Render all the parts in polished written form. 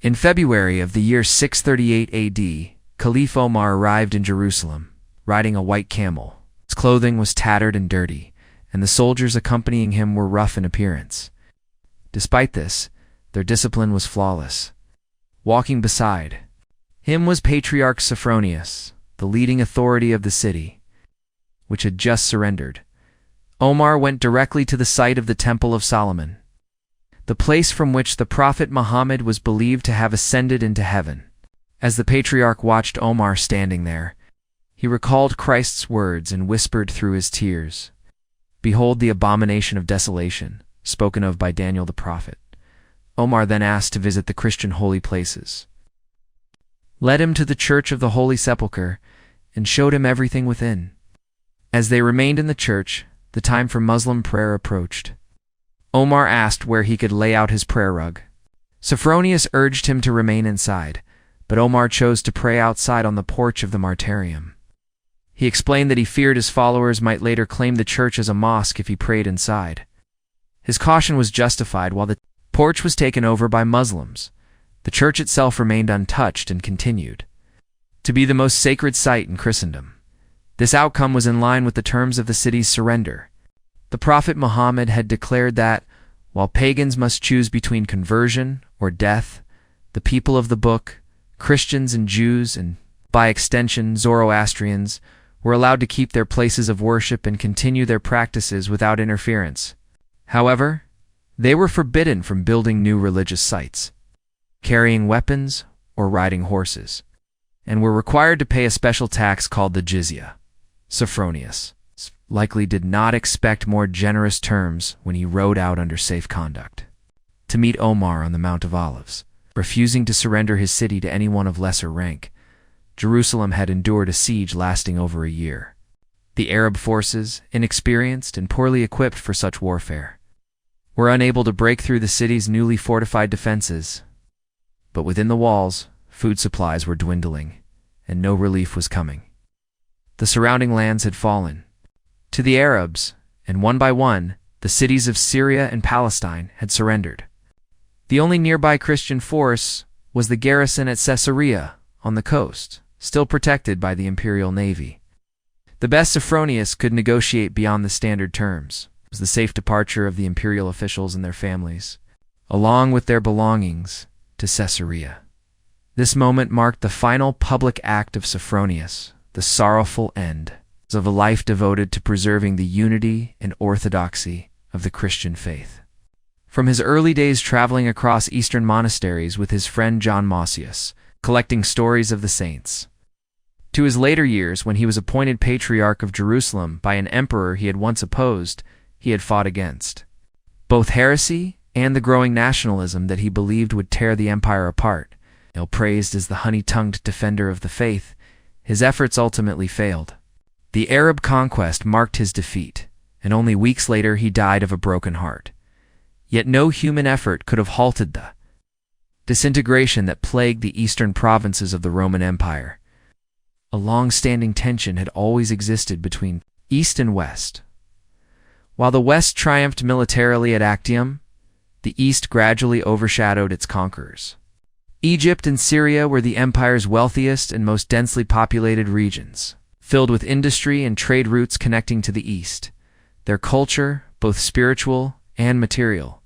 In February of the year 638 AD, Caliph Omar arrived in Jerusalem, riding a white camel. His clothing was tattered and dirty, and the soldiers accompanying him were rough in appearance. Despite this, their discipline was flawless. Walking beside him was Patriarch Sophronius, the leading authority of the city, which had just surrendered. Omar went directly to the site of the Temple of Solomon, the place from which the Prophet Muhammad was believed to have ascended into heaven. As the Patriarch watched Omar standing there, he recalled Christ's words and whispered through his tears, "Behold the abomination of desolation, spoken of by Daniel the prophet." Omar then asked to visit the Christian holy places, led him to the Church of the Holy Sepulchre, and showed him everything within. As they remained in the church, the time for Muslim prayer approached. Omar asked where he could lay out his prayer rug. Sophronius urged him to remain inside, but Omar chose to pray outside on the porch of the martyrium. He explained that he feared his followers might later claim the church as a mosque if he prayed inside. His caution was justified. While the porch was taken over by Muslims, the church itself remained untouched and continued to be the most sacred site in Christendom. This outcome was in line with the terms of the city's surrender. The Prophet Muhammad had declared that, while pagans must choose between conversion or death, the people of the book, Christians and Jews, and by extension Zoroastrians, were allowed to keep their places of worship and continue their practices without interference. However, they were forbidden from building new religious sites, carrying weapons, or riding horses, and were required to pay a special tax called the jizya. Sophronius likely did not expect more generous terms when he rode out under safe conduct to meet Omar on the Mount of Olives. Refusing to surrender his city to anyone of lesser rank, Jerusalem had endured a siege lasting over a year. The Arab forces, inexperienced and poorly equipped for such warfare, were unable to break through the city's newly fortified defenses. But within the walls, food supplies were dwindling, and no relief was coming. The surrounding lands had fallen to the Arabs, and one by one, the cities of Syria and Palestine had surrendered. The only nearby Christian force was the garrison at Caesarea on the coast, still protected by the imperial navy. The best Sophronius could negotiate beyond the standard terms was the safe departure of the imperial officials and their families, along with their belongings, to Caesarea. This moment marked the final public act of Sophronius, the sorrowful end of a life devoted to preserving the unity and orthodoxy of the Christian faith. From his early days traveling across eastern monasteries with his friend John Mossius, collecting stories of the saints, to his later years when he was appointed Patriarch of Jerusalem by an emperor he had once opposed, he had fought against both heresy and the growing nationalism that he believed would tear the empire apart. Praised as the honey-tongued defender of the faith, his efforts ultimately failed. The Arab conquest marked his defeat, and only weeks later he died of a broken heart. Yet no human effort could have halted the disintegration that plagued the eastern provinces of the Roman Empire. A long-standing tension had always existed between East and West. While the West triumphed militarily at Actium, the East gradually overshadowed its conquerors. Egypt and Syria were the empire's wealthiest and most densely populated regions, filled with industry and trade routes connecting to the East. Their culture, both spiritual and material,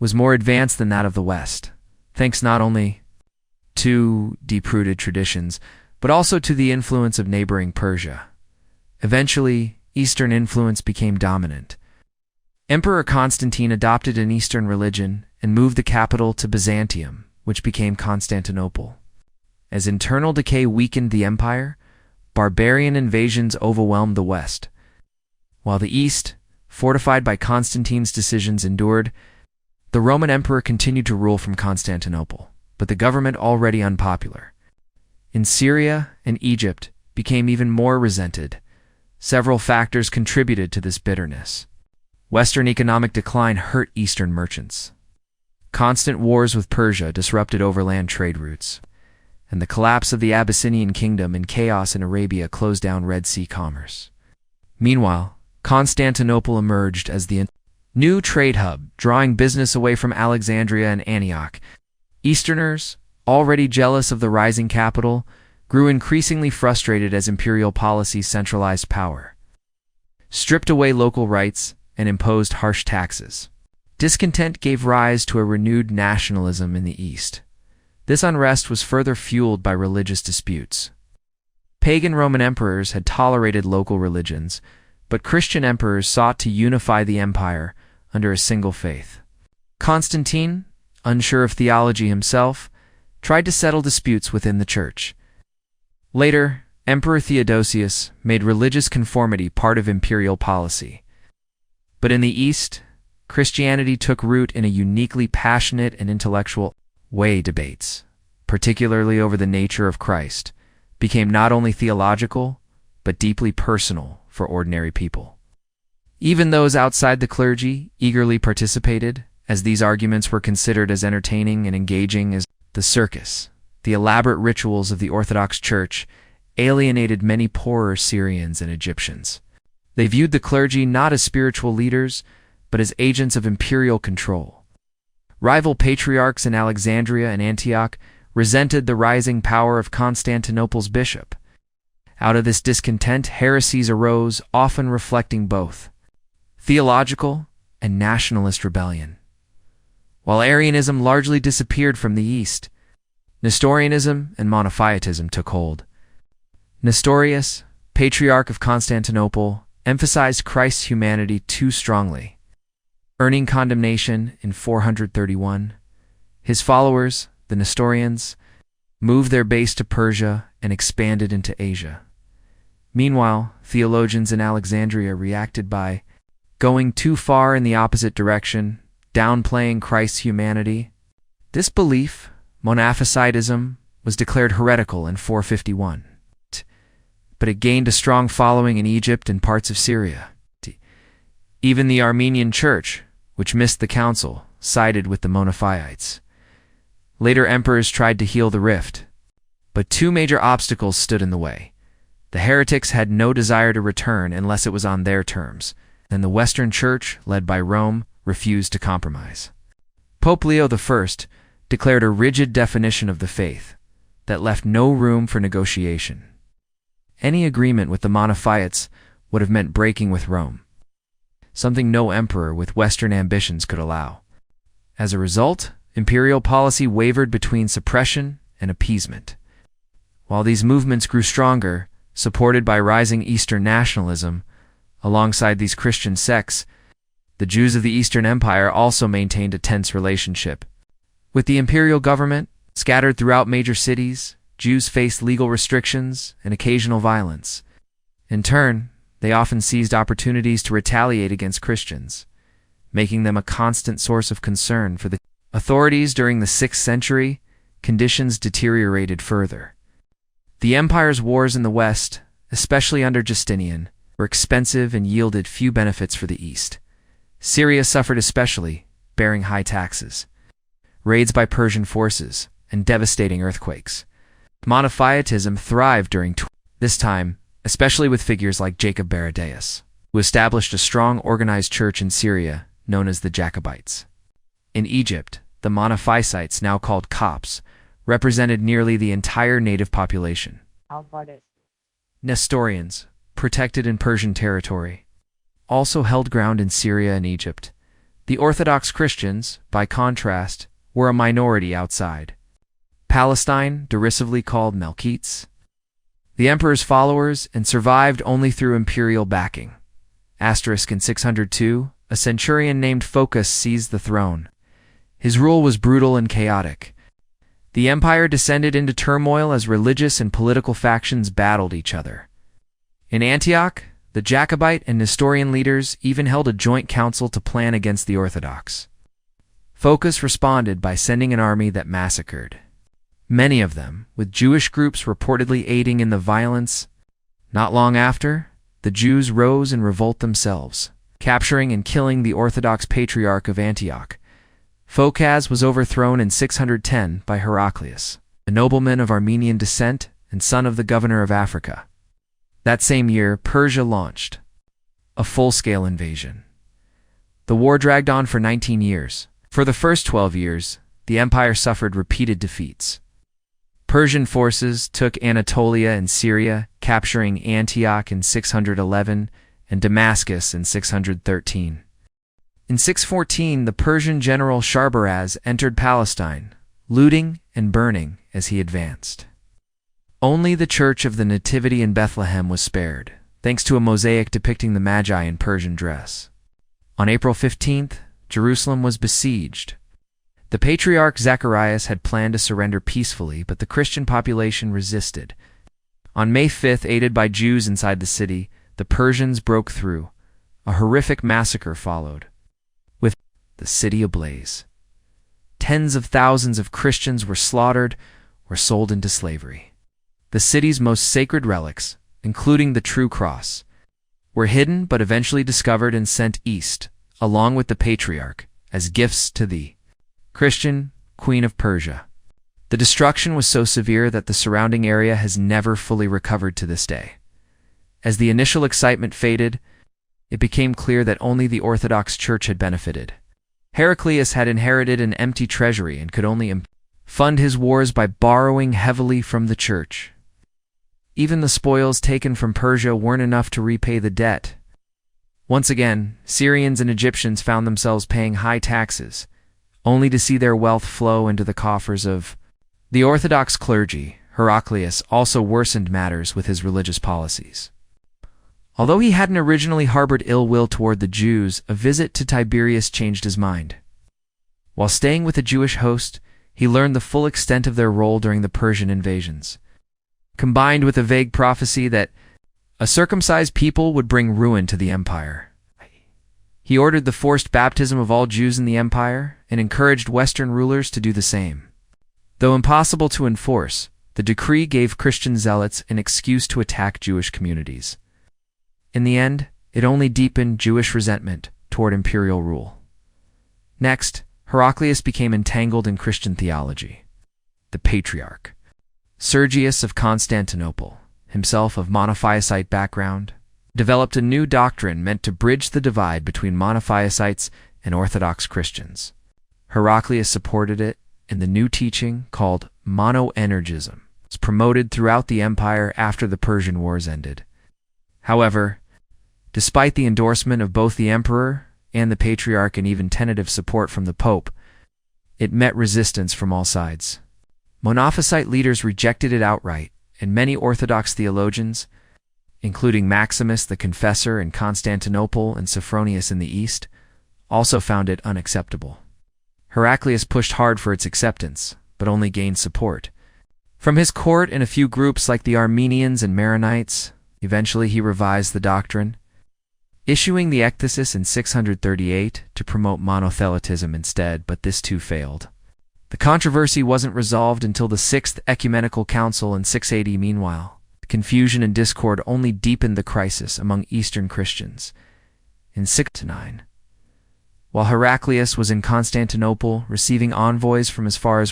was more advanced than that of the West, thanks not only to deep-rooted traditions, but also to the influence of neighboring Persia. Eventually, Eastern influence became dominant. Emperor Constantine adopted an Eastern religion and moved the capital to Byzantium, which became Constantinople. As internal decay weakened the empire, barbarian invasions overwhelmed the West. While the East, fortified by Constantine's decisions, endured, the Roman emperor continued to rule from Constantinople, but the government, already unpopular in Syria and Egypt, became even more resented. Several factors contributed to this bitterness. Western economic decline hurt Eastern merchants. Constant wars with Persia disrupted overland trade routes, and the collapse of the Abyssinian kingdom and chaos in Arabia closed down Red Sea commerce. Meanwhile, Constantinople emerged as the new trade hub, drawing business away from Alexandria and Antioch. Easterners, already jealous of the rising capital, grew increasingly frustrated as imperial policy centralized power, stripped away local rights, and imposed harsh taxes. Discontent gave rise to a renewed nationalism in the East. This unrest was further fueled by religious disputes. Pagan Roman emperors had tolerated local religions, but Christian emperors sought to unify the empire under a single faith. Constantine, unsure of theology himself, tried to settle disputes within the church. Later, Emperor Theodosius made religious conformity part of imperial policy. But in the East, Christianity took root in a uniquely passionate and intellectual way. Debates, particularly over the nature of Christ, became not only theological, but deeply personal for ordinary people. Even those outside the clergy eagerly participated, as these arguments were considered as entertaining and engaging as the circus. The elaborate rituals of the Orthodox Church alienated many poorer Syrians and Egyptians. They viewed the clergy not as spiritual leaders, but as agents of imperial control. Rival patriarchs in Alexandria and Antioch resented the rising power of Constantinople's bishop. Out of this discontent, heresies arose, often reflecting both theological and nationalist rebellion. While Arianism largely disappeared from the East, Nestorianism and Monophysitism took hold. Nestorius, Patriarch of Constantinople, emphasized Christ's humanity too strongly, earning condemnation in 431. His followers, the Nestorians, moved their base to Persia and expanded into Asia. Meanwhile, theologians in Alexandria reacted by going too far in the opposite direction, downplaying Christ's humanity. This belief, Monophysitism, was declared heretical in 451. But it gained a strong following in Egypt and parts of Syria. Even the Armenian Church, which missed the council, sided with the Monophysites. Later emperors tried to heal the rift, but two major obstacles stood in the way. The heretics had no desire to return unless it was on their terms, and the Western Church, led by Rome, refused to compromise. Pope Leo I declared a rigid definition of the faith that left no room for negotiation. Any agreement with the Monophysites would have meant breaking with Rome, something no emperor with Western ambitions could allow. As a result, imperial policy wavered between suppression and appeasement. While these movements grew stronger, supported by rising Eastern nationalism, alongside these Christian sects, the Jews of the Eastern Empire also maintained a tense relationship with the imperial government. Scattered throughout major cities, Jews faced legal restrictions and occasional violence. In turn, they often seized opportunities to retaliate against Christians, making them a constant source of concern for the authorities. During the 6th century, conditions deteriorated further. The empire's wars in the West, especially under Justinian, were expensive and yielded few benefits for the East. Syria suffered especially, bearing high taxes, raids by Persian forces, and devastating earthquakes. Monophysitism thrived during this time, especially with figures like Jacob Baradaeus, who established a strong organized church in Syria known as the Jacobites. In Egypt, the Monophysites, now called Copts, represented nearly the entire native population. Nestorians, protected in Persian territory, also held ground in Syria and Egypt. The Orthodox Christians, by contrast, were a minority outside. Palestine, derisively called Melkites, the emperor's followers, and survived only through imperial backing. In 602, a centurion named Phocas seized the throne. His rule was brutal and chaotic. The empire descended into turmoil as religious and political factions battled each other. In Antioch, the Jacobite and Nestorian leaders even held a joint council to plan against the Orthodox. Phocas responded by sending an army that massacred many of them, with Jewish groups reportedly aiding in the violence. Not long after, the Jews rose in revolt themselves, capturing and killing the Orthodox Patriarch of Antioch. Phocas was overthrown in 610 by Heraclius, a nobleman of Armenian descent and son of the governor of Africa. That same year, Persia launched a full-scale invasion. The war dragged on for 19 years. For the first 12 years, the empire suffered repeated defeats. Persian forces took Anatolia and Syria, capturing Antioch in 611 and Damascus in 613. In 614, the Persian general Sharbaraz entered Palestine, looting and burning as he advanced. Only the Church of the Nativity in Bethlehem was spared, thanks to a mosaic depicting the Magi in Persian dress. On April 15th, Jerusalem was besieged. The Patriarch Zacharias had planned to surrender peacefully, but the Christian population resisted. On May 5th, aided by Jews inside the city, the Persians broke through. A horrific massacre followed, with the city ablaze. Tens of thousands of Christians were slaughtered or sold into slavery. The city's most sacred relics, including the true cross, were hidden but eventually discovered and sent east, along with the Patriarch, as gifts to the Christian Queen of Persia. The destruction was so severe that the surrounding area has never fully recovered to this day. As the initial excitement faded, it became clear that only the Orthodox Church had benefited. Heraclius had inherited an empty treasury and could only fund his wars by borrowing heavily from the Church. Even the spoils taken from Persia weren't enough to repay the debt. Once again, Syrians and Egyptians found themselves paying high taxes, only to see their wealth flow into the coffers of the Orthodox clergy. Heraclius also worsened matters with his religious policies. Although he hadn't originally harbored ill will toward the Jews, a visit to Tiberias changed his mind. While staying with a Jewish host, he learned the full extent of their role during the Persian invasions. Combined with a vague prophecy that a circumcised people would bring ruin to the empire, he ordered the forced baptism of all Jews in the empire and encouraged Western rulers to do the same. Though impossible to enforce, the decree gave Christian zealots an excuse to attack Jewish communities. In the end, it only deepened Jewish resentment toward imperial rule. Next, Heraclius became entangled in Christian theology. The Patriarch Sergius of Constantinople, himself of Monophyite background, developed a new doctrine meant to bridge the divide between Monophysites and Orthodox Christians. Heraclius supported it, and the new teaching, called monoenergism, was promoted throughout the empire after the Persian Wars ended. However, despite the endorsement of both the emperor and the Patriarch and even tentative support from the Pope, it met resistance from all sides. Monophysite leaders rejected it outright, and many Orthodox theologians, including Maximus the Confessor in Constantinople and Sophronius in the East, also found it unacceptable. Heraclius pushed hard for its acceptance, but only gained support from his court and a few groups like the Armenians and Maronites. Eventually he revised the doctrine, issuing the Ecthesis in 638 to promote monothelitism instead, but this too failed. The controversy wasn't resolved until the Sixth Ecumenical Council in 680. Meanwhile, the confusion and discord only deepened the crisis among Eastern Christians. In 609, while Heraclius was in Constantinople receiving envoys from as far as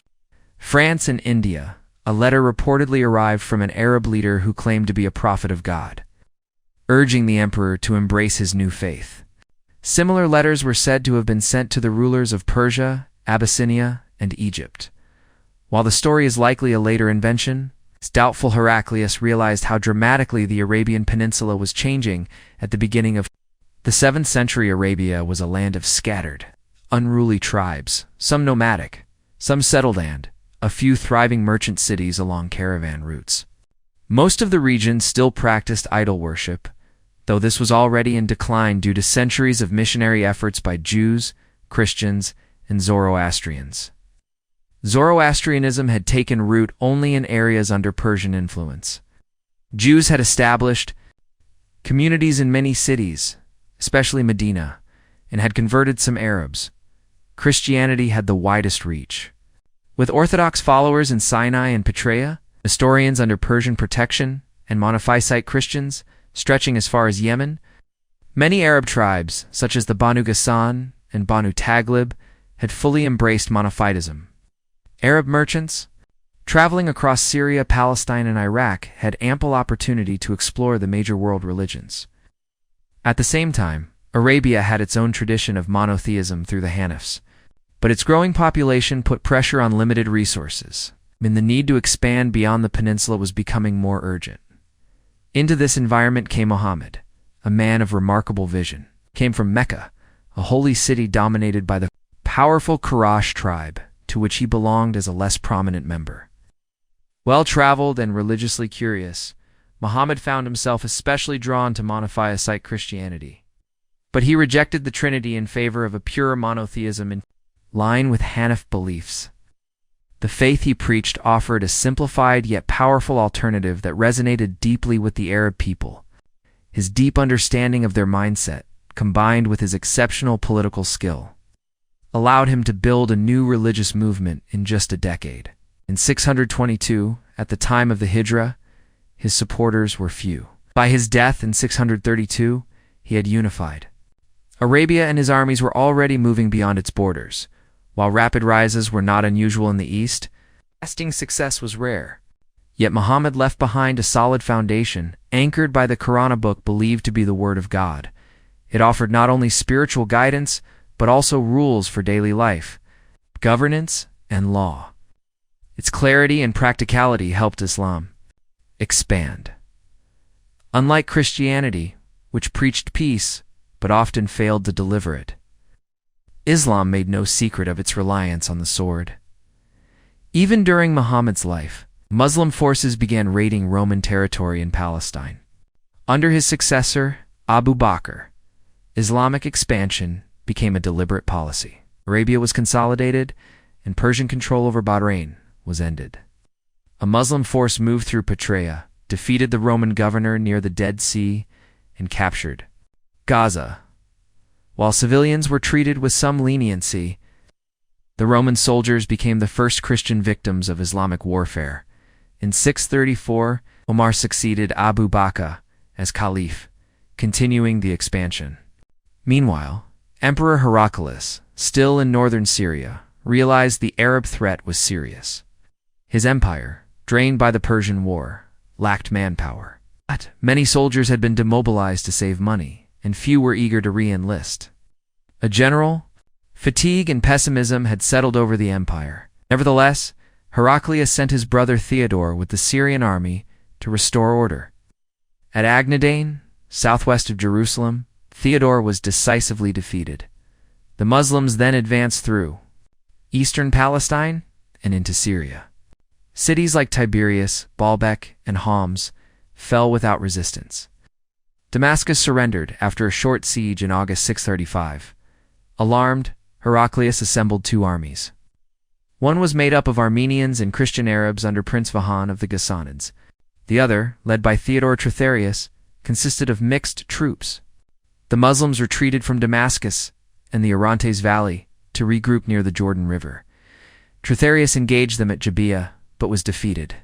France and India, a letter reportedly arrived from an Arab leader who claimed to be a prophet of God, urging the emperor to embrace his new faith. Similar letters were said to have been sent to the rulers of Persia, Abyssinia, and Egypt. While the story is likely a later invention, it's doubtful Heraclius realized how dramatically the Arabian Peninsula was changing at the beginning of the 7th century. Arabia was a land of scattered, unruly tribes, some nomadic, some settled, and a few thriving merchant cities along caravan routes. Most of the region still practiced idol worship, though this was already in decline due to centuries of missionary efforts by Jews, Christians, and Zoroastrians. Zoroastrianism had taken root only in areas under Persian influence. Jews had established communities in many cities, especially Medina, and had converted some Arabs. Christianity had the widest reach. With Orthodox followers in Sinai and Petraea, Nestorians under Persian protection, and Monophysite Christians stretching as far as Yemen, many Arab tribes, such as the Banu Ghassan and Banu Taglib, had fully embraced Monophytism. Arab merchants, traveling across Syria, Palestine, and Iraq, had ample opportunity to explore the major world religions. At the same time, Arabia had its own tradition of monotheism through the Hanifs, But its growing population put pressure on limited resources, and the need to expand beyond the peninsula was becoming more urgent. Into this environment came Muhammad, a man of remarkable vision. Came from Mecca, a holy city dominated by the powerful Quraysh tribe, to which he belonged as a less prominent member. Well-traveled and religiously curious, Muhammad found himself especially drawn to monotheistic Christianity. But he rejected the Trinity in favor of a pure monotheism in line with Hanif beliefs. The faith he preached offered a simplified yet powerful alternative that resonated deeply with the Arab people. His deep understanding of their mindset, combined with his exceptional political skill, allowed him to build a new religious movement in just a decade. In 622, at the time of the Hijrah, his supporters were few. By his death in 632, he had unified Arabia, and his armies were already moving beyond its borders. While rapid rises were not unusual in the East, lasting success was rare. Yet Muhammad left behind a solid foundation, anchored by the Quran, a book believed to be the Word of God. It offered not only spiritual guidance, but also rules for daily life, governance, and law. Its clarity and practicality helped Islam expand. Unlike Christianity, which preached peace, but often failed to deliver it, Islam made no secret of its reliance on the sword. Even during Muhammad's life, Muslim forces began raiding Roman territory in Palestine. Under his successor, Abu Bakr, Islamic expansion became a deliberate policy. Arabia was consolidated, and Persian control over Bahrain was ended. A Muslim force moved through Petraea, defeated the Roman governor near the Dead Sea, and captured Gaza. While civilians were treated with some leniency, the Roman soldiers became the first Christian victims of Islamic warfare. In 634, Omar succeeded Abu Bakr as caliph, continuing the expansion. Meanwhile, Emperor Heraclius, still in northern Syria, realized the Arab threat was serious. His empire, drained by the Persian War, lacked manpower. But many soldiers had been demobilized to save money, and few were eager to re-enlist. A general fatigue and pessimism had settled over the empire. Nevertheless, Heraclius sent his brother Theodore with the Syrian army to restore order. At Agnedain, southwest of Jerusalem, Theodore was decisively defeated. The Muslims then advanced through eastern Palestine and into Syria. Cities like Tiberias, Baalbek, and Homs fell without resistance. Damascus surrendered after a short siege in August 635. Alarmed, Heraclius assembled two armies. One was made up of Armenians and Christian Arabs under Prince Vahan of the Ghassanids. The other, led by Theodore Tritherius, consisted of mixed troops. The Muslims retreated from Damascus and the Orontes Valley to regroup near the Jordan River. Tritherius engaged them at Jabiya, but was defeated.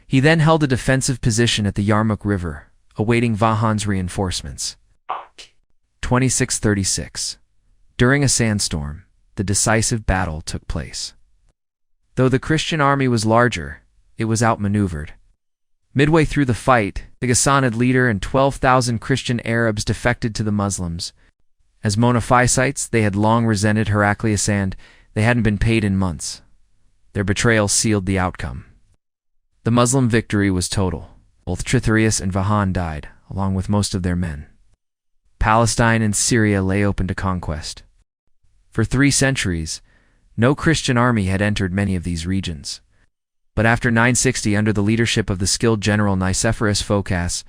He then held a defensive position at the Yarmouk River, awaiting Vahan's reinforcements. 2636. During a sandstorm, the decisive battle took place. Though the Christian army was larger, it was outmaneuvered. Midway through the fight, the Ghassanid leader and 12,000 Christian Arabs defected to the Muslims. As monophysites, they had long resented Heraclius and they hadn't been paid in months. Their betrayal sealed the outcome. The Muslim victory was total. Both Tritherius and Vahan died, along with most of their men. Palestine and Syria lay open to conquest. For 3 centuries, no Christian army had entered many of these regions. But after 960, under the leadership of the skilled general Nicephorus Phocas,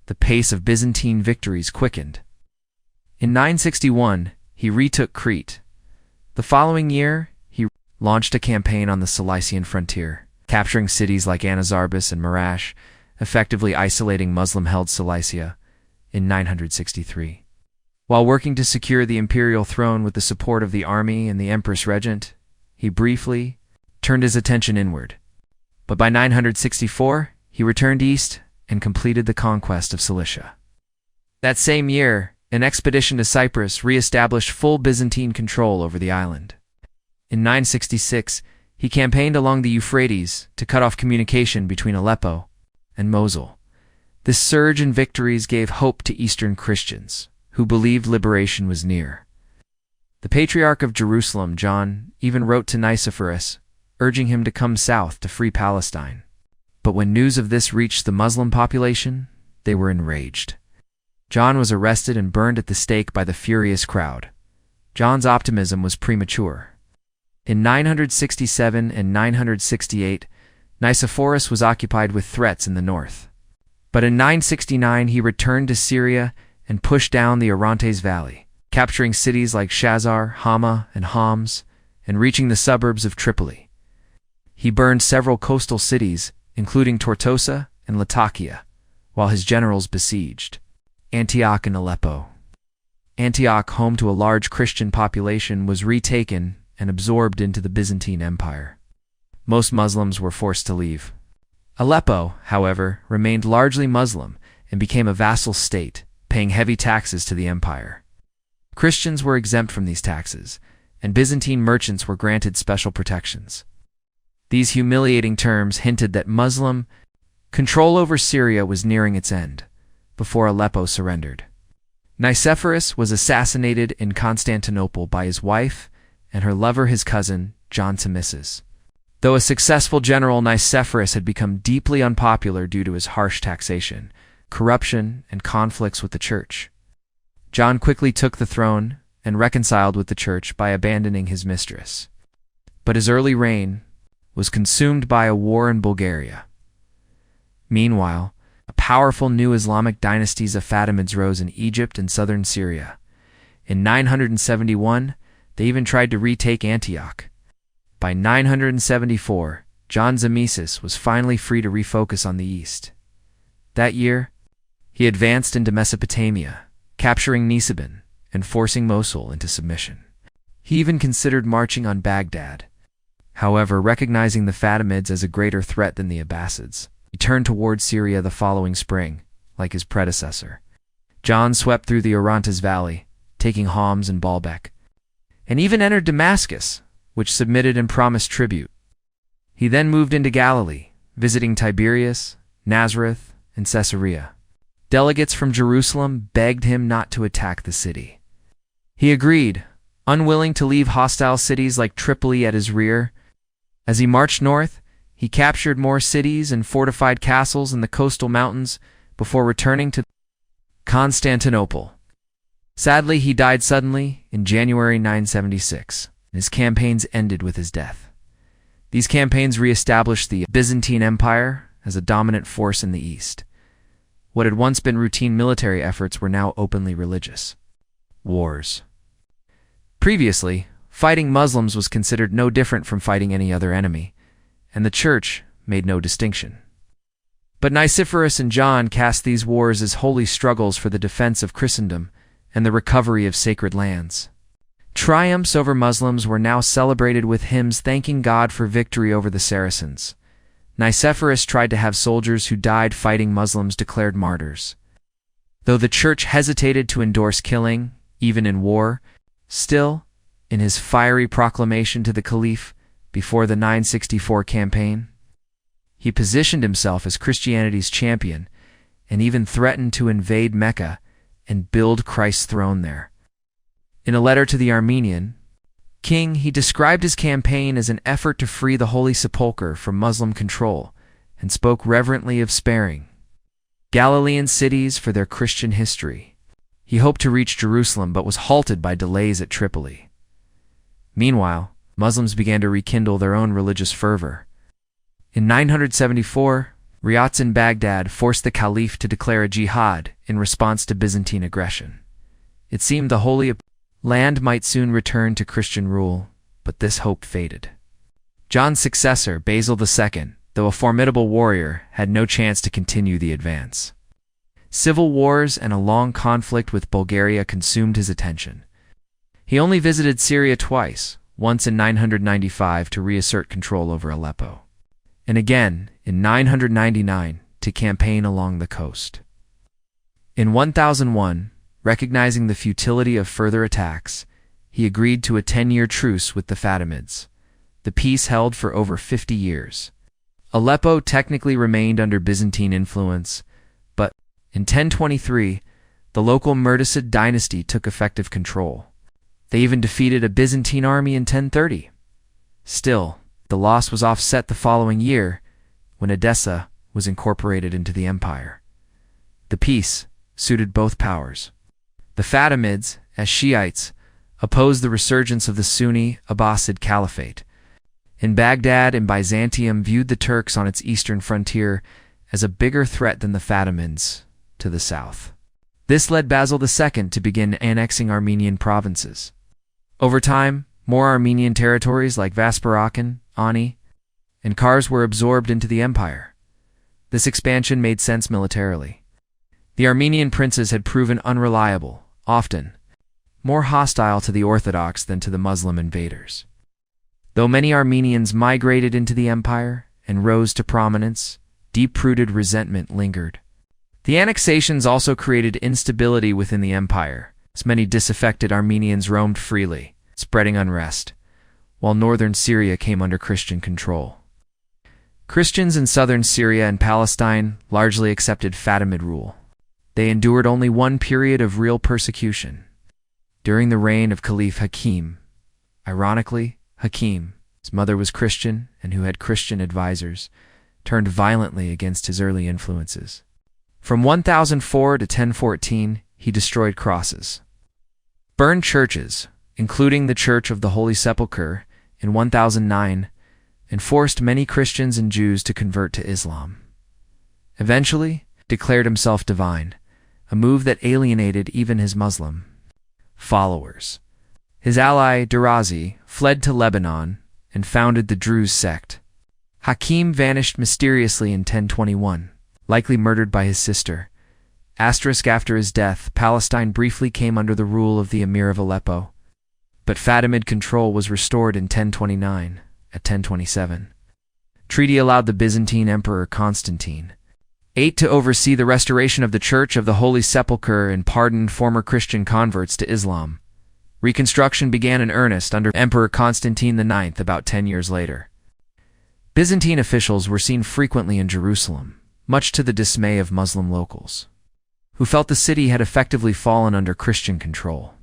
the pace of Byzantine victories quickened. In 961, he retook Crete. The following year, he launched a campaign on the Cilician frontier, capturing cities like Anazarbus and Marash, effectively isolating Muslim-held Cilicia in 963. While working to secure the imperial throne with the support of the army and the Empress Regent, he briefly turned his attention inward. But by 964, he returned east and completed the conquest of Cilicia. That same year, an expedition to Cyprus re-established full Byzantine control over the island. In 966, he campaigned along the Euphrates to cut off communication between Aleppo and Mosul. This surge in victories gave hope to Eastern Christians, who believed liberation was near. The Patriarch of Jerusalem, John, even wrote to Nicephorus, urging him to come south to free Palestine. But when news of this reached the Muslim population, they were enraged. John was arrested and burned at the stake by the furious crowd. John's optimism was premature. In 967 and 968, Nicephorus was occupied with threats in the north. But in 969 he returned to Syria and pushed down the Orontes Valley, capturing cities like Shazar, Hama, and Homs, and reaching the suburbs of Tripoli. He burned several coastal cities, including Tortosa and Latakia, while his generals besieged Antioch and Aleppo. Antioch, home to a large Christian population, was retaken and absorbed into the Byzantine Empire. Most Muslims were forced to leave. Aleppo, however, remained largely Muslim and became a vassal state, paying heavy taxes to the empire. Christians were exempt from these taxes, and Byzantine merchants were granted special protections. These humiliating terms hinted that Muslim control over Syria was nearing its end, before Aleppo surrendered. Nicephorus was assassinated in Constantinople by his wife and her lover, his cousin, John Emich. Though a successful general, Nicephorus had become deeply unpopular due to his harsh taxation, corruption, and conflicts with the church. John quickly took the throne and reconciled with the church by abandoning his mistress. But his early reign was consumed by a war in Bulgaria. Meanwhile, a powerful new Islamic dynasties of Fatimids rose in Egypt and southern Syria. In 971, they even tried to retake Antioch. By 974, John Emich was finally free to refocus on the east. That year, he advanced into Mesopotamia, capturing Nisibin and forcing Mosul into submission. He even considered marching on Baghdad. However, recognizing the Fatimids as a greater threat than the Abbasids, he turned toward Syria the following spring, like his predecessor. John swept through the Orontes Valley, taking Homs and Baalbek, and even entered Damascus, which submitted and promised tribute. He then moved into Galilee, visiting Tiberias, Nazareth, and Caesarea. Delegates from Jerusalem begged him not to attack the city. He agreed, unwilling to leave hostile cities like Tripoli at his rear. As he marched north, he captured more cities and fortified castles in the coastal mountains before returning to Constantinople. Sadly, he died suddenly in January 976. His campaigns ended with his death. These campaigns re-established the Byzantine Empire as a dominant force in the east. What had once been routine military efforts were now openly religious wars. Previously, fighting Muslims was considered no different from fighting any other enemy, and the church made no distinction. But Nicephorus and John cast these wars as holy struggles for the defense of Christendom and the recovery of sacred lands. Triumphs over Muslims were now celebrated with hymns thanking God for victory over the Saracens. Nicephorus tried to have soldiers who died fighting Muslims declared martyrs. Though the church hesitated to endorse killing, even in war, still, in his fiery proclamation to the Caliph before the 964 campaign, he positioned himself as Christianity's champion and even threatened to invade Mecca and build Christ's throne there. In a letter to the Armenian king, he described his campaign as an effort to free the Holy Sepulchre from Muslim control and spoke reverently of sparing Galilean cities for their Christian history. He hoped to reach Jerusalem but was halted by delays at Tripoli. Meanwhile, Muslims began to rekindle their own religious fervor. In 974, riots in Baghdad forced the Caliph to declare a jihad in response to Byzantine aggression. It seemed the Holy Land might soon return to Christian rule, but this hope faded. John's successor, Basil II, though a formidable warrior, had no chance to continue the advance. Civil wars and a long conflict with Bulgaria consumed his attention. He only visited Syria twice, once in 995 to reassert control over Aleppo, and again in 999 to campaign along the coast. In 1001, recognizing the futility of further attacks, he agreed to a 10-year truce with the Fatimids. The peace held for over 50 years. Aleppo technically remained under Byzantine influence, but in 1023, the local Murtasid dynasty took effective control. They even defeated a Byzantine army in 1030. Still, the loss was offset the following year when Edessa was incorporated into the empire. The peace suited both powers. The Fatimids, as Shiites, opposed the resurgence of the Sunni Abbasid Caliphate. In Baghdad and Byzantium viewed the Turks on its eastern frontier as a bigger threat than the Fatimids to the south. This led Basil II to begin annexing Armenian provinces. Over time, more Armenian territories like Vaspurakan, Ani, and Kars were absorbed into the empire. This expansion made sense militarily. The Armenian princes had proven unreliable, often more hostile to the Orthodox than to the Muslim invaders. Though many Armenians migrated into the empire and rose to prominence, deep-rooted resentment lingered. The annexations also created instability within the empire, as many disaffected Armenians roamed freely, spreading unrest, while northern Syria came under Christian control. Christians in southern Syria and Palestine largely accepted Fatimid rule. They endured only one period of real persecution. During the reign of Caliph Hakim. Ironically, Hakim, his mother was Christian and who had Christian advisors, turned violently against his early influences. From 1004 to 1014, he destroyed crosses, burned churches, including the Church of the Holy Sepulchre in 1009, and forced many Christians and Jews to convert to Islam. Eventually, declared himself divine, a move that alienated even his Muslim followers. His ally, Darazi, fled to Lebanon and founded the Druze sect. Hakim vanished mysteriously in 1021, likely murdered by his sister. After his death, Palestine briefly came under the rule of the Emir of Aleppo, but Fatimid control was restored in 1029 at 1027. Treaty allowed the Byzantine Emperor Constantine VIII to oversee the restoration of the Church of the Holy Sepulchre and pardoned former Christian converts to Islam. Reconstruction began in earnest under Emperor Constantine IX about 10 years later. Byzantine officials were seen frequently in Jerusalem, much to the dismay of Muslim locals, who felt the city had effectively fallen under Christian control.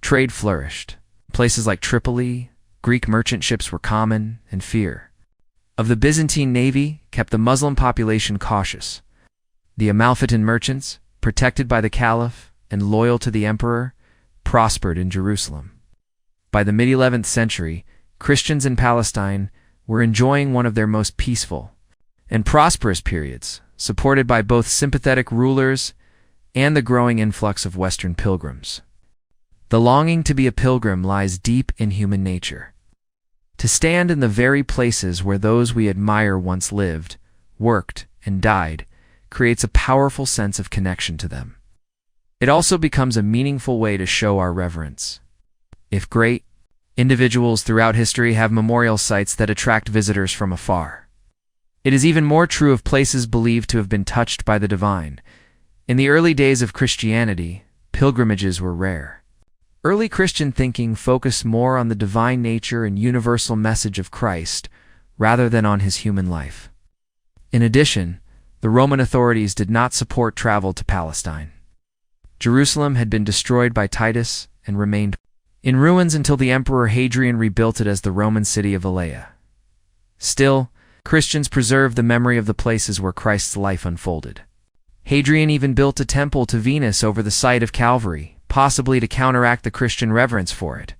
Trade flourished. Places like Tripoli, Greek merchant ships were common, and fear of the Byzantine navy kept the Muslim population cautious. The Amalfitan merchants, protected by the Caliph and loyal to the emperor, prospered in Jerusalem. By the mid-11th century, Christians in Palestine were enjoying one of their most peaceful and prosperous periods, supported by both sympathetic rulers and the growing influx of Western pilgrims. The longing to be a pilgrim lies deep in human nature. To stand in the very places where those we admire once lived, worked, and died creates a powerful sense of connection to them. It also becomes a meaningful way to show our reverence. If great individuals throughout history have memorial sites that attract visitors from afar, it is even more true of places believed to have been touched by the divine. In the early days of Christianity, pilgrimages were rare. Early Christian thinking focused more on the divine nature and universal message of Christ rather than on his human life. In addition, the Roman authorities did not support travel to Palestine. Jerusalem had been destroyed by Titus and remained in ruins until the Emperor Hadrian rebuilt it as the Roman city of Alea. Still, Christians preserved the memory of the places where Christ's life unfolded. Hadrian even built a temple to Venus over the site of Calvary, possibly to counteract the Christian reverence for it.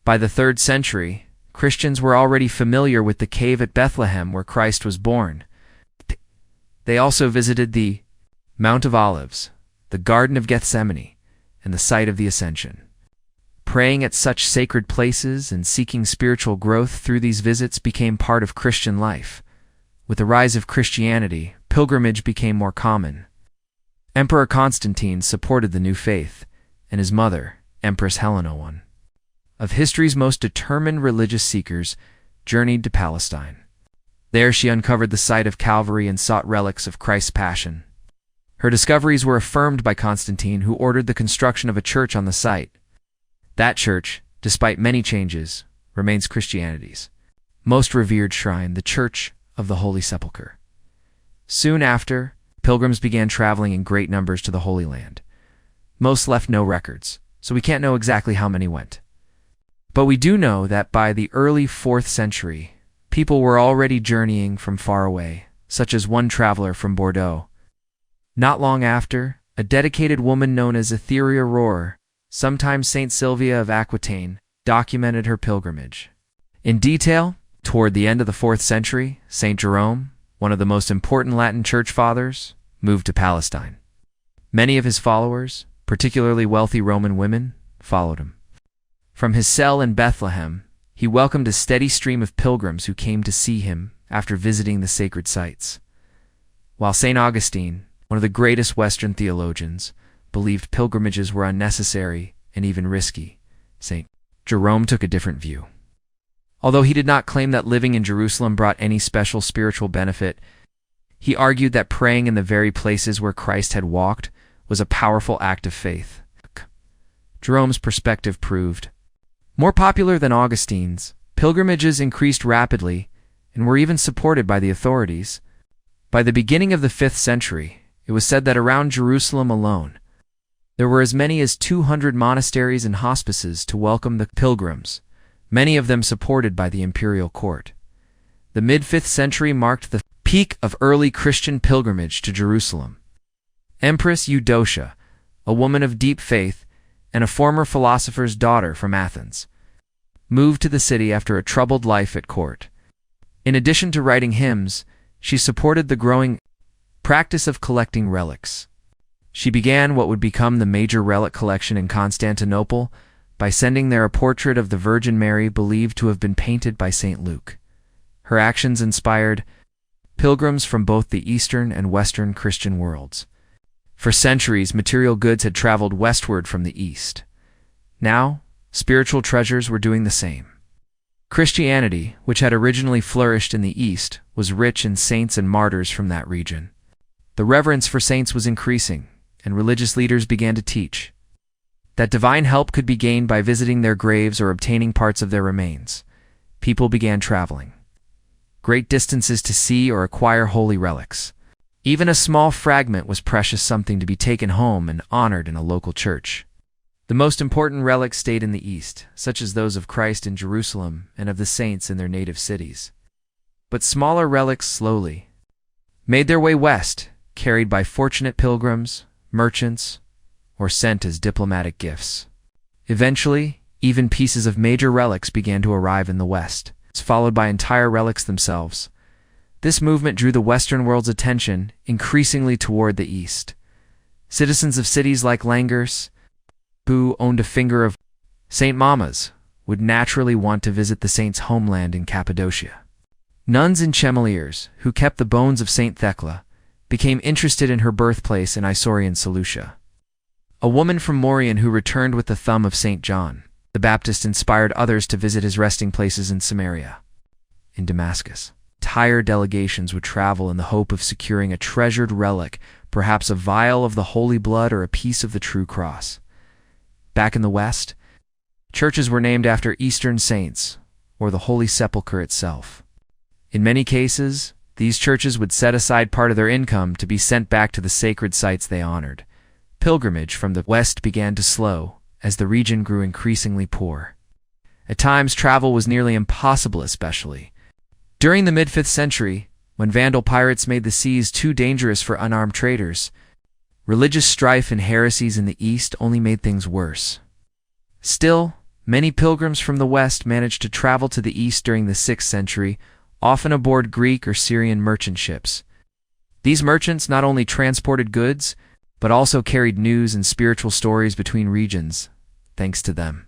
By the 3rd century, Christians were already familiar with the cave at Bethlehem where Christ was born. They also visited the Mount of Olives, the Garden of Gethsemane, and the site of the Ascension. Praying at such sacred places and seeking spiritual growth through these visits became part of Christian life. With the rise of Christianity, pilgrimage became more common. Emperor Constantine supported the new faith, and his mother, Empress Helena, one of history's most determined religious seekers, journeyed to Palestine. There she uncovered the site of Calvary and sought relics of Christ's passion. Her discoveries were affirmed by Constantine, who ordered the construction of a church on the site. That church, despite many changes, remains Christianity's most revered shrine, the Church of the Holy Sepulchre. Soon after, pilgrims began traveling in great numbers to the Holy Land. Most left no records, so we can't know exactly how many went. But we do know that by the early 4th century, people were already journeying from far away, such as one traveler from Bordeaux. Not long after, a dedicated woman known as Etheria Rohr, sometimes Saint Sylvia of Aquitaine, documented her pilgrimage. In detail, toward the end of the 4th century, Saint Jerome, one of the most important Latin church fathers, moved to Palestine. Many of his followers, particularly wealthy Roman women, followed him. From his cell in Bethlehem, he welcomed a steady stream of pilgrims who came to see him after visiting the sacred sites. While St. Augustine, one of the greatest Western theologians, believed pilgrimages were unnecessary and even risky, St. Jerome took a different view. Although he did not claim that living in Jerusalem brought any special spiritual benefit, he argued that praying in the very places where Christ had walked was a powerful act of faith. Jerome's perspective proved more popular than Augustine's. Pilgrimages increased rapidly and were even supported by the authorities. By the beginning of the 5th century, it was said that around Jerusalem alone, there were as many as 200 monasteries and hospices to welcome the pilgrims, many of them supported by the imperial court. The mid-5th century marked the peak of early Christian pilgrimage to Jerusalem. Empress Eudocia, a woman of deep faith and a former philosopher's daughter from Athens, moved to the city after a troubled life at court. In addition to writing hymns, she supported the growing practice of collecting relics. She began what would become the major relic collection in Constantinople by sending there a portrait of the Virgin Mary believed to have been painted by St. Luke. Her actions inspired pilgrims from both the Eastern and Western Christian worlds. For centuries, material goods had traveled westward from the East. Now, spiritual treasures were doing the same. Christianity, which had originally flourished in the East, was rich in saints and martyrs from that region. The reverence for saints was increasing, and religious leaders began to teach that divine help could be gained by visiting their graves or obtaining parts of their remains. People began traveling great distances to see or acquire holy relics. Even a small fragment was precious something to be taken home and honored in a local church. The most important relics stayed in the East, such as those of Christ in Jerusalem and of the saints in their native cities. But smaller relics slowly made their way west, carried by fortunate pilgrims, merchants, or sent as diplomatic gifts. Eventually, even pieces of major relics began to arrive in the West, followed by entire relics themselves. This movement drew the Western world's attention increasingly toward the East. Citizens of cities like Langurs, who owned a finger of St. Mama's, would naturally want to visit the saint's homeland in Cappadocia. Nuns in Chemaliers, who kept the bones of St. Thecla, became interested in her birthplace in Isaurian Seleucia. A woman from Maurian who returned with the thumb of St. John the Baptist inspired others to visit his resting places in Samaria. In Damascus, entire delegations would travel in the hope of securing a treasured relic, perhaps a vial of the holy blood or a piece of the true cross. Back in the West, churches were named after Eastern saints or the Holy Sepulchre itself. In many cases, these churches would set aside part of their income to be sent back to the sacred sites they honored. Pilgrimage from the West began to slow as the region grew increasingly poor. At times, travel was nearly impossible, especially during the mid-5th century, when Vandal pirates made the seas too dangerous for unarmed traders. Religious strife and heresies in the East only made things worse. Still, many pilgrims from the West managed to travel to the East during the 6th century, often aboard Greek or Syrian merchant ships. These merchants not only transported goods, but also carried news and spiritual stories between regions, thanks to them.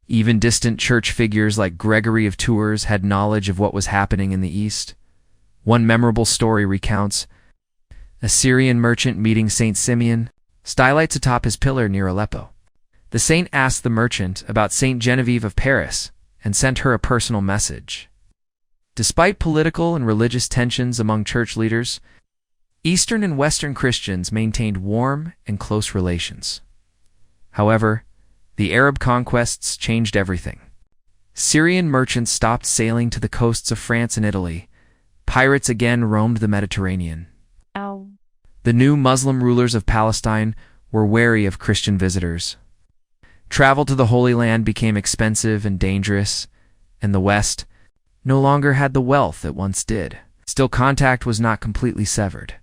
Even distant church figures like Gregory of Tours had knowledge of what was happening in the East. One memorable story recounts a Syrian merchant meeting Saint Simeon, stylites atop his pillar near Aleppo. The saint asked the merchant about Saint Genevieve of Paris and sent her a personal message. Despite political and religious tensions among church leaders, Eastern and Western Christians maintained warm and close relations. However, the Arab conquests changed everything. Syrian merchants stopped sailing to the coasts of France and Italy. Pirates again roamed the Mediterranean. The new Muslim rulers of Palestine were wary of Christian visitors. Travel to the Holy Land became expensive and dangerous, and the West no longer had the wealth it once did. Still, contact was not completely severed.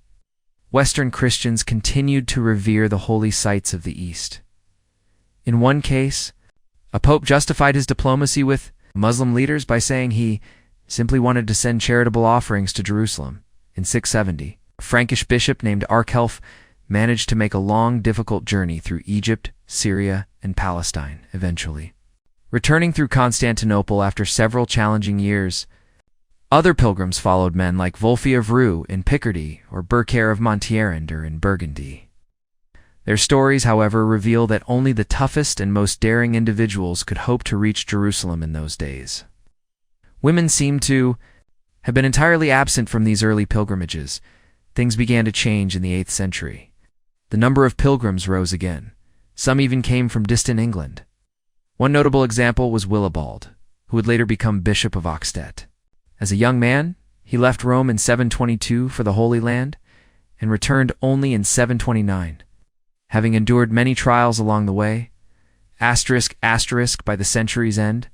Western Christians continued to revere the holy sites of the East. In one case, a pope justified his diplomacy with Muslim leaders by saying he simply wanted to send charitable offerings to Jerusalem. In 670, a Frankish bishop named Arkelf managed to make a long, difficult journey through Egypt, Syria, and Palestine eventually. Returning through Constantinople after several challenging years, other pilgrims followed, men like Wulfi of Roux in Picardy or Bercaire of Montierander in Burgundy. Their stories, however, reveal that only the toughest and most daring individuals could hope to reach Jerusalem in those days. Women seem to have been entirely absent from these early pilgrimages. Things began to change in the 8th century. The number of pilgrims rose again. Some even came from distant England. One notable example was Willibald, who would later become Bishop of Auxerre. As a young man, he left Rome in 722 for the Holy Land and returned only in 729. Having endured many trials along the way, by the century's end,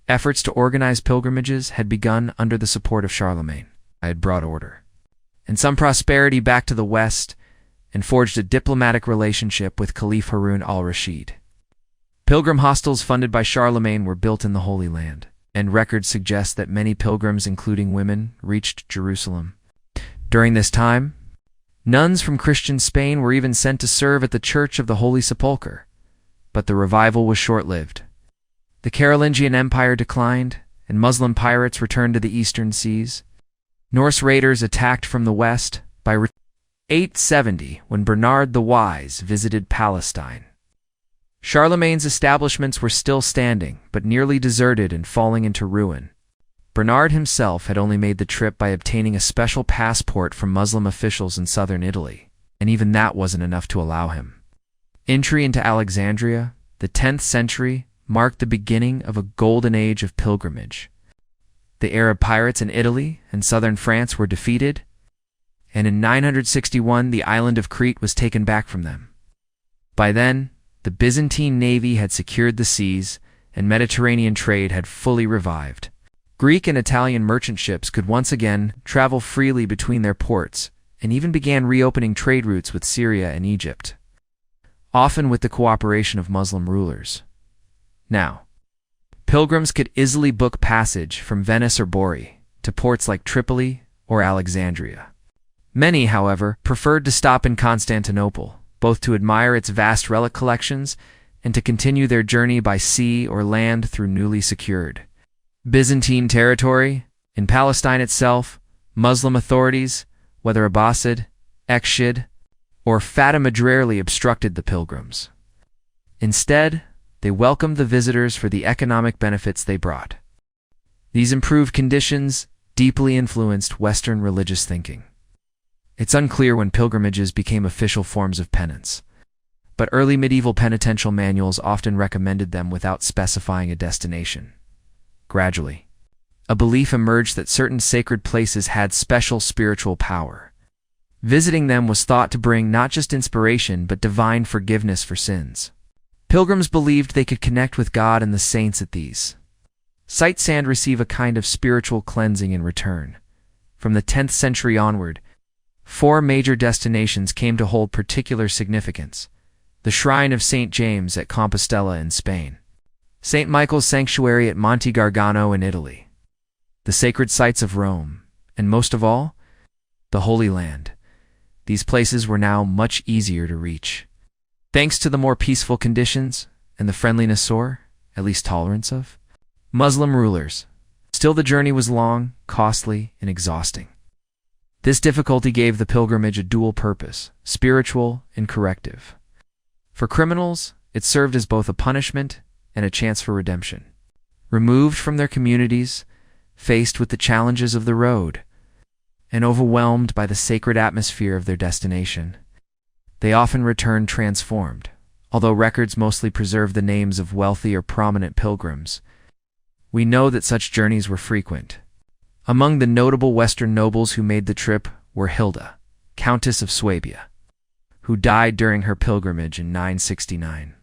efforts to organize pilgrimages had begun under the support of Charlemagne. I had brought order and some prosperity back to the West and forged a diplomatic relationship with Caliph Harun al-Rashid. Pilgrim hostels funded by Charlemagne were built in the Holy Land, and records suggest that many pilgrims, including women, reached Jerusalem. During this time, nuns from Christian Spain were even sent to serve at the Church of the Holy Sepulchre, but the revival was short-lived. The Carolingian Empire declined, and Muslim pirates returned to the eastern seas. Norse raiders attacked from the west by 870 when Bernard the Wise visited Palestine. Charlemagne's establishments were still standing, but nearly deserted and falling into ruin. Bernard himself had only made the trip by obtaining a special passport from Muslim officials in southern Italy, and even that wasn't enough to allow him. Entry into Alexandria, the 10th century, marked the beginning of a golden age of pilgrimage. The Arab pirates in Italy and southern France were defeated, and in 961 the island of Crete was taken back from them. By then, the Byzantine navy had secured the seas, and Mediterranean trade had fully revived. Greek and Italian merchant ships could once again travel freely between their ports, and even began reopening trade routes with Syria and Egypt, often with the cooperation of Muslim rulers. Now, pilgrims could easily book passage from Venice or Bori to ports like Tripoli or Alexandria. Many, however, preferred to stop in Constantinople, both to admire its vast relic collections and to continue their journey by sea or land through newly secured Byzantine territory. In Palestine itself, Muslim authorities, whether Abbasid, Ekshid, or Fatimid, rarely obstructed the pilgrims. Instead, they welcomed the visitors for the economic benefits they brought. These improved conditions deeply influenced Western religious thinking. It's unclear when pilgrimages became official forms of penance, but early medieval penitential manuals often recommended them without specifying a destination. Gradually, a belief emerged that certain sacred places had special spiritual power. Visiting them was thought to bring not just inspiration but divine forgiveness for sins. Pilgrims believed they could connect with God and the saints at these sites and receive a kind of spiritual cleansing in return. From the 10th century onward, 4 major destinations came to hold particular significance: the Shrine of St. James at Compostela in Spain, St. Michael's Sanctuary at Monte Gargano in Italy, the sacred sites of Rome, and most of all, the Holy Land. These places were now much easier to reach, thanks to the more peaceful conditions and the friendliness or, at least tolerance of, Muslim rulers. Still, the journey was long, costly, and exhausting. This difficulty gave the pilgrimage a dual purpose, spiritual and corrective. For criminals, it served as both a punishment and a chance for redemption. Removed from their communities, faced with the challenges of the road, and overwhelmed by the sacred atmosphere of their destination, they often returned transformed. Although records mostly preserve the names of wealthy or prominent pilgrims, we know that such journeys were frequent. Among the notable Western nobles who made the trip were Hilda, Countess of Swabia, who died during her pilgrimage in 969,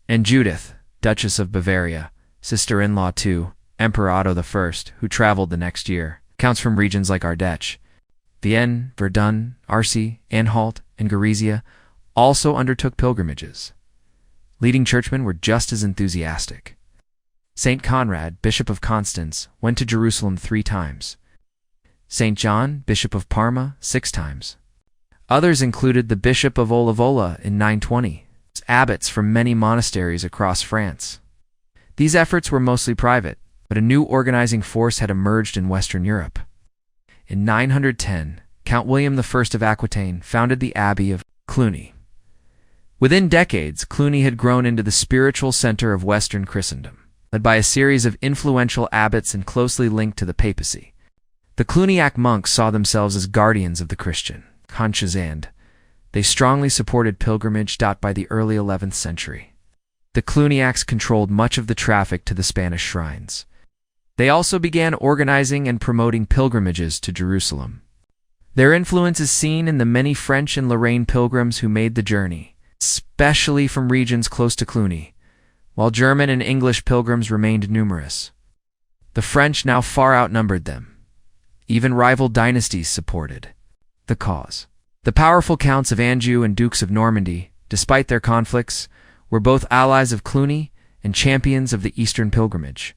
and Judith, Duchess of Bavaria, sister-in-law to Emperor Otto I, who traveled the next year. Counts from regions like Ardèche, Vienne, Verdun, Arcy, Anhalt, and Gorizia also undertook pilgrimages. Leading churchmen were just as enthusiastic. Saint Conrad, Bishop of Constance, went to Jerusalem 3 times. Saint John, Bishop of Parma, 6 times. Others included the Bishop of Olivola in 920, abbots from many monasteries across France. These efforts were mostly private, but a new organizing force had emerged in Western Europe. In 910, Count William I of Aquitaine founded the Abbey of Cluny. Within decades, Cluny had grown into the spiritual center of Western Christendom, led by a series of influential abbots and closely linked to the papacy. The Cluniac monks saw themselves as guardians of the Christian conscience. They strongly supported pilgrimage. By the early 11th century, the Cluniacs controlled much of the traffic to the Spanish shrines. They also began organizing and promoting pilgrimages to Jerusalem. Their influence is seen in the many French and Lorraine pilgrims who made the journey, especially from regions close to Cluny, while German and English pilgrims remained numerous. The French now far outnumbered them. Even rival dynasties supported the cause. The powerful counts of Anjou and dukes of Normandy, despite their conflicts, were both allies of Cluny and champions of the Eastern pilgrimage.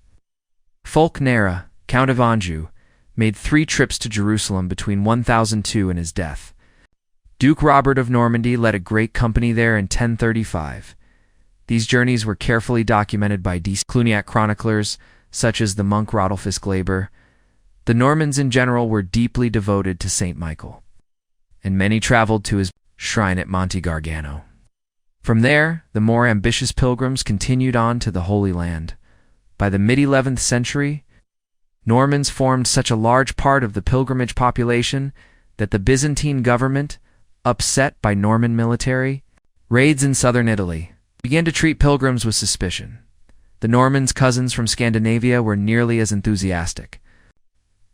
Fulk Nera, Count of Anjou, made 3 trips to Jerusalem between 1002 and his death. Duke Robert of Normandy led a great company there in 1035. These journeys were carefully documented by Cluniac chroniclers, such as the monk Rodolphus Glaber. The Normans in general were deeply devoted to Saint Michael, and many traveled to his shrine at Monte Gargano. From there, the more ambitious pilgrims continued on to the Holy Land. By the mid-11th century, Normans formed such a large part of the pilgrimage population that the Byzantine government, upset by Norman military raids in southern Italy, began to treat pilgrims with suspicion. The Normans' cousins from Scandinavia were nearly as enthusiastic.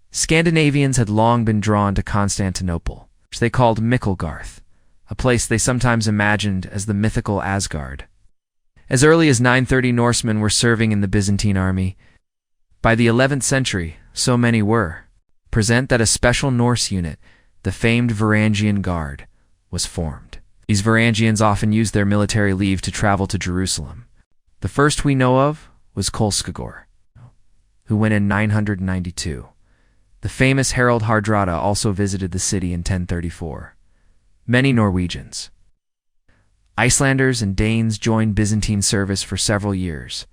Scandinavians had long been drawn to Constantinople, which they called Mikkelgarth, a place they sometimes imagined as the mythical Asgard. As early as 930, Norsemen were serving in the Byzantine army. By the 11th century, so many were present that a special Norse unit, the famed Varangian Guard, was formed. These Varangians often used their military leave to travel to Jerusalem. The first we know of was Kolskegor, who went in 992. The famous Harald Hardrada also visited the city in 1034. Many Norwegians, Icelanders, and Danes joined Byzantine service for several years,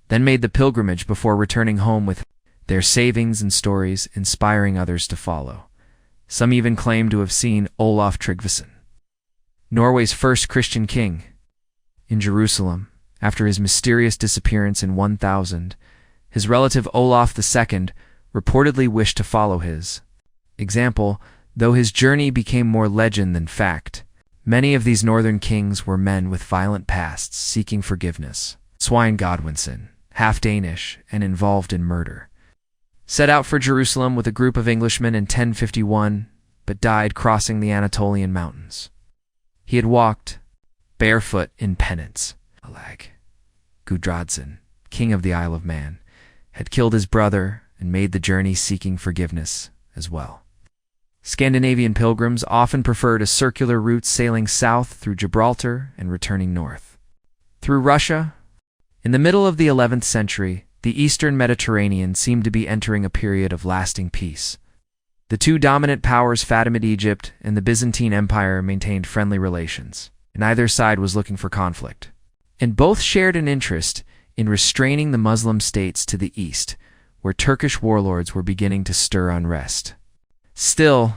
then made the pilgrimage before returning home with their savings and stories, inspiring others to follow. Some even claim to have seen Olaf Tryggvason, Norway's first Christian king, in Jerusalem. After his mysterious disappearance in 1000, his relative Olaf II reportedly wished to follow his example, though his journey became more legend than fact. Many of these northern kings were men with violent pasts seeking forgiveness. Svein Godwinson, half Danish and involved in murder, set out for Jerusalem with a group of Englishmen in 1051, but died crossing the Anatolian mountains. He had walked barefoot in penance. Gudradson, king of the Isle of Man, had killed his brother and made the journey seeking forgiveness as well. Scandinavian pilgrims often preferred a circular route, sailing south through Gibraltar and returning north through Russia. In the middle of the 11th century, the eastern Mediterranean seemed to be entering a period of lasting peace. The two dominant powers, Fatimid Egypt and the Byzantine Empire, maintained friendly relations. Neither side was looking for conflict, and both shared an interest in restraining the Muslim states to the east, where Turkish warlords were beginning to stir unrest. Still,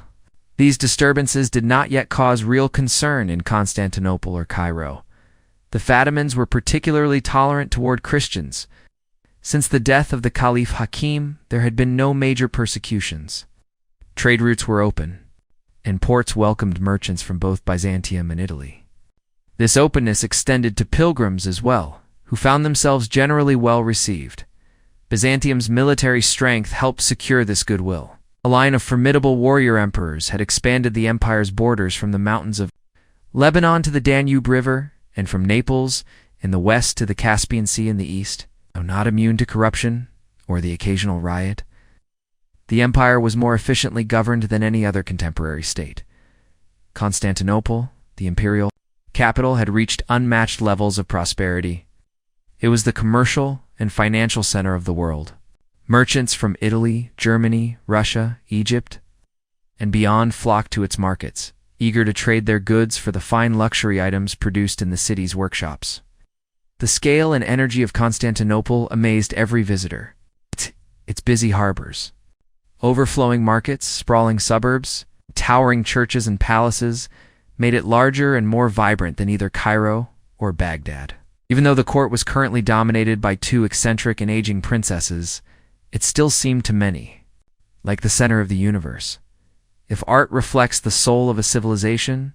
these disturbances did not yet cause real concern in Constantinople or Cairo. The Fatimids were particularly tolerant toward Christians. Since the death of the Caliph Hakim, there had been no major persecutions. Trade routes were open, and ports welcomed merchants from both Byzantium and Italy. This openness extended to pilgrims as well, who found themselves generally well received. Byzantium's military strength helped secure this goodwill. A line of formidable warrior emperors had expanded the empire's borders from the mountains of Lebanon to the Danube River, and from Naples in the west to the Caspian Sea in the east, though not immune to corruption or the occasional riot. The empire was more efficiently governed than any other contemporary state. Constantinople, the imperial capital, had reached unmatched levels of prosperity. It was the commercial and financial center of the world. Merchants from Italy, Germany, Russia, Egypt, and beyond flocked to its markets, eager to trade their goods for the fine luxury items produced in the city's workshops. The scale and energy of Constantinople amazed every visitor. Its busy harbors, overflowing markets, sprawling suburbs, towering churches and palaces made it larger and more vibrant than either Cairo or Baghdad. Even though the court was currently dominated by two eccentric and aging princesses, it still seemed to many like the center of the universe. If art reflects the soul of a civilization,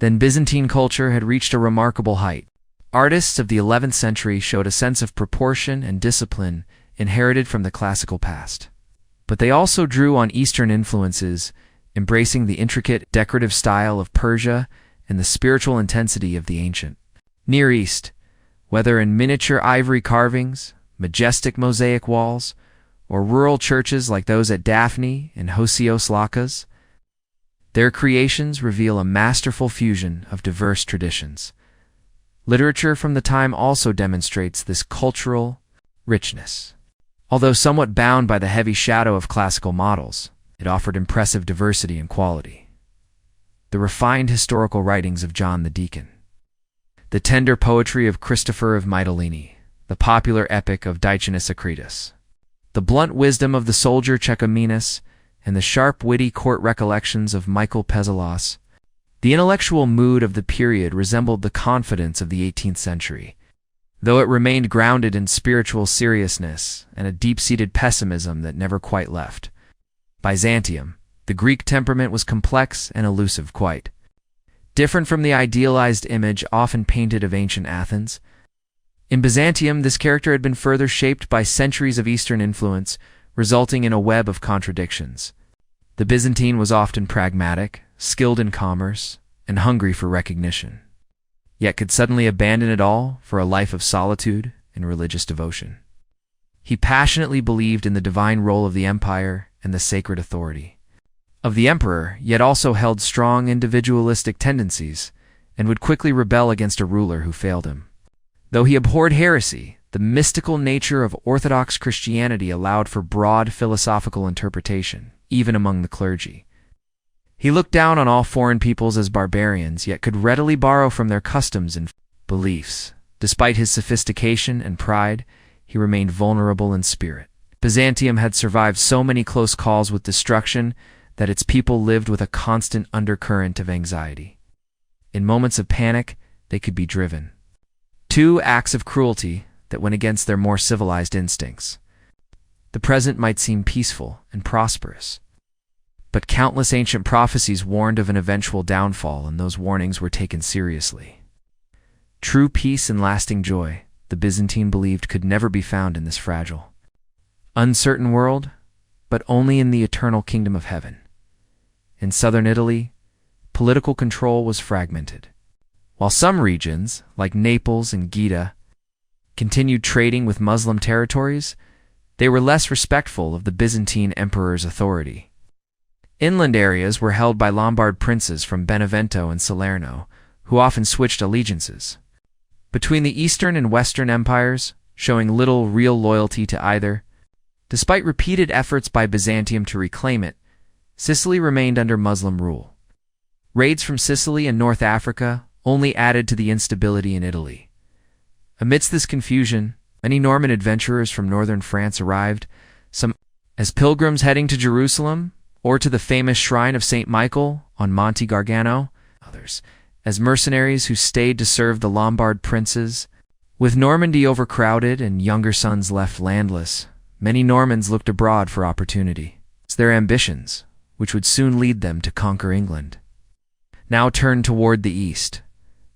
then Byzantine culture had reached a remarkable height. Artists of the 11th century showed a sense of proportion and discipline inherited from the classical past. But they also drew on Eastern influences, embracing the intricate, decorative style of Persia and the spiritual intensity of the ancient Near East, whether in miniature ivory carvings, majestic mosaic walls, or rural churches like those at Daphne and Hosios Lakas. Their creations reveal a masterful fusion of diverse traditions. Literature from the time also demonstrates this cultural richness. Although somewhat bound by the heavy shadow of classical models, it offered impressive diversity and quality. The refined historical writings of John the Deacon, the tender poetry of Christopher of Mytilene, the popular epic of Dicenus Acritus, the blunt wisdom of the soldier Checomenes, and the sharp, witty court recollections of Michael Pezalos. The intellectual mood of the period resembled the confidence of the 18th century, though it remained grounded in spiritual seriousness and a deep-seated pessimism that never quite left. Byzantium, the Greek temperament was complex and elusive, quite different from the idealized image often painted of ancient Athens. In Byzantium, this character had been further shaped by centuries of Eastern influence, resulting in a web of contradictions. The Byzantine was often pragmatic, skilled in commerce, and hungry for recognition, yet could suddenly abandon it all for a life of solitude and religious devotion. He passionately believed in the divine role of the empire and the sacred authority of the emperor, yet also held strong individualistic tendencies and would quickly rebel against a ruler who failed him. Though he abhorred heresy, the mystical nature of Orthodox Christianity allowed for broad philosophical interpretation, even among the clergy. He looked down on all foreign peoples as barbarians, yet could readily borrow from their customs and beliefs. Despite his sophistication and pride, he remained vulnerable in spirit. Byzantium had survived so many close calls with destruction that its people lived with a constant undercurrent of anxiety. In moments of panic, they could be driven to acts of cruelty that went against their more civilized instincts. The present might seem peaceful and prosperous, but countless ancient prophecies warned of an eventual downfall, and those warnings were taken seriously. True peace and lasting joy, the Byzantine believed, could never be found in this fragile, uncertain world, but only in the eternal kingdom of heaven. In southern Italy, political control was fragmented. While some regions, like Naples and Gaeta, continued trading with Muslim territories, they were less respectful of the Byzantine emperor's authority. Inland areas were held by Lombard princes from Benevento and Salerno, who often switched allegiances between the Eastern and Western empires, showing little real loyalty to either. Despite repeated efforts by Byzantium to reclaim it, Sicily remained under Muslim rule. Raids from Sicily and North Africa only added to the instability in Italy. Amidst this confusion, many Norman adventurers from northern France arrived, some as pilgrims heading to Jerusalem or to the famous shrine of St. Michael on Monte Gargano, others as mercenaries who stayed to serve the Lombard princes. With Normandy overcrowded and younger sons left landless, many Normans looked abroad for opportunity. Their ambitions, which would soon lead them to conquer England, now turned toward the east.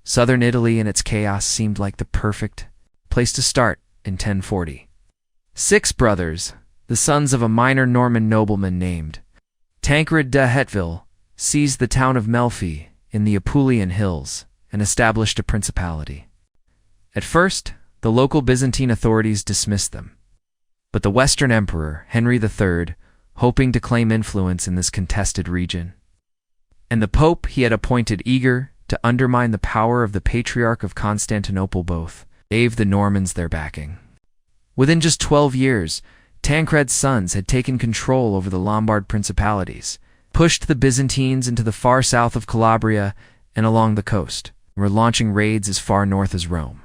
Southern Italy and its chaos seemed like the perfect place to start in 1040. 6 brothers, the sons of a minor Norman nobleman named Tancred de Hauteville, seized the town of Melfi in the Apulian hills and established a principality. At first, the local Byzantine authorities dismissed them. But the Western Emperor, Henry III, hoping to claim influence in this contested region, and the Pope he had appointed, eager to undermine the power of the Patriarch of Constantinople, both gave the Normans their backing. Within just 12 years, Tancred's sons had taken control over the Lombard principalities, pushed the Byzantines into the far south of Calabria and along the coast, and were launching raids as far north as Rome.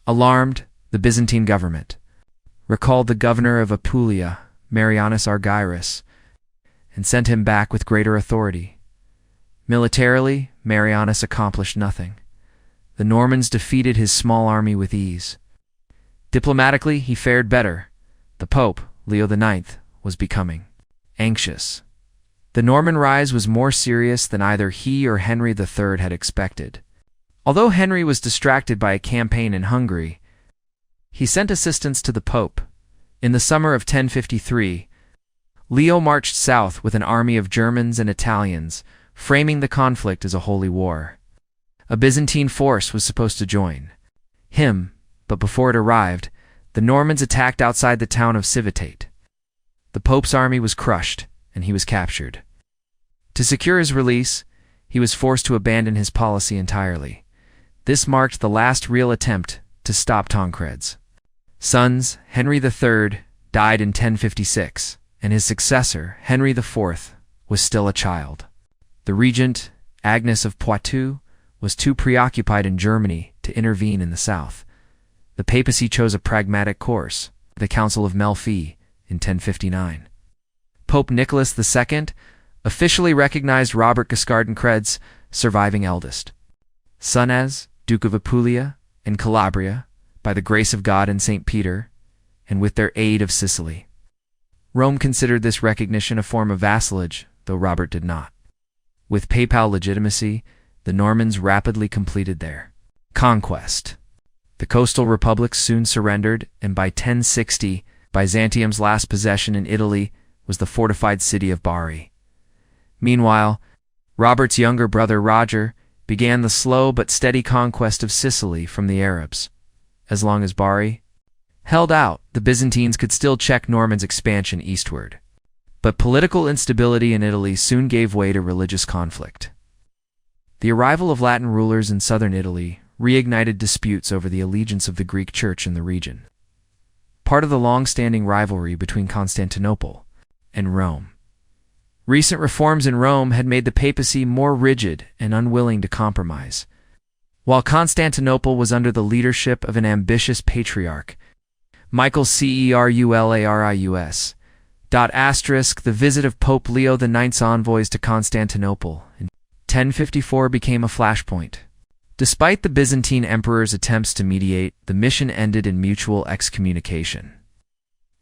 Alarmed, the Byzantine government recalled the governor of Apulia, Marianus Argyrus, and sent him back with greater authority. Militarily, Marianus accomplished nothing. The Normans defeated his small army with ease. Diplomatically, he fared better. The Pope, Leo IX, was becoming anxious. The Norman rise was more serious than either he or Henry III had expected. Although Henry was distracted by a campaign in Hungary, he sent assistance to the Pope. In the summer of 1053, Leo marched south with an army of Germans and Italians, framing the conflict as a holy war. A Byzantine force was supposed to join him, but before it arrived, the Normans attacked outside the town of Civitate. The Pope's army was crushed, and he was captured. To secure his release, he was forced to abandon his policy entirely. This marked the last real attempt to stop Tancred's sons. Henry III died in 1056, and his successor, Henry IV, was still a child. The regent, Agnes of Poitou, was too preoccupied in Germany to intervene in the south. The papacy chose a pragmatic course, the Council of Melfi, in 1059. Pope Nicholas II officially recognized Robert Guiscard Tancred's surviving eldest son as Duke of Apulia and Calabria, by the grace of God and St. Peter, and with their aid of Sicily. Rome considered this recognition a form of vassalage, though Robert did not. With papal legitimacy, the Normans rapidly completed their conquest. The coastal republics soon surrendered, and by 1060, Byzantium's last possession in Italy was the fortified city of Bari. Meanwhile, Robert's younger brother Roger began the slow but steady conquest of Sicily from the Arabs. As long as Bari held out, the Byzantines could still check Normans' expansion eastward. But political instability in Italy soon gave way to religious conflict. The arrival of Latin rulers in southern Italy reignited disputes over the allegiance of the Greek Church in the region, part of the long-standing rivalry between Constantinople and Rome. Recent reforms in Rome had made the papacy more rigid and unwilling to compromise. While Constantinople was under the leadership of an ambitious patriarch, Michael Cerularius. The visit of Pope Leo IX's envoys to Constantinople in 1054 became a flashpoint. Despite the Byzantine emperor's attempts to mediate, the mission ended in mutual excommunication.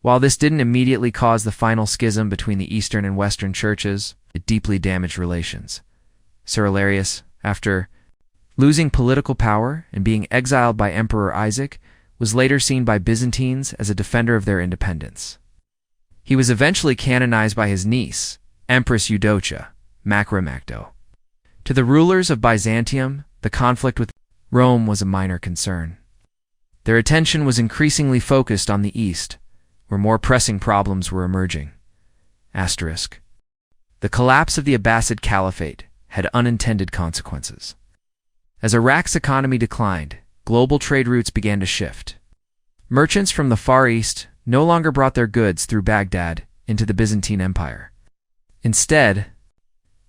While this didn't immediately cause the final schism between the Eastern and Western churches, it deeply damaged relations. Cerularius, after losing political power and being exiled by Emperor Isaac, was later seen by Byzantines as a defender of their independence. He was eventually canonized by his niece, Empress Eudocia, Macromacto. To the rulers of Byzantium, the conflict with Rome was a minor concern. Their attention was increasingly focused on the East, where more pressing problems were emerging. The collapse of the Abbasid Caliphate had unintended consequences. As Iraq's economy declined, global trade routes began to shift. Merchants from the Far East no longer brought their goods through Baghdad into the Byzantine Empire. Instead,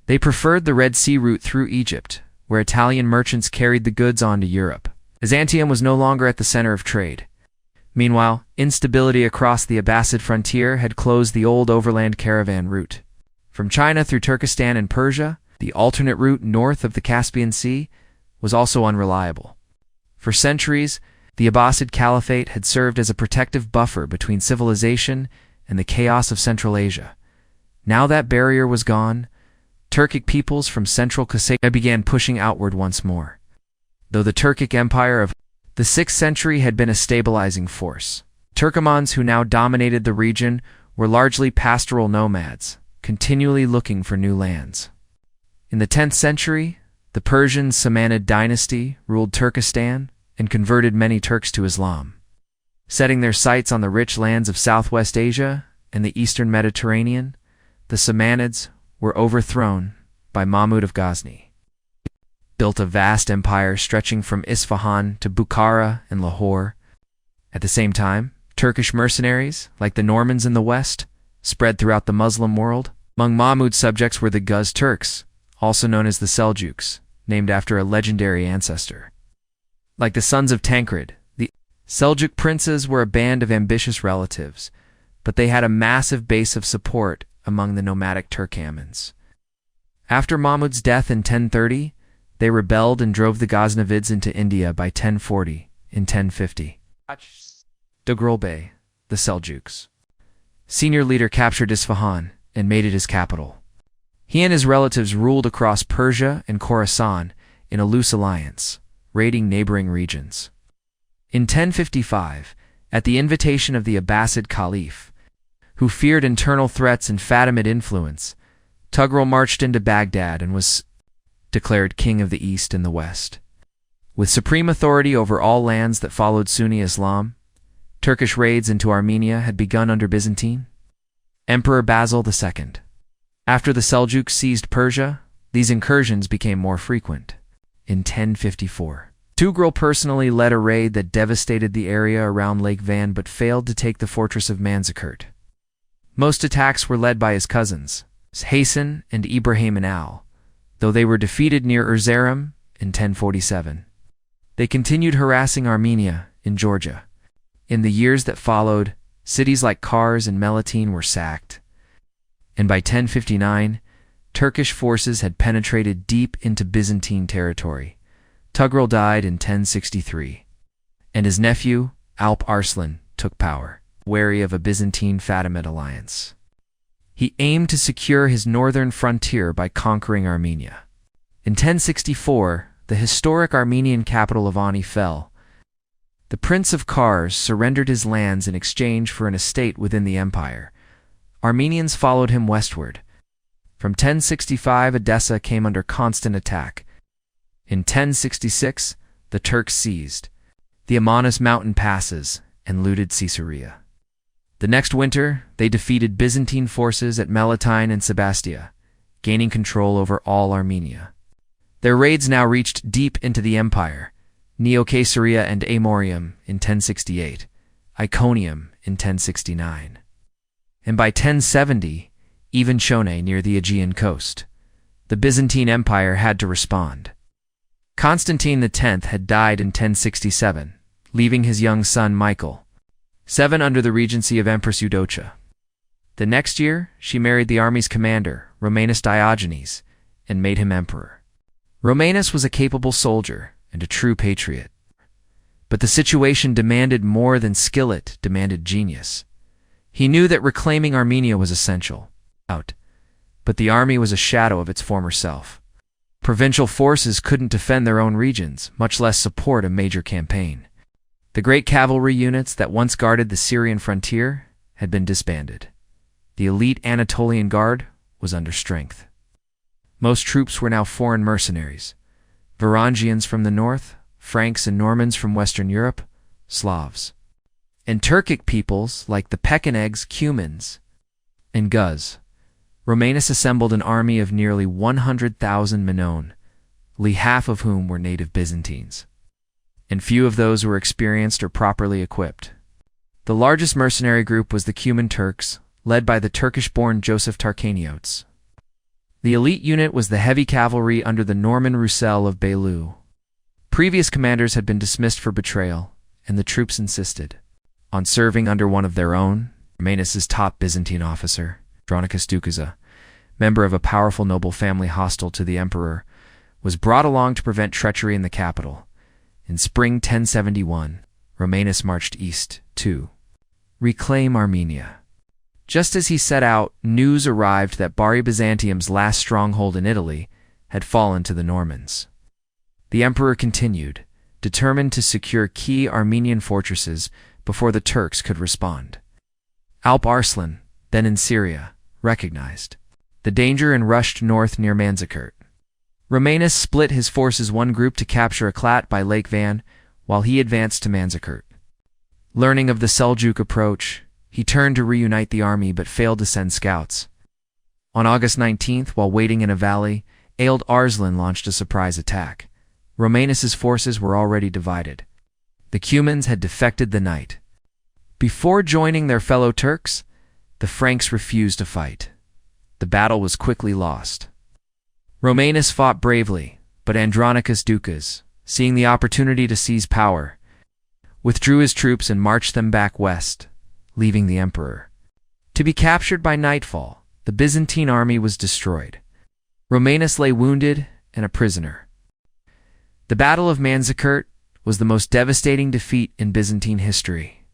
they preferred the Red Sea route through Egypt, where Italian merchants carried the goods on to Europe. Byzantium was no longer at the center of trade. Meanwhile, instability across the Abbasid frontier had closed the old overland caravan route. From China through Turkestan and Persia, the alternate route north of the Caspian Sea was also unreliable. For centuries, the Abbasid Caliphate had served as a protective buffer between civilization and the chaos of Central Asia. Now that barrier was gone, Turkic peoples from central Crusader began pushing outward once more. Though the Turkic Empire of the 6th century had been a stabilizing force, Turkomans who now dominated the region were largely pastoral nomads, continually looking for new lands. In the 10th century, the Persian Samanid dynasty ruled Turkestan, and converted many Turks to Islam. Setting their sights on the rich lands of Southwest Asia and the Eastern Mediterranean, the Samanids were overthrown by Mahmud of Ghazni. Built a vast empire stretching from Isfahan to Bukhara and Lahore. At the same time, Turkish mercenaries, like the Normans in the west, spread throughout the Muslim world. Among Mahmud's subjects were the Guz Turks, also known as the Seljuks, named after a legendary ancestor. Like the sons of Tancred, the Seljuk princes were a band of ambitious relatives, but they had a massive base of support among the nomadic Turkamans. After Mahmud's death in 1030, they rebelled and drove the Ghaznavids into India by 1040. In 1050, Dogrul Bey, the Seljuks' senior leader, captured Isfahan and made it his capital. He and his relatives ruled across Persia and Khorasan in a loose alliance, raiding neighboring regions. In 1055, at the invitation of the Abbasid Caliph, who feared internal threats and Fatimid influence, Tughril marched into Baghdad and was declared king of the East and the West. With supreme authority over all lands that followed Sunni Islam, Turkish raids into Armenia had begun under Byzantine Emperor Basil II. After the Seljuks seized Persia, these incursions became more frequent. In 1054, Tughril personally led a raid that devastated the area around Lake Van but failed to take the fortress of Manzikert. Most attacks were led by his cousins, Hasan and Ibrahim Al, though they were defeated near Erzurum in 1047. They continued harassing Armenia in Georgia. In the years that followed, cities like Kars and Melitene were sacked. And by 1059, Turkish forces had penetrated deep into Byzantine territory. Tughril died in 1063, and his nephew, Alp Arslan, took power, wary of a Byzantine-Fatimid alliance. He aimed to secure his northern frontier by conquering Armenia. In 1064, the historic Armenian capital of Ani fell. The Prince of Kars surrendered his lands in exchange for an estate within the empire. Armenians followed him westward. From 1065, Edessa came under constant attack. In 1066, the Turks seized the Amanus mountain passes and looted Caesarea. The next winter, they defeated Byzantine forces at Melitene and Sebastia, gaining control over all Armenia. Their raids now reached deep into the empire: Neo-Caesarea and Amorium in 1068, Iconium in 1069. And by 1070, even Chone near the Aegean coast. The Byzantine Empire had to respond. Constantine X had died in 1067, leaving his young son Michael, 7 under the regency of Empress Eudocia. The next year, she married the army's commander, Romanus Diogenes, and made him emperor. Romanus was a capable soldier and a true patriot. But the situation demanded more than skill, it demanded genius. He knew that reclaiming Armenia was essential. But the army was a shadow of its former self. Provincial forces couldn't defend their own regions, much less support a major campaign. The great cavalry units that once guarded the Syrian frontier had been disbanded. The elite Anatolian Guard was under strength. Most troops were now foreign mercenaries: Varangians from the north, Franks and Normans from Western Europe, Slavs. And Turkic peoples like the Pechenegs, Cumans, and Guz. Romanus assembled an army of nearly 100,000 Minoan, half of whom were native Byzantines. And few of those were experienced or properly equipped. The largest mercenary group was the Cuman Turks, led by the Turkish-born Joseph Tarkaniotes. The elite unit was the heavy cavalry under the Norman Roussel of Bailou. Previous commanders had been dismissed for betrayal, and the troops insisted on serving under one of their own. Romanus's top Byzantine officer, Andronicus Dukaza, member of a powerful noble family hostile to the emperor, was brought along to prevent treachery in the capital. In spring 1071, Romanus marched east to reclaim Armenia. Just as he set out, news arrived that Bari Byzantium's last stronghold in Italy had fallen to the Normans. The emperor continued, determined to secure key Armenian fortresses before the Turks could respond. Alp Arslan, then in Syria, recognized the danger and rushed north near Manzikert. Romanus split his forces, one group to capture Eklat by Lake Van, while he advanced to Manzikert. Learning of the Seljuk approach, he turned to reunite the army but failed to send scouts. On August 19th, while waiting in a valley, Auld Arslan launched a surprise attack. Romanus's forces were already divided. The Cumans had defected the night. Before joining their fellow Turks, the Franks refused to fight. The battle was quickly lost. Romanus fought bravely, but Andronicus Ducas, seeing the opportunity to seize power, withdrew his troops and marched them back west, leaving the emperor. To be captured by nightfall, the Byzantine army was destroyed. Romanus lay wounded and a prisoner. The Battle of Manzikert was the most devastating defeat in Byzantine history.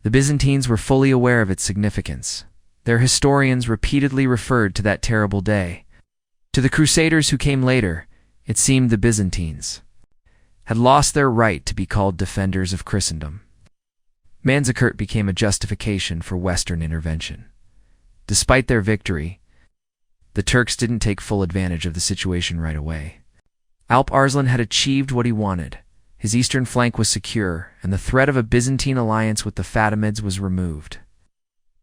The Byzantines were fully aware of its significance. Their historians repeatedly referred to that terrible day. To the Crusaders who came later, it seemed the Byzantines had lost their right to be called defenders of Christendom. Manzikert became a justification for Western intervention. Despite their victory, the Turks didn't take full advantage of the situation right away. Alp Arslan had achieved what he wanted. His eastern flank was secure, and the threat of a Byzantine alliance with the Fatimids was removed.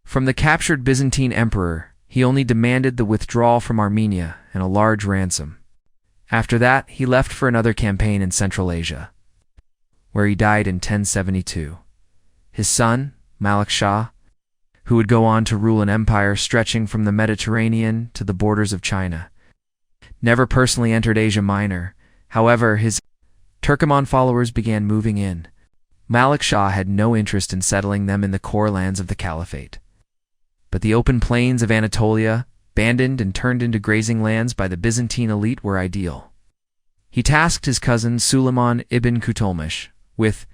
From the captured Byzantine emperor, he only demanded the withdrawal from Armenia and a large ransom. After that, he left for another campaign in Central Asia, where he died in 1072. His son, Malik Shah, who would go on to rule an empire stretching from the Mediterranean to the borders of China, never personally entered Asia Minor. However, his Turkoman followers began moving in. Malik Shah had no interest in settling them in the core lands of the Caliphate. But the open plains of Anatolia, abandoned and turned into grazing lands by the Byzantine elite, were ideal. He tasked his cousin Suleiman ibn Kutalmish with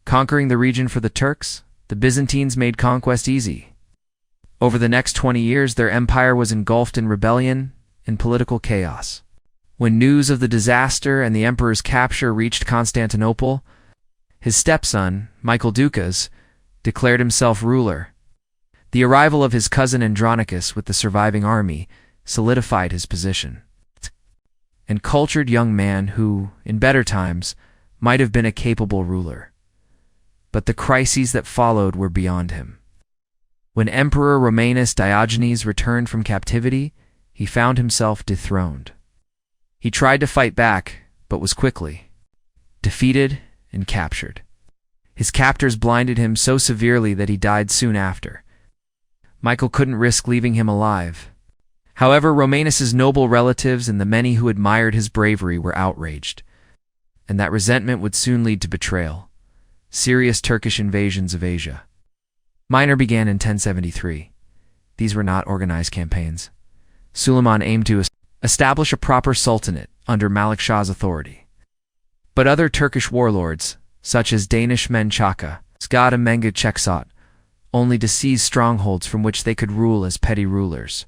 conquering the region for the Turks. The Byzantines made conquest easy. Over the next 20 years, their empire was engulfed in rebellion and political chaos. When news of the disaster and the emperor's capture reached Constantinople, his stepson, Michael Ducas, declared himself ruler. The arrival of his cousin Andronicus with the surviving army solidified his position. An cultured young man who, in better times, might have been a capable ruler. But the crises that followed were beyond him. When Emperor Romanus Diogenes returned from captivity, he found himself dethroned. He tried to fight back, but was quickly defeated and captured. His captors blinded him so severely that he died soon after. Michael couldn't risk leaving him alive. However, Romanus's noble relatives and the many who admired his bravery were outraged, and that resentment would soon lead to betrayal. Serious Turkish invasions of Asia. Minor began in 1073. These were not organized campaigns. Suleiman aimed to establish a proper sultanate under Malik Shah's authority. But other Turkish warlords, such as Danish Menchaka, Skada Menga Cheksot, only to seize strongholds from which they could rule as petty rulers.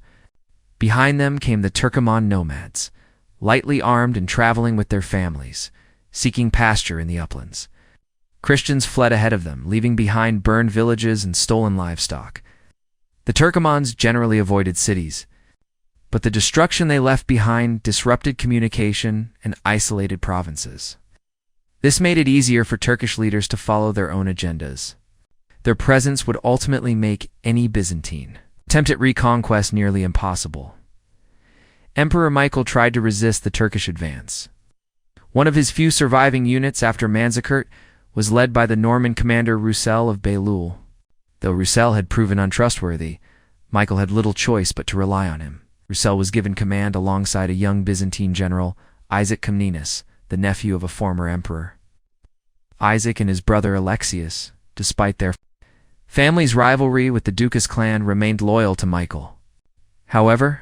Behind them came the Turkoman nomads, lightly armed and traveling with their families, seeking pasture in the uplands. Christians fled ahead of them, leaving behind burned villages and stolen livestock. The Turkomans generally avoided cities, but the destruction they left behind disrupted communication and isolated provinces. This made it easier for Turkish leaders to follow their own agendas. Their presence would ultimately make any Byzantine attempt at reconquest nearly impossible. Emperor Michael tried to resist the Turkish advance. One of his few surviving units after Manzikert was led by the Norman commander Roussel of Bailul. Though Roussel had proven untrustworthy, Michael had little choice but to rely on him. Roussel was given command alongside a young Byzantine general, Isaac Comnenus, the nephew of a former emperor. Isaac and his brother Alexius, despite their family's rivalry with the Ducas clan, remained loyal to Michael. However,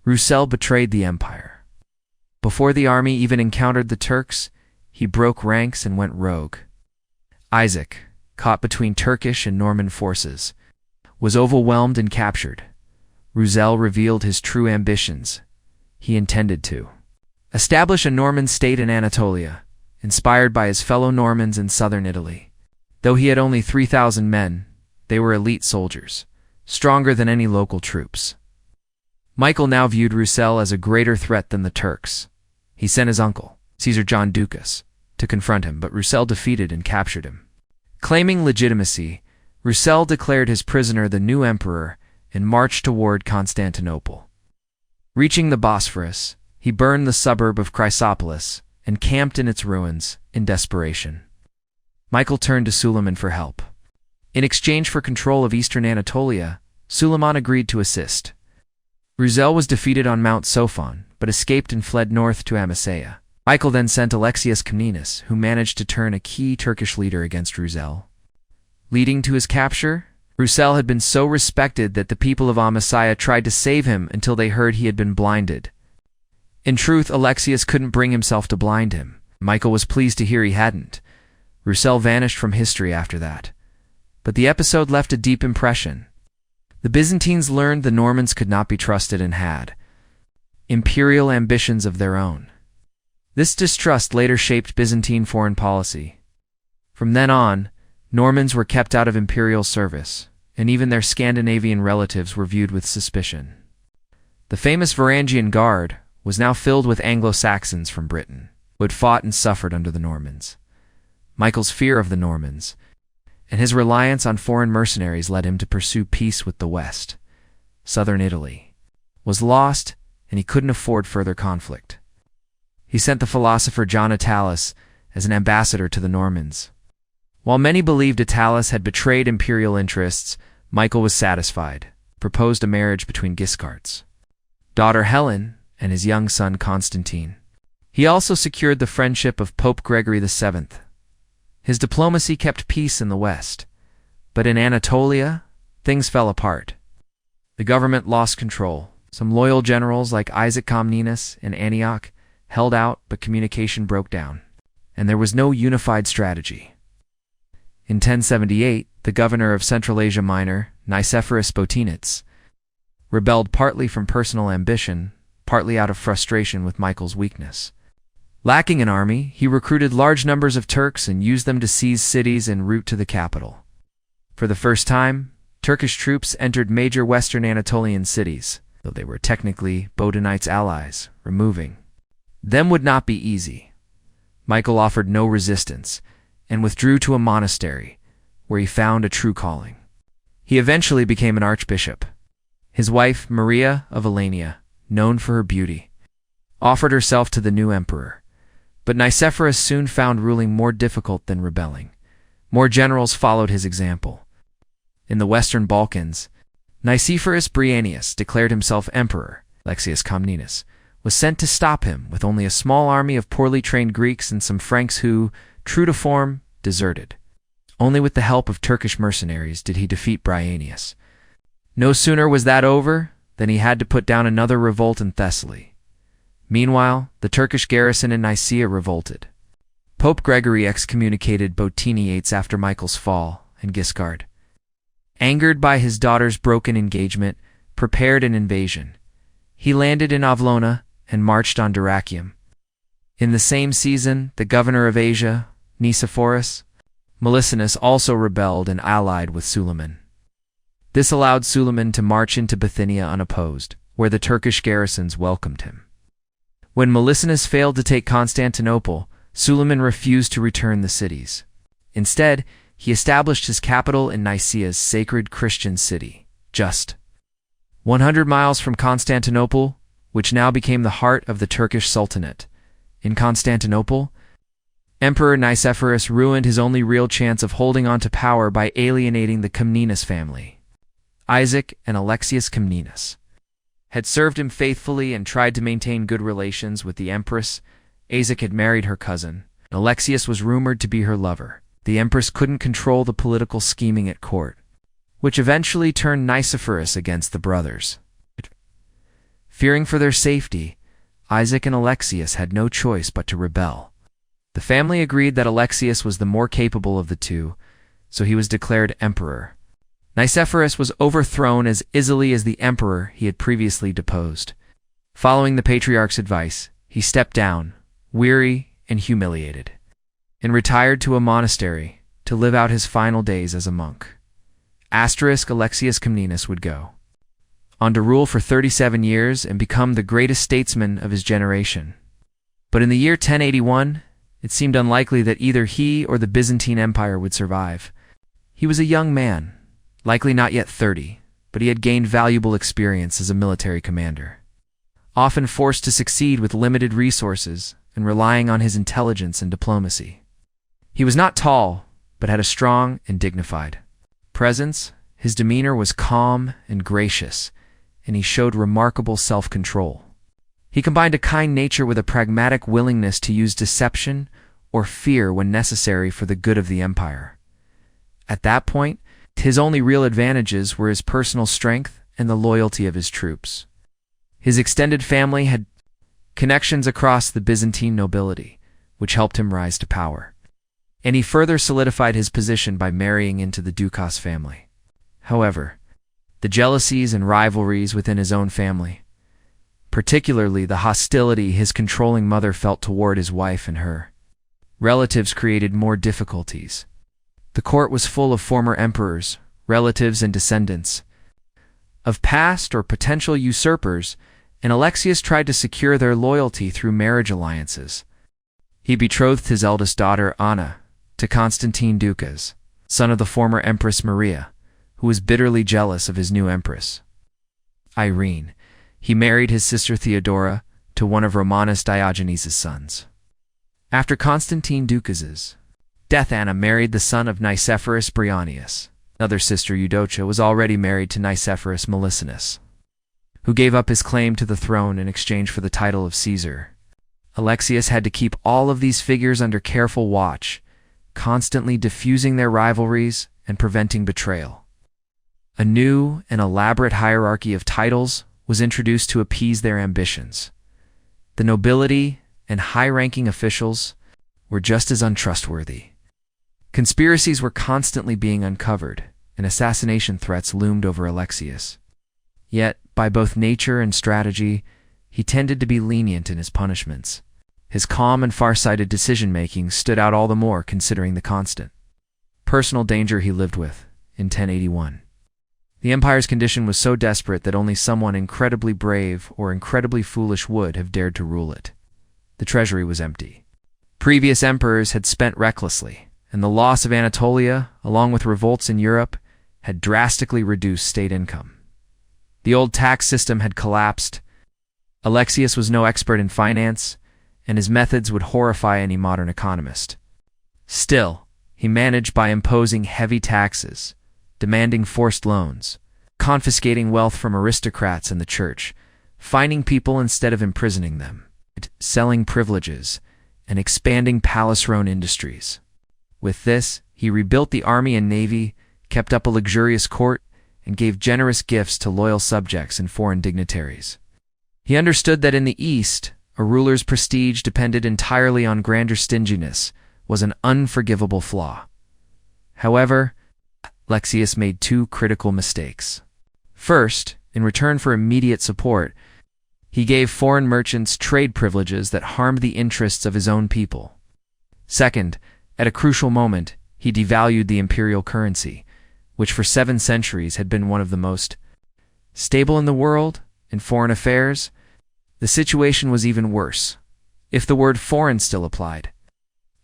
Roussel betrayed the empire. Before the army even encountered the Turks, he broke ranks and went rogue. Isaac, caught between Turkish and Norman forces, was overwhelmed and captured. Roussel revealed his true ambitions. He intended to establish a Norman state in Anatolia, inspired by his fellow Normans in southern Italy. Though he had only 3,000 men, they were elite soldiers, stronger than any local troops. Michael now viewed Roussel as a greater threat than the Turks. He sent his uncle, Caesar John Ducas, to confront him, but Roussel defeated and captured him. Claiming legitimacy, Roussel declared his prisoner the new emperor and marched toward Constantinople. Reaching the Bosphorus, he burned the suburb of Chrysopolis and camped in its ruins in desperation. Michael turned to Suleiman for help. In exchange for control of eastern Anatolia, Suleiman agreed to assist. Roussel was defeated on Mount Sophon, but escaped and fled north to Amasya. Michael then sent Alexius Comnenus, who managed to turn a key Turkish leader against Roussel. Leading to his capture, Roussel had been so respected that the people of Amasya tried to save him until they heard he had been blinded. In truth, Alexius couldn't bring himself to blind him. Michael was pleased to hear he hadn't. Roussel vanished from history after that. But the episode left a deep impression. The Byzantines learned the Normans could not be trusted and had imperial ambitions of their own. This distrust later shaped Byzantine foreign policy. From then on, Normans were kept out of imperial service, and even their Scandinavian relatives were viewed with suspicion. The famous Varangian Guard was now filled with Anglo-Saxons from Britain, who had fought and suffered under the Normans. Michael's fear of the Normans and his reliance on foreign mercenaries led him to pursue peace with the West. Southern Italy was lost, and he couldn't afford further conflict. He sent the philosopher John Attalus as an ambassador to the Normans. While many believed Attalus had betrayed imperial interests, Michael was satisfied, proposed a marriage between Guiscard's daughter Helen and his young son Constantine. He also secured the friendship of Pope Gregory VII. His diplomacy kept peace in the West, but in Anatolia, things fell apart. The government lost control. Some loyal generals like Isaac Comnenus in Antioch held out, but communication broke down, and there was no unified strategy. In 1078, the governor of Central Asia Minor, Nicephorus Bottinus, rebelled partly from personal ambition, partly out of frustration with Michael's weakness. Lacking an army, he recruited large numbers of Turks and used them to seize cities en route to the capital. For the first time, Turkish troops entered major western Anatolian cities, though they were technically Bottinus' allies. Removing them would not be easy. Michael offered no resistance and withdrew to a monastery, where he found a true calling. He eventually became an archbishop. His wife, Maria of Alania, known for her beauty, offered herself to the new emperor. But Nicephorus soon found ruling more difficult than rebelling. More generals followed his example. In the Western Balkans, Nicephorus Bryennius declared himself emperor. Alexius Comnenus was sent to stop him with only a small army of poorly trained Greeks and some Franks who, true to form, deserted. Only with the help of Turkish mercenaries did he defeat Bryennius. No sooner was that over than he had to put down another revolt in Thessaly. Meanwhile, the Turkish garrison in Nicaea revolted. Pope Gregory excommunicated Bottinus after Michael's fall, and Guiscard, angered by his daughter's broken engagement, prepared an invasion. He landed in Avlona and marched on Dyrrhachium. In the same season, the governor of Asia, Nicephorus, Melissenus also rebelled and allied with Suleiman. This allowed Suleiman to march into Bithynia unopposed, where the Turkish garrisons welcomed him. When Melissenus failed to take Constantinople, Suleiman refused to return the cities. Instead, he established his capital in Nicaea's sacred Christian city, just 100 miles from Constantinople, which now became the heart of the Turkish Sultanate. In Constantinople, Emperor Nicephorus ruined his only real chance of holding on to power by alienating the Comnenus family. Isaac and Alexius Comnenus had served him faithfully and tried to maintain good relations with the empress. Isaac had married her cousin. Alexius was rumored to be her lover. The empress couldn't control the political scheming at court, which eventually turned Nicephorus against the brothers. Fearing for their safety, Isaac and Alexius had no choice but to rebel. The family agreed that Alexius was the more capable of the two, so he was declared emperor. Nicephorus was overthrown as easily as the emperor he had previously deposed. Following the patriarch's advice, he stepped down, weary and humiliated, and retired to a monastery to live out his final days as a monk. Alexius Comnenus would go on to rule for 37 years and become the greatest statesman of his generation. But in the year 1081, It seemed unlikely that either he or the Byzantine Empire would survive. He was a young man, likely not yet 30, but he had gained valuable experience as a military commander. Often forced to succeed with limited resources and relying on his intelligence and diplomacy. He was not tall, but had a strong and dignified presence. His demeanor was calm and gracious, and he showed remarkable self-control. He combined a kind nature with a pragmatic willingness to use deception or fear when necessary for the good of the empire. At that point, his only real advantages were his personal strength and the loyalty of his troops. His extended family had connections across the Byzantine nobility, which helped him rise to power. And he further solidified his position by marrying into the Dukas family. However, the jealousies and rivalries within his own family, particularly the hostility his controlling mother felt toward his wife and her relatives, created more difficulties. The court was full of former emperors, relatives and descendants of past or potential usurpers, and Alexius tried to secure their loyalty through marriage alliances. He betrothed his eldest daughter, Anna, to Constantine Ducas, son of the former Empress Maria, who was bitterly jealous of his new empress, Irene. He married his sister Theodora to one of Romanus Diogenes' sons. After Constantine Ducas's death, Anna married the son of Nicephorus Brionius. Another sister, Eudocia, was already married to Nicephorus Melicinus, who gave up his claim to the throne in exchange for the title of Caesar. Alexius had to keep all of these figures under careful watch, constantly diffusing their rivalries and preventing betrayal. A new and elaborate hierarchy of titles was introduced to appease their ambitions. The nobility and high-ranking officials were just as untrustworthy. Conspiracies were constantly being uncovered, and assassination threats loomed over Alexius. Yet, by both nature and strategy, he tended to be lenient in his punishments. His calm and far-sighted decision-making stood out all the more considering the constant personal danger he lived with in 1081. The empire's condition was so desperate that only someone incredibly brave or incredibly foolish would have dared to rule it. The treasury was empty. Previous emperors had spent recklessly, and the loss of Anatolia, along with revolts in Europe, had drastically reduced state income. The old tax system had collapsed. Alexius was no expert in finance, and his methods would horrify any modern economist. Still, he managed by imposing heavy taxes, demanding forced loans, confiscating wealth from aristocrats and the church, fining people instead of imprisoning them, selling privileges, and expanding palace-run industries. With this, he rebuilt the army and navy, kept up a luxurious court, and gave generous gifts to loyal subjects and foreign dignitaries. He understood that in the East, a ruler's prestige depended entirely on grandeur. Stinginess was an unforgivable flaw. However, Alexius made two critical mistakes. First, in return for immediate support, he gave foreign merchants trade privileges that harmed the interests of his own people. Second, at a crucial moment, he devalued the imperial currency, which for 7 centuries had been one of the most stable in the world. In foreign affairs, the situation was even worse, if the word foreign still applied,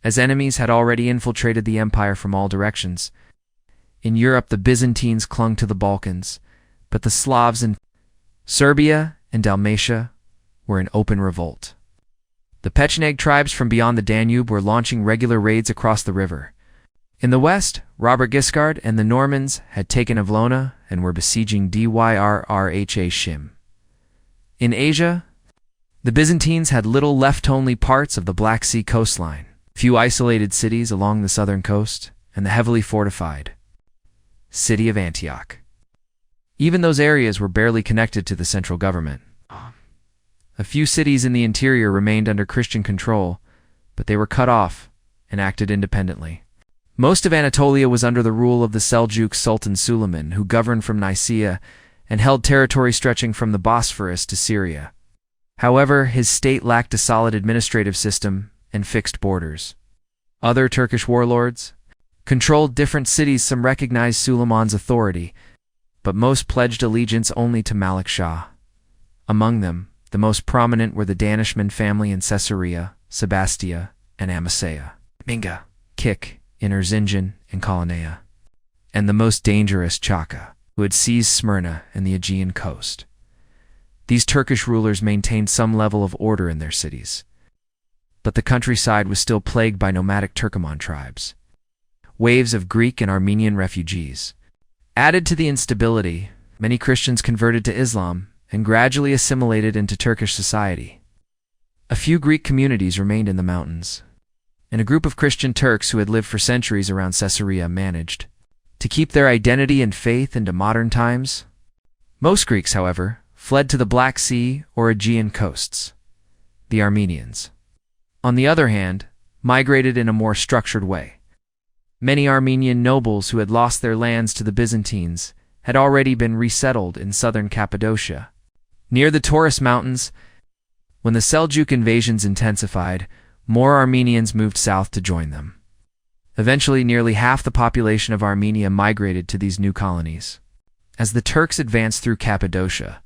as enemies had already infiltrated the empire from all directions. In Europe, the Byzantines clung to the Balkans, but the Slavs in Serbia and Dalmatia were in open revolt. The Pecheneg tribes from beyond the Danube were launching regular raids across the river. In the west, Robert Guiscard and the Normans had taken Avlona and were besieging Dyrrha Shim. In Asia, the Byzantines had little left, only parts of the Black Sea coastline, few isolated cities along the southern coast, and the heavily fortified city of Antioch. Even those areas were barely connected to the central government. A few cities in the interior remained under Christian control, but they were cut off and acted independently. Most of Anatolia was under the rule of the Seljuk Sultan Suleiman, who governed from Nicaea and held territory stretching from the Bosphorus to Syria. However, his state lacked a solid administrative system and fixed borders. Other Turkish warlords controlled different cities. Some recognized Suleiman's authority, but most pledged allegiance only to Malik Shah. Among them, the most prominent were the Danishmend family in Caesarea, Sebastia, and Amasea, Minga, Kik, in Erzincan and Colonnea, and the most dangerous Chaka, who had seized Smyrna and the Aegean coast. These Turkish rulers maintained some level of order in their cities, but the countryside was still plagued by nomadic Turkoman tribes. Waves of Greek and Armenian refugees added to the instability. Many Christians converted to Islam and gradually assimilated into Turkish society. A few Greek communities remained in the mountains, and a group of Christian Turks who had lived for centuries around Caesarea managed to keep their identity and faith into modern times. Most Greeks, however, fled to the Black Sea or Aegean coasts. The Armenians, on the other hand, migrated in a more structured way. Many Armenian nobles who had lost their lands to the Byzantines had already been resettled in southern Cappadocia, near the Taurus Mountains. When the Seljuk invasions intensified, more Armenians moved south to join them. Eventually, nearly half the population of Armenia migrated to these new colonies. As the Turks advanced through Cappadocia,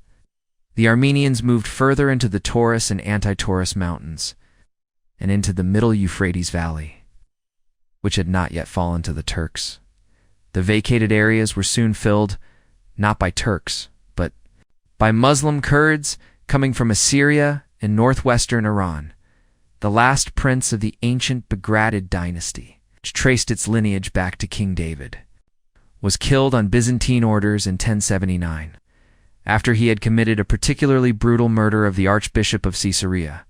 the Armenians moved further into the Taurus and Anti-Taurus mountains and into the middle Euphrates Valley, which had not yet fallen to the Turks. The vacated areas were soon filled, not by Turks, but by Muslim Kurds coming from Assyria and northwestern Iran, the last prince of the ancient Bagratid dynasty, which traced its lineage back to King David, was killed on Byzantine orders in 1079, after he had committed a particularly brutal murder of the Archbishop of Caesarea.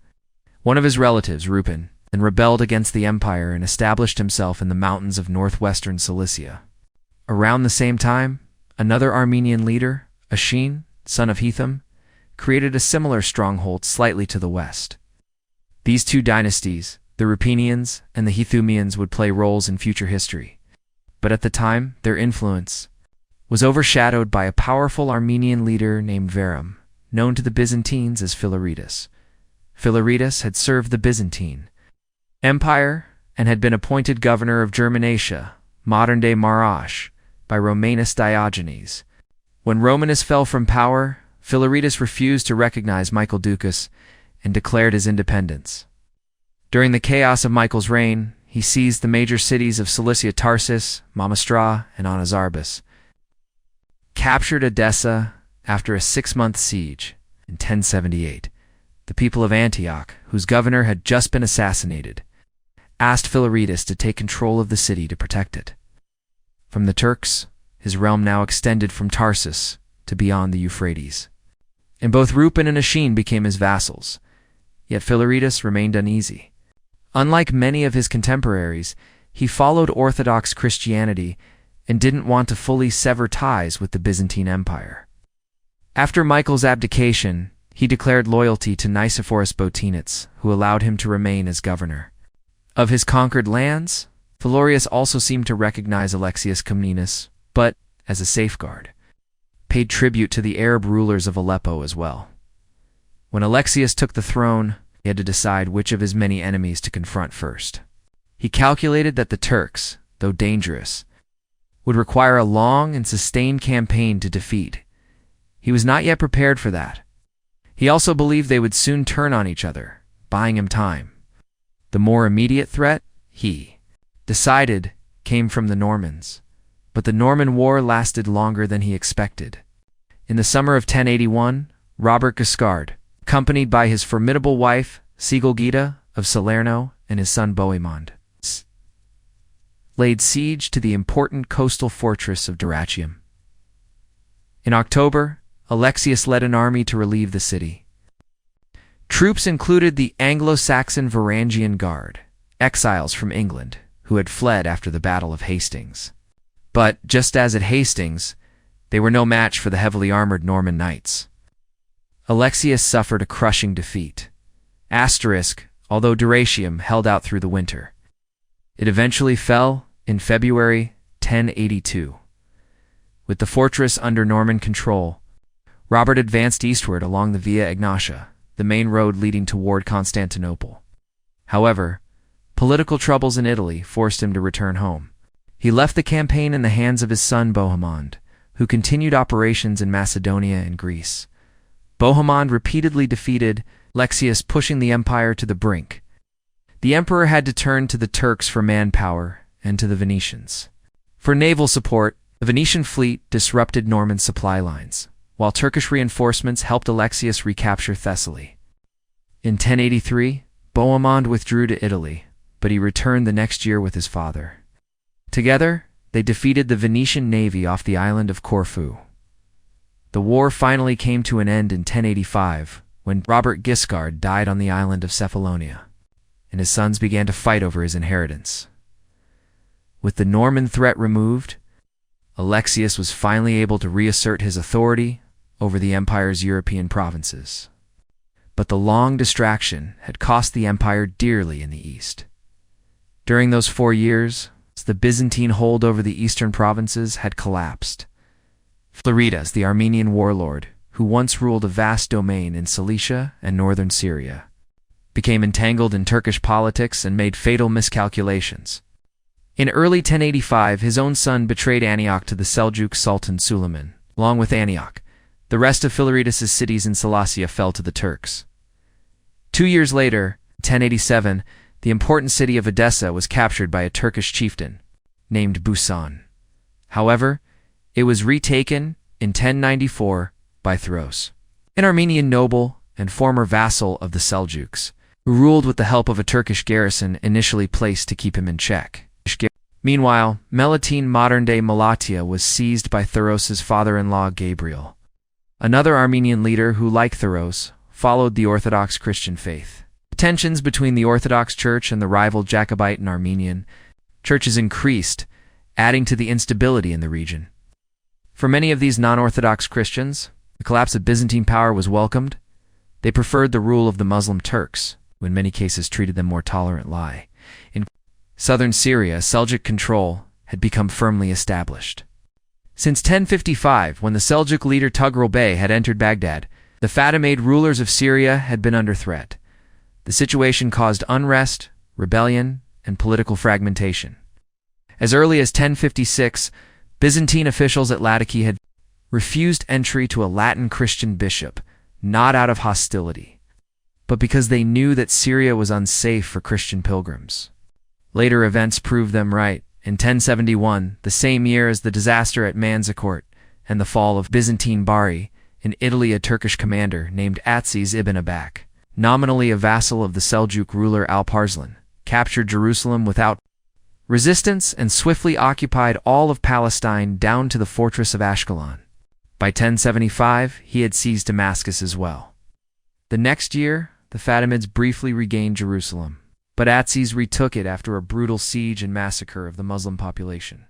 One of his relatives, Rupin, then rebelled against the empire and established himself in the mountains of northwestern Cilicia. Around the same time, another Armenian leader, Ashin, son of Hethum, created a similar stronghold slightly to the west. These two dynasties, the Rupinians and the Hethumians, would play roles in future history, but at the time their influence was overshadowed by a powerful Armenian leader named Varam, known to the Byzantines as Philaretus. Philaretus had served the Byzantine Empire and had been appointed governor of Germanatia, modern-day Marash, by Romanus Diogenes. When Romanus fell from power, Philaretus refused to recognize Michael Ducas and declared his independence. During the chaos of Michael's reign, he seized the major cities of Cilicia, Tarsus, Mamastra, and Anazarbus, captured Edessa after a 6-month siege in 1078. The people of Antioch, whose governor had just been assassinated, asked Philaretus to take control of the city to protect it. From the Turks, his realm now extended from Tarsus to beyond the Euphrates, and both Rupin and Ashin became his vassals. Yet Philaretus remained uneasy. Unlike many of his contemporaries, he followed Orthodox Christianity and didn't want to fully sever ties with the Byzantine Empire. After Michael's abdication, he declared loyalty to Nicephorus Bottinus, who allowed him to remain as governor. Of his conquered lands, Philorius also seemed to recognize Alexius Comnenus, but, as a safeguard, paid tribute to the Arab rulers of Aleppo as well. When Alexius took the throne, he had to decide which of his many enemies to confront first. He calculated that the Turks, though dangerous, would require a long and sustained campaign to defeat. He was not yet prepared for that. He also believed they would soon turn on each other, buying him time. The more immediate threat, he decided, came from the Normans. But the Norman War lasted longer than he expected. In the summer of 1081, Robert Guiscard, accompanied by his formidable wife, Sigilgita of Salerno, and his son Bohemond, laid siege to the important coastal fortress of Dyrrhachium. In October, Alexius led an army to relieve the city. Troops included the Anglo-Saxon Varangian Guard, exiles from England, who had fled after the Battle of Hastings. But, just as at Hastings, they were no match for the heavily armored Norman knights. Alexius suffered a crushing defeat. Although Dyrrhachium held out through the winter. It eventually fell in February 1082. With the fortress under Norman control, Robert advanced eastward along the Via Egnatia, the main road leading toward Constantinople. However, political troubles in Italy forced him to return home. He left the campaign in the hands of his son Bohemond, who continued operations in Macedonia and Greece. Bohemond repeatedly defeated Alexius, pushing the empire to the brink. The emperor had to turn to the Turks for manpower and to the Venetians. For naval support, the Venetian fleet disrupted Norman supply lines, while Turkish reinforcements helped Alexius recapture Thessaly. In 1083, Bohemond withdrew to Italy, but he returned the next year with his father. Together, they defeated the Venetian navy off the island of Corfu. The war finally came to an end in 1085, when Robert Guiscard died on the island of Cephalonia, and his sons began to fight over his inheritance. With the Norman threat removed, Alexius was finally able to reassert his authority over the empire's European provinces. But the long distraction had cost the empire dearly in the east. During those 4 years, the Byzantine hold over the eastern provinces had collapsed. Floridas, the Armenian warlord, who once ruled a vast domain in Cilicia and northern Syria, became entangled in Turkish politics and made fatal miscalculations. In early 1085, his own son betrayed Antioch to the Seljuk Sultan Suleiman. Along with Antioch, the rest of Philaretus' cities in Cilicia fell to the Turks. 2 years later, 1087, the important city of Edessa was captured by a Turkish chieftain named Busan. However, it was retaken in 1094 by Theros, an Armenian noble and former vassal of the Seljuks, who ruled with the help of a Turkish garrison initially placed to keep him in check. Meanwhile, Melitene, modern-day Malatya, was seized by Theros' father-in-law Gabriel, another Armenian leader who, like Theros, followed the Orthodox Christian faith. Tensions between the Orthodox Church and the rival Jacobite and Armenian churches increased, adding to the instability in the region. For many of these non-Orthodox Christians, the collapse of Byzantine power was welcomed. They preferred the rule of the Muslim Turks, who in many cases treated them more tolerantly. In southern Syria, Seljuk control had become firmly established. Since 1055, when the Seljuk leader Tughril Bey had entered Baghdad, the Fatimid rulers of Syria had been under threat. The situation caused unrest, rebellion, and political fragmentation. As early as 1056, Byzantine officials at Laodike had refused entry to a Latin Christian bishop, not out of hostility, but because they knew that Syria was unsafe for Christian pilgrims. Later events proved them right. In 1071, the same year as the disaster at Manzikert and the fall of Byzantine Bari, in Italy a Turkish commander named Atsiz ibn Abak, nominally a vassal of the Seljuk ruler Alparslan, captured Jerusalem without resistance and swiftly occupied all of Palestine down to the fortress of Ashkelon. By 1075, he had seized Damascus as well. The next year, the Fatimids briefly regained Jerusalem, but Atsiz retook it after a brutal siege and massacre of the Muslim population.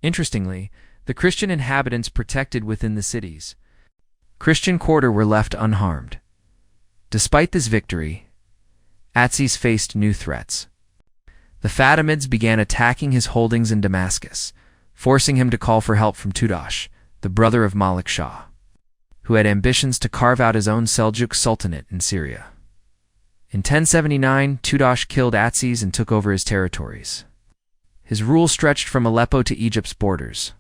Interestingly, the Christian inhabitants protected within the cities, Christian quarter were left unharmed. Despite this victory, Atsiz faced new threats. The Fatimids began attacking his holdings in Damascus, forcing him to call for help from Tudosh, the brother of Malik Shah, who had ambitions to carve out his own Seljuk Sultanate in Syria. In 1079, Tudosh killed Atsiz and took over his territories. His rule stretched from Aleppo to Egypt's borders.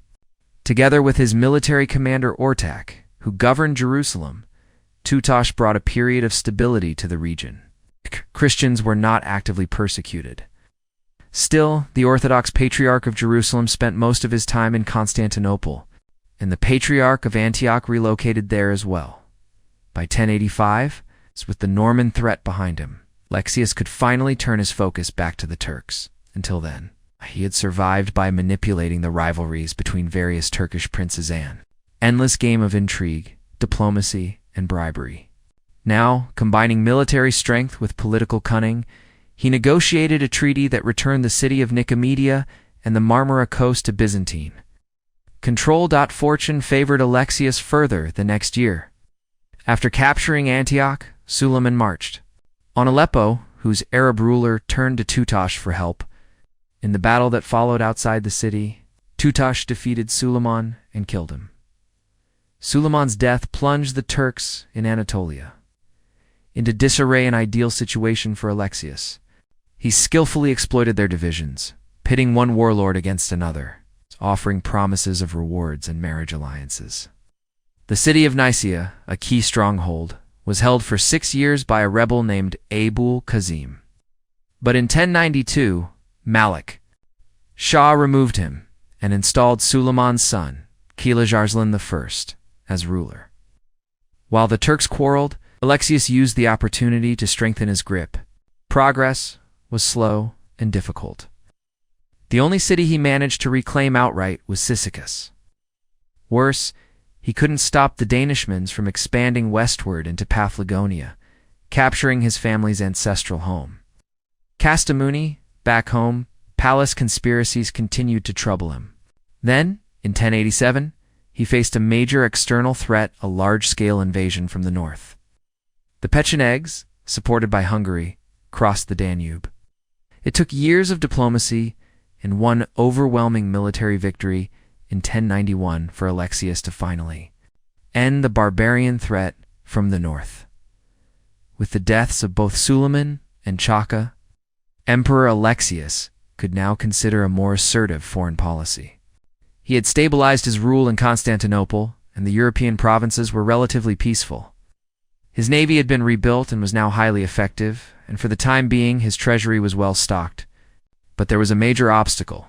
Together with his military commander Ortak, who governed Jerusalem, Tudosh brought a period of stability to the region. Christians were not actively persecuted. Still, the Orthodox Patriarch of Jerusalem spent most of his time in Constantinople, and the Patriarch of Antioch relocated there as well. By 1085, with the Norman threat behind him, Alexius could finally turn his focus back to the Turks. Until then, he had survived by manipulating the rivalries between various Turkish princes and endless game of intrigue, diplomacy, and bribery. Now, combining military strength with political cunning, he negotiated a treaty that returned the city of Nicomedia and the Marmara coast to Byzantine. Fortune favored Alexius further the next year. After capturing Antioch, Suleiman marched on Aleppo, whose Arab ruler turned to Tutosh for help. In the battle that followed outside the city, Tutosh defeated Suleiman and killed him. Suleiman's death plunged the Turks in Anatolia into disarray, an ideal situation for Alexius. He skillfully exploited their divisions, pitting one warlord against another, offering promises of rewards and marriage alliances. The city of Nicaea, a key stronghold, was held for 6 years by a rebel named Abul Kazim. But in 1092, Malik Shah removed him and installed Suleiman's son, Kilij Arslan I, as ruler. While the Turks quarreled, Alexius used the opportunity to strengthen his grip. Progress was slow and difficult. The only city he managed to reclaim outright was Cyzicus. Worse, he couldn't stop the Danishmends from expanding westward into Paphlagonia, capturing his family's ancestral home. Kastamuni, back home, palace conspiracies continued to trouble him. Then, in 1087, he faced a major external threat, a large-scale invasion from the north. The Pechenegs, supported by Hungary, crossed the Danube. It took years of diplomacy and one overwhelming military victory in 1091 for Alexius to finally end the barbarian threat from the north. With the deaths of both Suleiman and Chaka, Emperor Alexius could now consider a more assertive foreign policy. He had stabilized his rule in Constantinople, and the European provinces were relatively peaceful. His navy had been rebuilt and was now highly effective, and for the time being his treasury was well stocked. But there was a major obstacle.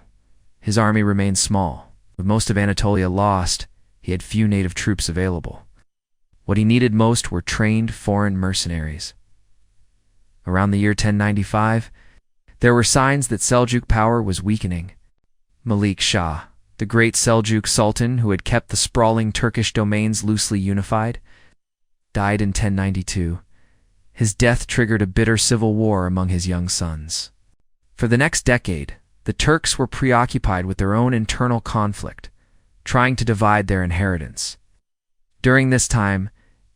His army remained small. With most of Anatolia lost, he had few native troops available. What he needed most were trained foreign mercenaries. Around the year 1095, there were signs that Seljuk power was weakening. Malik Shah, the great Seljuk Sultan who had kept the sprawling Turkish domains loosely unified, died in 1092. His death triggered a bitter civil war among his young sons. For the next decade, the Turks were preoccupied with their own internal conflict, trying to divide their inheritance. During this time,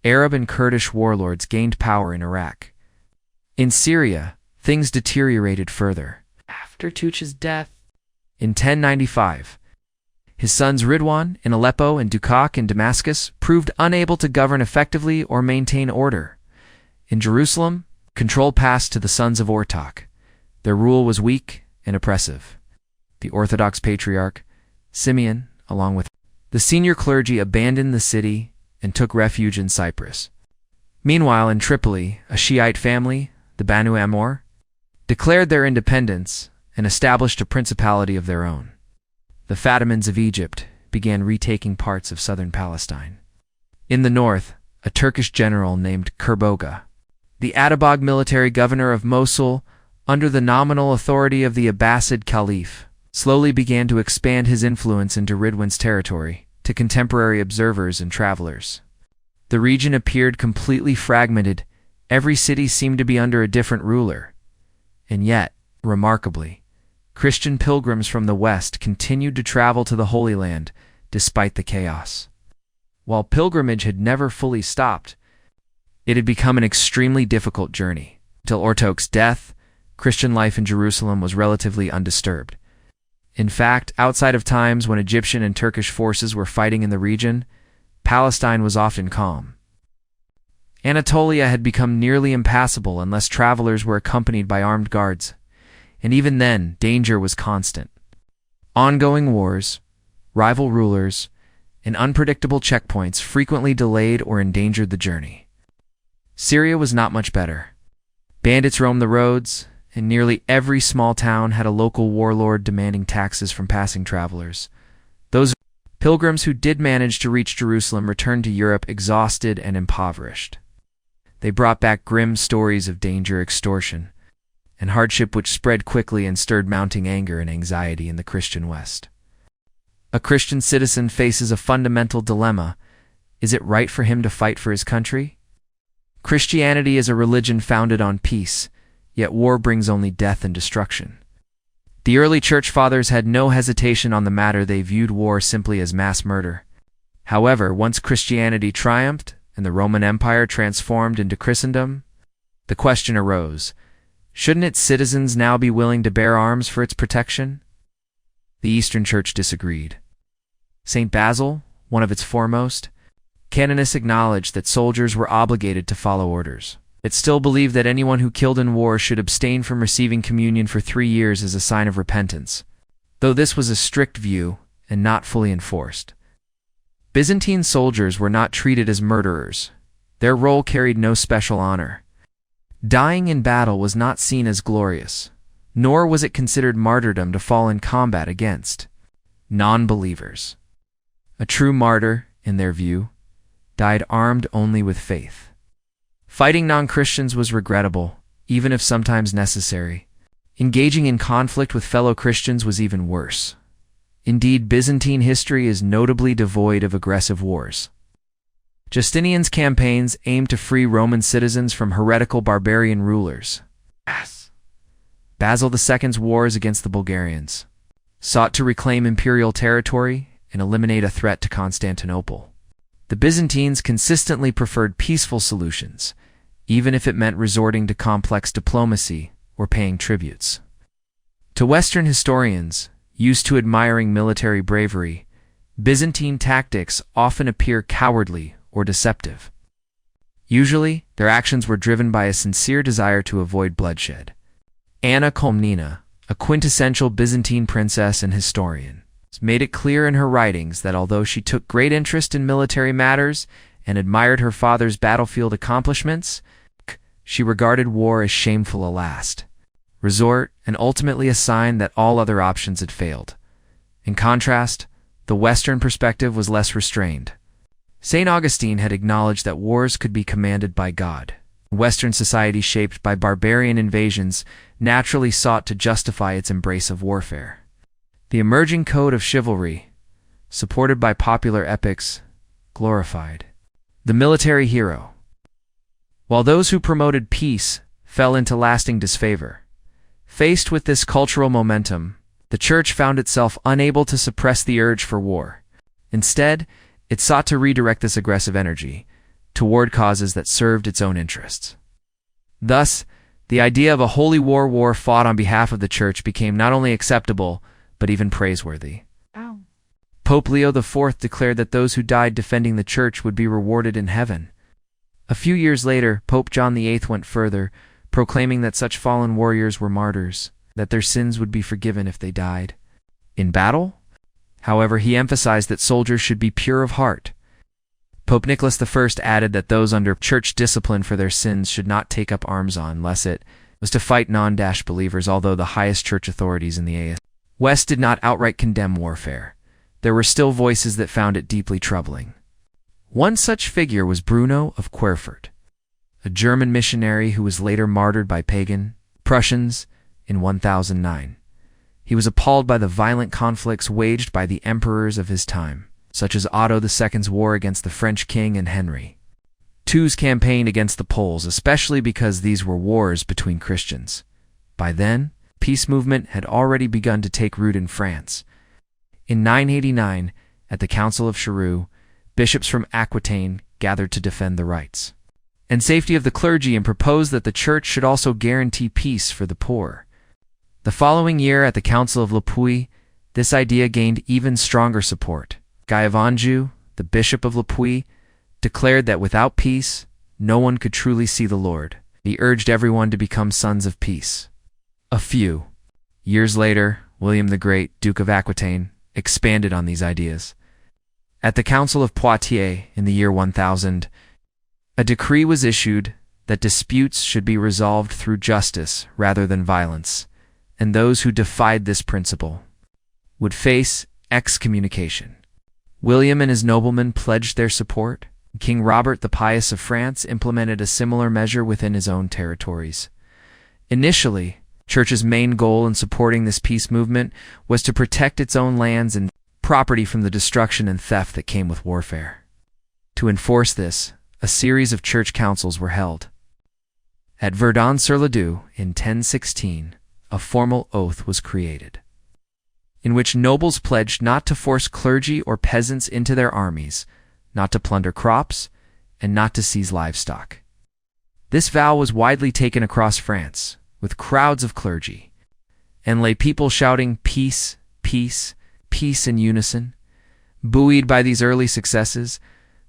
Arab and Kurdish warlords gained power in Iraq. In Syria, things deteriorated further. After Tuch's death in 1095, his sons Ridwan in Aleppo and Dukak in Damascus proved unable to govern effectively or maintain order. In Jerusalem, control passed to the sons of Ortok. Their rule was weak and oppressive. The Orthodox Patriarch, Simeon, along with the senior clergy, abandoned the city and took refuge in Cyprus. Meanwhile, in Tripoli, a Shiite family, the Banu Amor, declared their independence and established a principality of their own. The Fatimids of Egypt began retaking parts of southern Palestine. In the north, a Turkish general named Kerboga, the Atabag military governor of Mosul, under the nominal authority of the Abbasid Caliph, slowly began to expand his influence into Ridwan's territory to contemporary observers and travelers. The region appeared completely fragmented. Every city seemed to be under a different ruler. And yet, remarkably, Christian pilgrims from the West continued to travel to the Holy Land despite the chaos. While pilgrimage had never fully stopped, it had become an extremely difficult journey. Until Ortok's death, Christian life in Jerusalem was relatively undisturbed. In fact, outside of times when Egyptian and Turkish forces were fighting in the region, Palestine was often calm. Anatolia had become nearly impassable unless travelers were accompanied by armed guards, and even then, danger was constant. Ongoing wars, rival rulers, and unpredictable checkpoints frequently delayed or endangered the journey. Syria was not much better. Bandits roamed the roads, and nearly every small town had a local warlord demanding taxes from passing travelers. Those pilgrims who did manage to reach Jerusalem returned to Europe exhausted and impoverished. They brought back grim stories of danger, extortion, and hardship which spread quickly and stirred mounting anger and anxiety in the Christian West. A Christian citizen faces a fundamental dilemma. Is it right for him to fight for his country? Christianity is a religion founded on peace, yet war brings only death and destruction. The early church fathers had no hesitation on the matter. They viewed war simply as mass murder. However, once Christianity triumphed and the Roman Empire transformed into Christendom, the question arose, shouldn't its citizens now be willing to bear arms for its protection? The Eastern Church disagreed. St. Basil, one of its foremost canonists, acknowledged that soldiers were obligated to follow orders. It still believed that anyone who killed in war should abstain from receiving communion for 3 years as a sign of repentance, though this was a strict view and not fully enforced. Byzantine soldiers were not treated as murderers. Their role carried no special honor. Dying in battle was not seen as glorious, nor was it considered martyrdom to fall in combat against non-believers. A true martyr, in their view, died armed only with faith. Fighting non-Christians was regrettable, even if sometimes necessary. Engaging in conflict with fellow Christians was even worse. Indeed, Byzantine history is notably devoid of aggressive wars. Justinian's campaigns aimed to free Roman citizens from heretical barbarian rulers. Basil II's wars against the Bulgarians sought to reclaim imperial territory and eliminate a threat to Constantinople. The Byzantines consistently preferred peaceful solutions, even if it meant resorting to complex diplomacy or paying tributes. To Western historians, used to admiring military bravery, Byzantine tactics often appear cowardly or deceptive. Usually, their actions were driven by a sincere desire to avoid bloodshed. Anna Komnena, a quintessential Byzantine princess and historian, made it clear in her writings that although she took great interest in military matters and admired her father's battlefield accomplishments, she regarded war as shameful a last resort and ultimately a sign that all other options had failed. In contrast, the Western perspective was less restrained. St. Augustine had acknowledged that wars could be commanded by God. Western society, shaped by barbarian invasions, naturally sought to justify its embrace of warfare. The emerging code of chivalry, supported by popular epics, glorified the military hero, while those who promoted peace fell into lasting disfavor. Faced with this cultural momentum, the Church found itself unable to suppress the urge for war. Instead, it sought to redirect this aggressive energy toward causes that served its own interests. Thus, the idea of a holy war fought on behalf of the Church became not only acceptable, but even praiseworthy. Ow. Pope Leo IV declared that those who died defending the Church would be rewarded in heaven. A few years later, Pope John VIII went further, proclaiming that such fallen warriors were martyrs, that their sins would be forgiven if they died in battle. However, he emphasized that soldiers should be pure of heart. Pope Nicholas I added that those under church discipline for their sins should not take up arms unless it was to fight non-believers, although the highest church authorities in the West did not outright condemn warfare. There were still voices that found it deeply troubling. One such figure was Bruno of Querfurt, a German missionary who was later martyred by pagan Prussians in 1009. He was appalled by the violent conflicts waged by the emperors of his time, such as Otto II's war against the French king and Henry II's campaign against the Poles, especially because these were wars between Christians. By then, peace movement had already begun to take root in France. In 989, at the Council of Charroux, bishops from Aquitaine gathered to defend the rights and safety of the clergy and proposed that the Church should also guarantee peace for the poor. The following year, at the Council of Le Puy, this idea gained even stronger support. Guy of Anjou, the Bishop of Le Puy, declared that without peace, no one could truly see the Lord. He urged everyone to become sons of peace. A few years later, William the Great, Duke of Aquitaine, expanded on these ideas. At the Council of Poitiers in the year 1000, a decree was issued that disputes should be resolved through justice rather than violence, and those who defied this principle would face excommunication. William and his noblemen pledged their support. King Robert the Pious of France implemented a similar measure within his own territories. Initially, Church's main goal in supporting this peace movement was to protect its own lands and property from the destruction and theft that came with warfare. To enforce this, a series of church councils were held. At Verdun-sur-le-Doubs in 1016, a formal oath was created, in which nobles pledged not to force clergy or peasants into their armies, not to plunder crops, and not to seize livestock. This vow was widely taken across France, with crowds of clergy and lay people shouting "Peace, peace, peace" in unison. Buoyed by these early successes,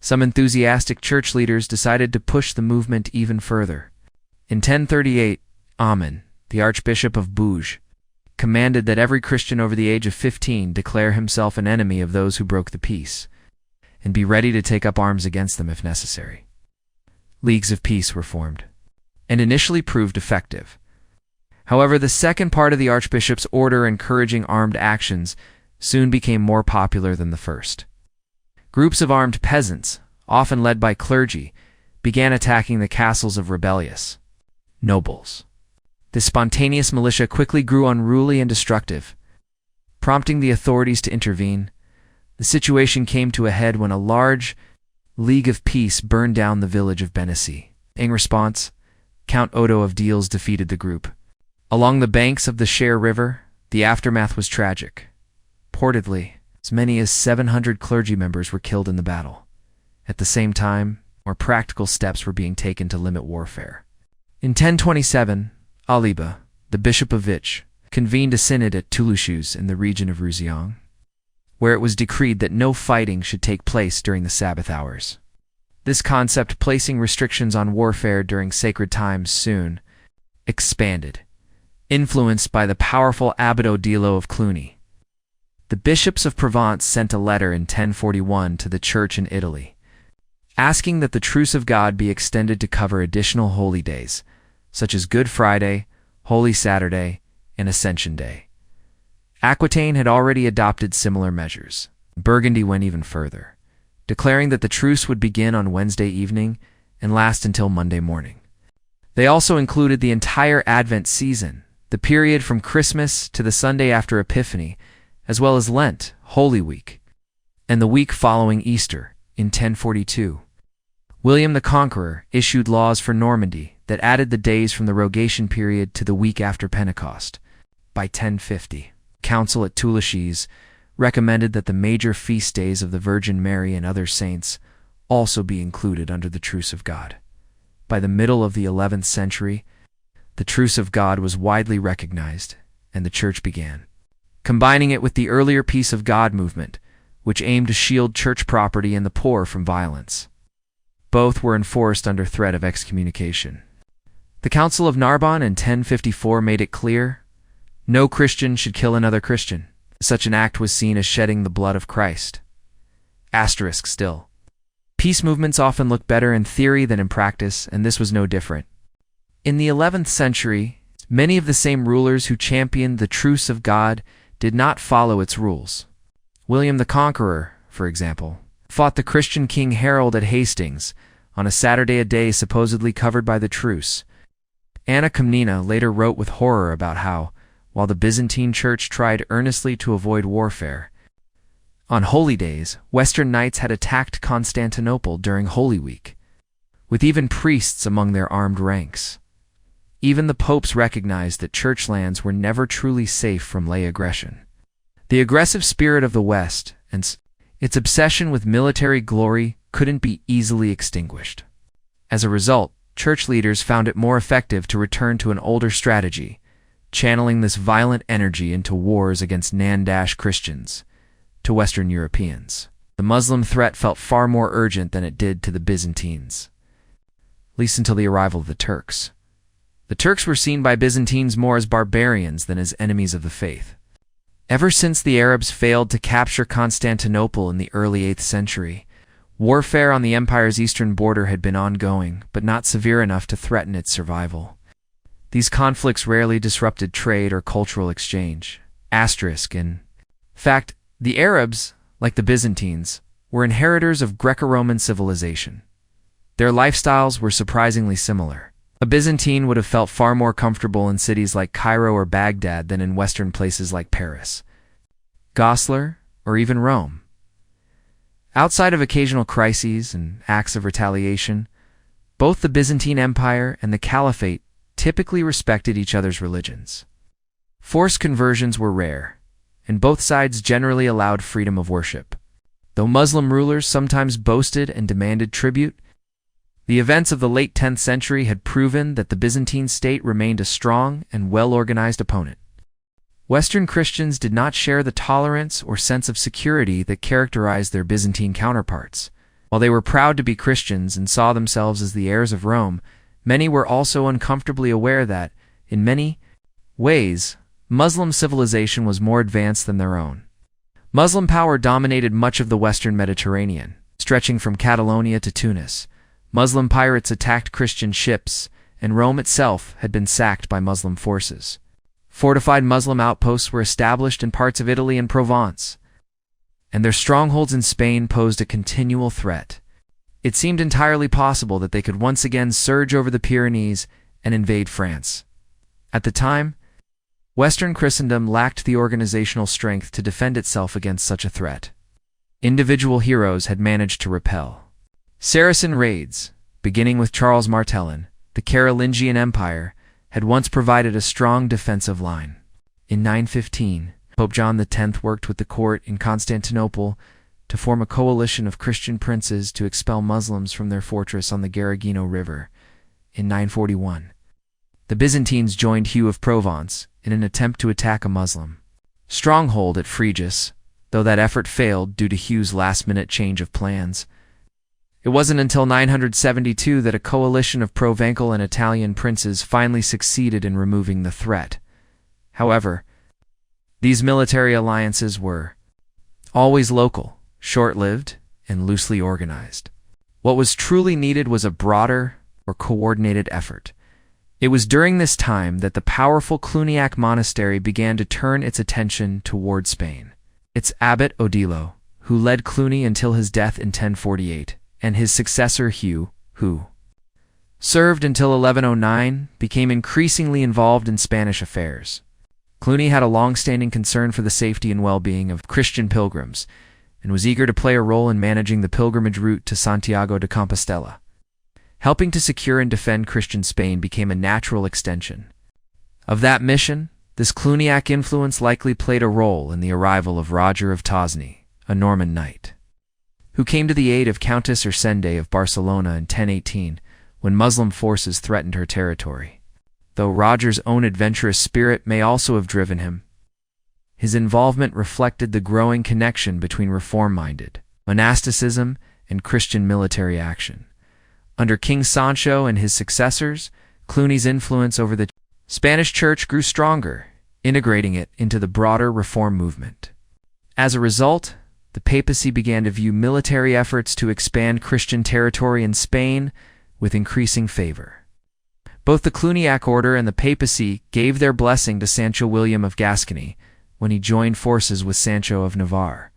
some enthusiastic church leaders decided to push the movement even further. In 1038, Aymon, the Archbishop of Bourges, commanded that every Christian over the age of 15 declare himself an enemy of those who broke the peace, and be ready to take up arms against them if necessary. Leagues of peace were formed. and initially proved effective. However, the second part of the archbishop's order encouraging armed actions soon became more popular than the first. Groups of armed peasants, often led by clergy, began attacking the castles of rebellious nobles. This spontaneous militia quickly grew unruly and destructive, prompting the authorities to intervene. The situation came to a head when a large League of Peace burned down the village of Benicy. In response, Count Odo of Deals defeated the group. Along the banks of the Cher River, the aftermath was tragic. Reportedly, as many as 700 clergy members were killed in the battle. At the same time, more practical steps were being taken to limit warfare. In 1027, Aliba, the Bishop of Vich, convened a synod at Toulouse in the region of Roussillon, where it was decreed that no fighting should take place during the Sabbath hours. This concept, placing restrictions on warfare during sacred times, soon expanded, influenced by the powerful Abbot Odilo of Cluny. The bishops of Provence sent a letter in 1041 to the Church in Italy, asking that the Truce of God be extended to cover additional holy days, such as Good Friday, Holy Saturday, and Ascension Day. Aquitaine had already adopted similar measures. Burgundy went even further, declaring that the truce would begin on Wednesday evening and last until Monday morning. They also included the entire Advent season, the period from Christmas to the Sunday after Epiphany, as well as Lent, Holy Week, and the week following Easter in 1042. William the Conqueror issued laws for Normandy that added the days from the Rogation period to the week after Pentecost. By 1050, Council at Toulouse recommended that the major feast days of the Virgin Mary and other saints also be included under the Truce of God. By the middle of the 11th century, the Truce of God was widely recognized, and the Church began combining it with the earlier Peace of God movement, which aimed to shield church property and the poor from violence. Both were enforced under threat of excommunication. The Council of Narbonne in 1054 made it clear no Christian should kill another Christian. Such an act was seen as shedding the blood of Christ. Asterisk still. Peace movements often look better in theory than in practice, and this was no different. In the 11th century, many of the same rulers who championed the Truce of God did not follow its rules. William the Conqueror, for example, fought the Christian King Harold at Hastings on a Saturday, a day supposedly covered by the truce. Anna Komnena later wrote with horror about how, while the Byzantine Church tried earnestly to avoid warfare, on holy days, Western knights had attacked Constantinople during Holy Week, with even priests among their armed ranks. Even the popes recognized that church lands were never truly safe from lay aggression. The aggressive spirit of the West and its obsession with military glory couldn't be easily extinguished. As a result, church leaders found it more effective to return to an older strategy, channeling this violent energy into wars against Nandash Christians, to Western Europeans. The Muslim threat felt far more urgent than it did to the Byzantines, at least until the arrival of the Turks. The Turks were seen by Byzantines more as barbarians than as enemies of the faith. Ever since the Arabs failed to capture Constantinople in the early 8th century, warfare on the empire's eastern border had been ongoing, but not severe enough to threaten its survival. These conflicts rarely disrupted trade or cultural exchange. In fact, the Arabs, like the Byzantines, were inheritors of Greco-Roman civilization. Their lifestyles were surprisingly similar. A Byzantine would have felt far more comfortable in cities like Cairo or Baghdad than in Western places like Paris, Goslar, or even Rome. Outside of occasional crises and acts of retaliation, both the Byzantine Empire and the Caliphate typically respected each other's religions. Forced conversions were rare, and both sides generally allowed freedom of worship. Though Muslim rulers sometimes boasted and demanded tribute, the events of the late 10th century had proven that the Byzantine state remained a strong and well-organized opponent. Western Christians did not share the tolerance or sense of security that characterized their Byzantine counterparts. While they were proud to be Christians and saw themselves as the heirs of Rome, many were also uncomfortably aware that, in many ways, Muslim civilization was more advanced than their own. Muslim power dominated much of the Western Mediterranean, stretching from Catalonia to Tunis. Muslim pirates attacked Christian ships, and Rome itself had been sacked by Muslim forces. Fortified Muslim outposts were established in parts of Italy and Provence, and their strongholds in Spain posed a continual threat. It seemed entirely possible that they could once again surge over the Pyrenees and invade France. At the time, Western Christendom lacked the organizational strength to defend itself against such a threat. Individual heroes had managed to repel Saracen raids, beginning with Charles Martellin. The Carolingian Empire had once provided a strong defensive line. In 915, Pope John X worked with the court in Constantinople to form a coalition of Christian princes to expel Muslims from their fortress on the Garagino River. In 941, the Byzantines joined Hugh of Provence in an attempt to attack a Muslim stronghold at Frejus, though that effort failed due to Hugh's last-minute change of plans. It wasn't until 972 that a coalition of Provençal and Italian princes finally succeeded in removing the threat. However, these military alliances were always local, short-lived, and loosely organized. What was truly needed was a broader or coordinated effort. It was during this time that the powerful Cluniac monastery began to turn its attention toward Spain. Its abbot Odilo, who led Cluny until his death in 1048, and his successor Hugh, who served until 1109, became increasingly involved in Spanish affairs. Cluny had a long-standing concern for the safety and well-being of Christian pilgrims, and was eager to play a role in managing the pilgrimage route to Santiago de Compostela. Helping to secure and defend Christian Spain became a natural extension of that mission. This Cluniac influence likely played a role in the arrival of Roger of Tosny, a Norman knight, who came to the aid of Countess Ursende of Barcelona in 1018 when Muslim forces threatened her territory. Though Roger's own adventurous spirit may also have driven him, his involvement reflected the growing connection between reform-minded monasticism and Christian military action. Under King Sancho and his successors, Cluny's influence over the Spanish Church grew stronger, integrating it into the broader reform movement. As a result, the papacy began to view military efforts to expand Christian territory in Spain with increasing favor. Both the Cluniac order and the papacy gave their blessing to Sancho William of Gascony when he joined forces with Sancho of Navarre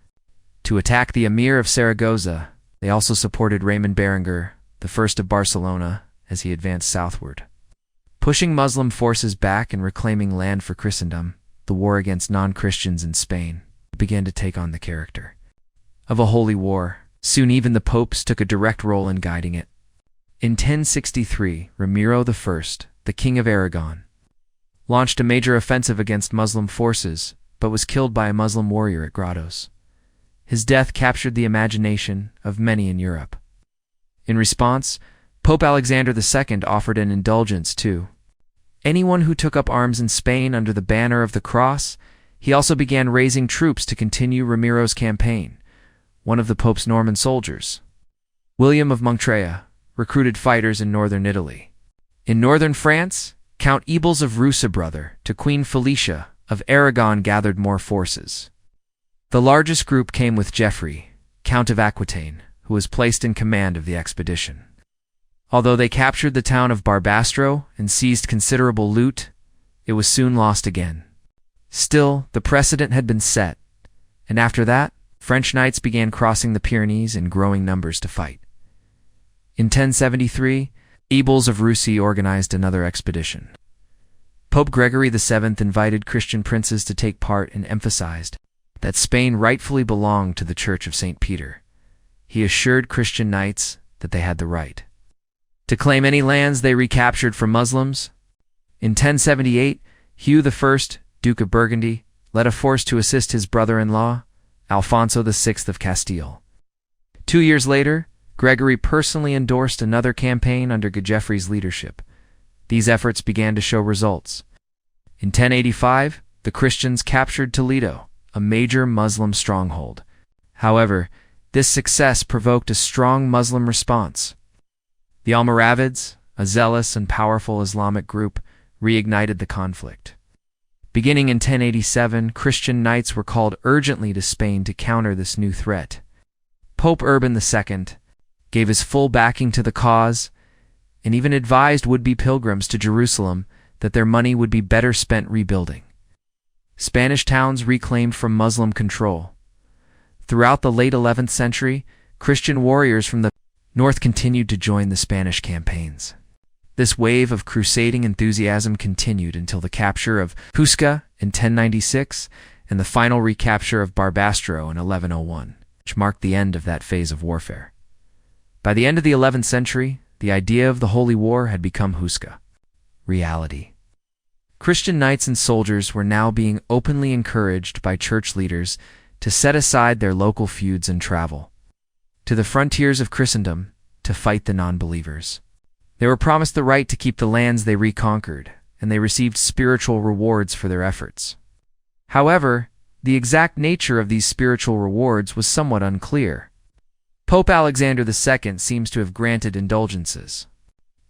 to attack the Emir of Saragossa. They also supported Raymond Berenguer, the first of Barcelona, as he advanced southward. Pushing Muslim forces back and reclaiming land for Christendom, the war against non-Christians in Spain began to take on the character of a holy war. Soon even the popes took a direct role in guiding it. In 1063, Ramiro I, the King of Aragon, launched a major offensive against Muslim forces, but was killed by a Muslim warrior at Grados. His death captured the imagination of many in Europe. In response, Pope Alexander II offered an indulgence to anyone who took up arms in Spain under the banner of the cross. He also began raising troops to continue Ramiro's campaign. One of the Pope's Norman soldiers, William of Montreuil, recruited fighters in northern Italy. In northern France, Count Emich of Rusa, brother to Queen Felicia of Aragon, gathered more forces. The largest group came with Geoffrey, Count of Aquitaine, who was placed in command of the expedition. Although they captured the town of Barbastro and seized considerable loot, it was soon lost again. Still, the precedent had been set, and after that, French knights began crossing the Pyrenees in growing numbers to fight. In 1073, Emich of Russie organized another expedition. Pope Gregory VII invited Christian princes to take part and emphasized that Spain rightfully belonged to the Church of St. Peter. He assured Christian knights that they had the right to claim any lands they recaptured from Muslims. In 1078, Hugh I, Duke of Burgundy, led a force to assist his brother-in-law, Alfonso VI of Castile. 2 years later, Gregory personally endorsed another campaign under Geoffrey's leadership. These efforts began to show results. In 1085, the Christians captured Toledo, a major Muslim stronghold. However, this success provoked a strong Muslim response. The Almoravids, a zealous and powerful Islamic group, reignited the conflict. Beginning in 1087, Christian knights were called urgently to Spain to counter this new threat. Pope Urban II gave his full backing to the cause, and even advised would-be pilgrims to Jerusalem that their money would be better spent rebuilding Spanish towns reclaimed from Muslim control. Throughout the late 11th century, Christian warriors from the north continued to join the Spanish campaigns. This wave of crusading enthusiasm continued until the capture of Huesca in 1096 and the final recapture of Barbastro in 1101, which marked the end of that phase of warfare. By the end of the 11th century, the idea of the Holy War had become Huesca reality. Christian knights and soldiers were now being openly encouraged by church leaders to set aside their local feuds and travel to the frontiers of Christendom to fight the non-believers. They were promised the right to keep the lands they reconquered, and they received spiritual rewards for their efforts. However, the exact nature of these spiritual rewards was somewhat unclear. Pope Alexander II seems to have granted indulgences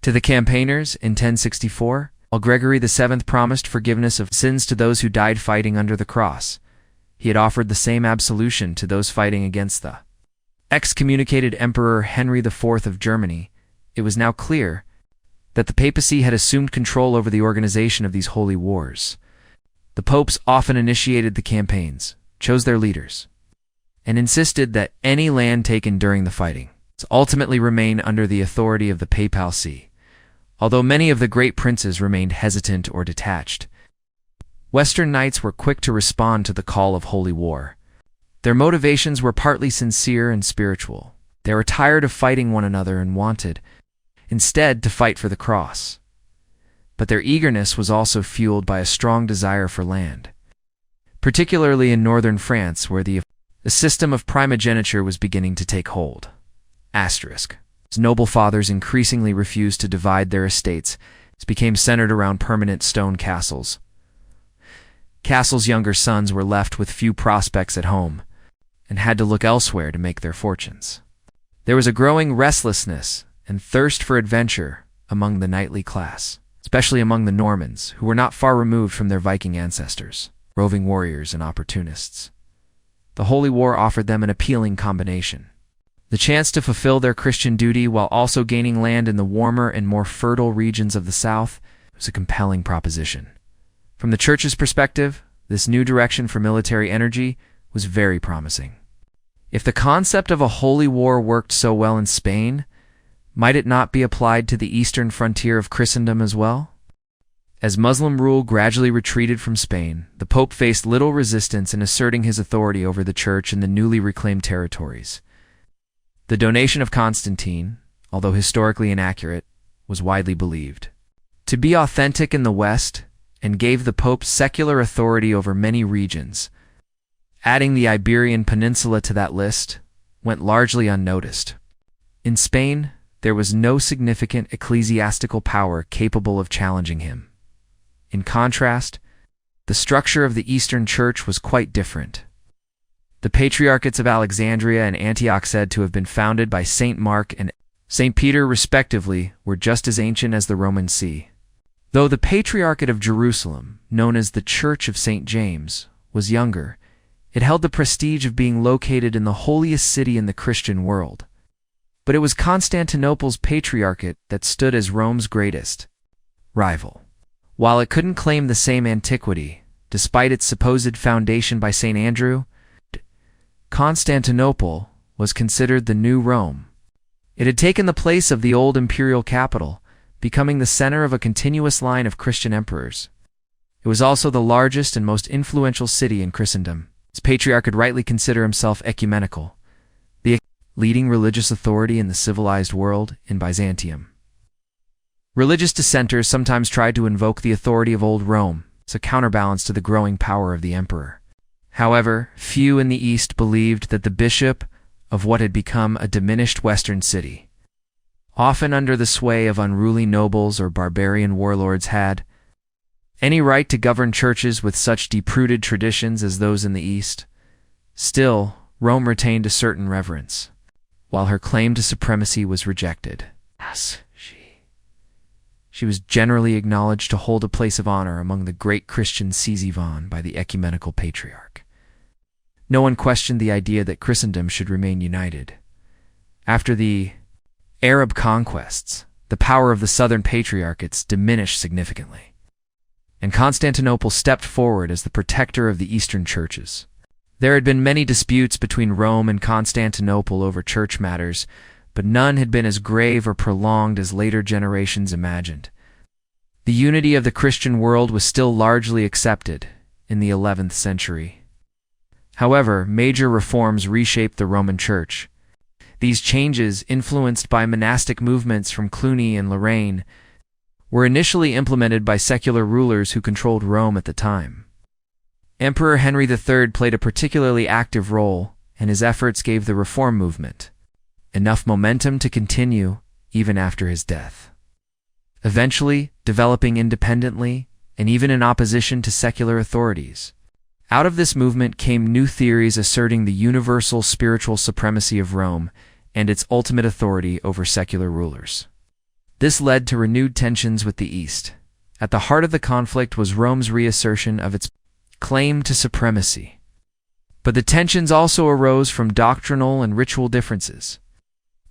to the campaigners in 1064, while Gregory VII promised forgiveness of sins to those who died fighting under the cross. He had offered the same absolution to those fighting against the excommunicated Emperor Henry IV of Germany. It was now clear that the papacy had assumed control over the organization of these holy wars. The popes often initiated the campaigns, chose their leaders, and insisted that any land taken during the fighting ultimately remain under the authority of the papal see. Although many of the great princes remained hesitant or detached, Western knights were quick to respond to the call of holy war. Their motivations were partly sincere and spiritual. They were tired of fighting one another and wanted, instead, to fight for the cross. But their eagerness was also fueled by a strong desire for land, particularly in northern France, where the system of primogeniture was beginning to take hold. Noble fathers increasingly refused to divide their estates. It became centered around permanent stone castles. Castles' younger sons were left with few prospects at home and had to look elsewhere to make their fortunes. There was a growing restlessness and thirst for adventure among the knightly class, especially among the Normans, who were not far removed from their Viking ancestors, roving warriors and opportunists. The Holy War offered them an appealing combination. The chance to fulfill their Christian duty while also gaining land in the warmer and more fertile regions of the south was a compelling proposition. From the church's perspective, this new direction for military energy was very promising. If the concept of a holy war worked so well in Spain, might it not be applied to the eastern frontier of Christendom as well? As Muslim rule gradually retreated from Spain, the Pope faced little resistance in asserting his authority over the church in the newly reclaimed territories. The donation of Constantine, although historically inaccurate, was widely believed to be authentic in the West and gave the Pope secular authority over many regions. Adding the Iberian Peninsula to that list went largely unnoticed. In Spain, there was no significant ecclesiastical power capable of challenging him. In contrast, the structure of the Eastern Church was quite different. The Patriarchates of Alexandria and Antioch, said to have been founded by St. Mark and St. Peter respectively, were just as ancient as the Roman See. Though the Patriarchate of Jerusalem, known as the Church of St. James, was younger, it held the prestige of being located in the holiest city in the Christian world. But it was Constantinople's Patriarchate that stood as Rome's greatest rival. While it couldn't claim the same antiquity, despite its supposed foundation by St. Andrew, Constantinople was considered the new Rome. It had taken the place of the old imperial capital, becoming the center of a continuous line of Christian emperors. It was also the largest and most influential city in Christendom. Its patriarch could rightly consider himself ecumenical, the leading religious authority in the civilized world in Byzantium. Religious dissenters sometimes tried to invoke the authority of Old Rome as a counterbalance to the growing power of the emperor. However, few in the East believed that the bishop of what had become a diminished Western city, often under the sway of unruly nobles or barbarian warlords, had any right to govern churches with such deep-rooted traditions as those in the East. Still, Rome retained a certain reverence, while her claim to supremacy was rejected. She was generally acknowledged to hold a place of honor among the great Christian Caesivon by the ecumenical patriarch. No one questioned the idea that Christendom should remain united. After the Arab conquests, the power of the southern patriarchates diminished significantly, and Constantinople stepped forward as the protector of the eastern churches. There had been many disputes between Rome and Constantinople over church matters, but none had been as grave or prolonged as later generations imagined. The unity of the Christian world was still largely accepted in the 11th century. However, major reforms reshaped the Roman Church. These changes, influenced by monastic movements from Cluny and Lorraine, were initially implemented by secular rulers who controlled Rome at the time. Emperor Henry III played a particularly active role, and his efforts gave the reform movement enough momentum to continue even after his death, eventually developing independently and even in opposition to secular authorities. Out of this movement came new theories asserting the universal spiritual supremacy of Rome and its ultimate authority over secular rulers. This led to renewed tensions with the East. At the heart of the conflict was Rome's reassertion of its claim to supremacy. But the tensions also arose from doctrinal and ritual differences.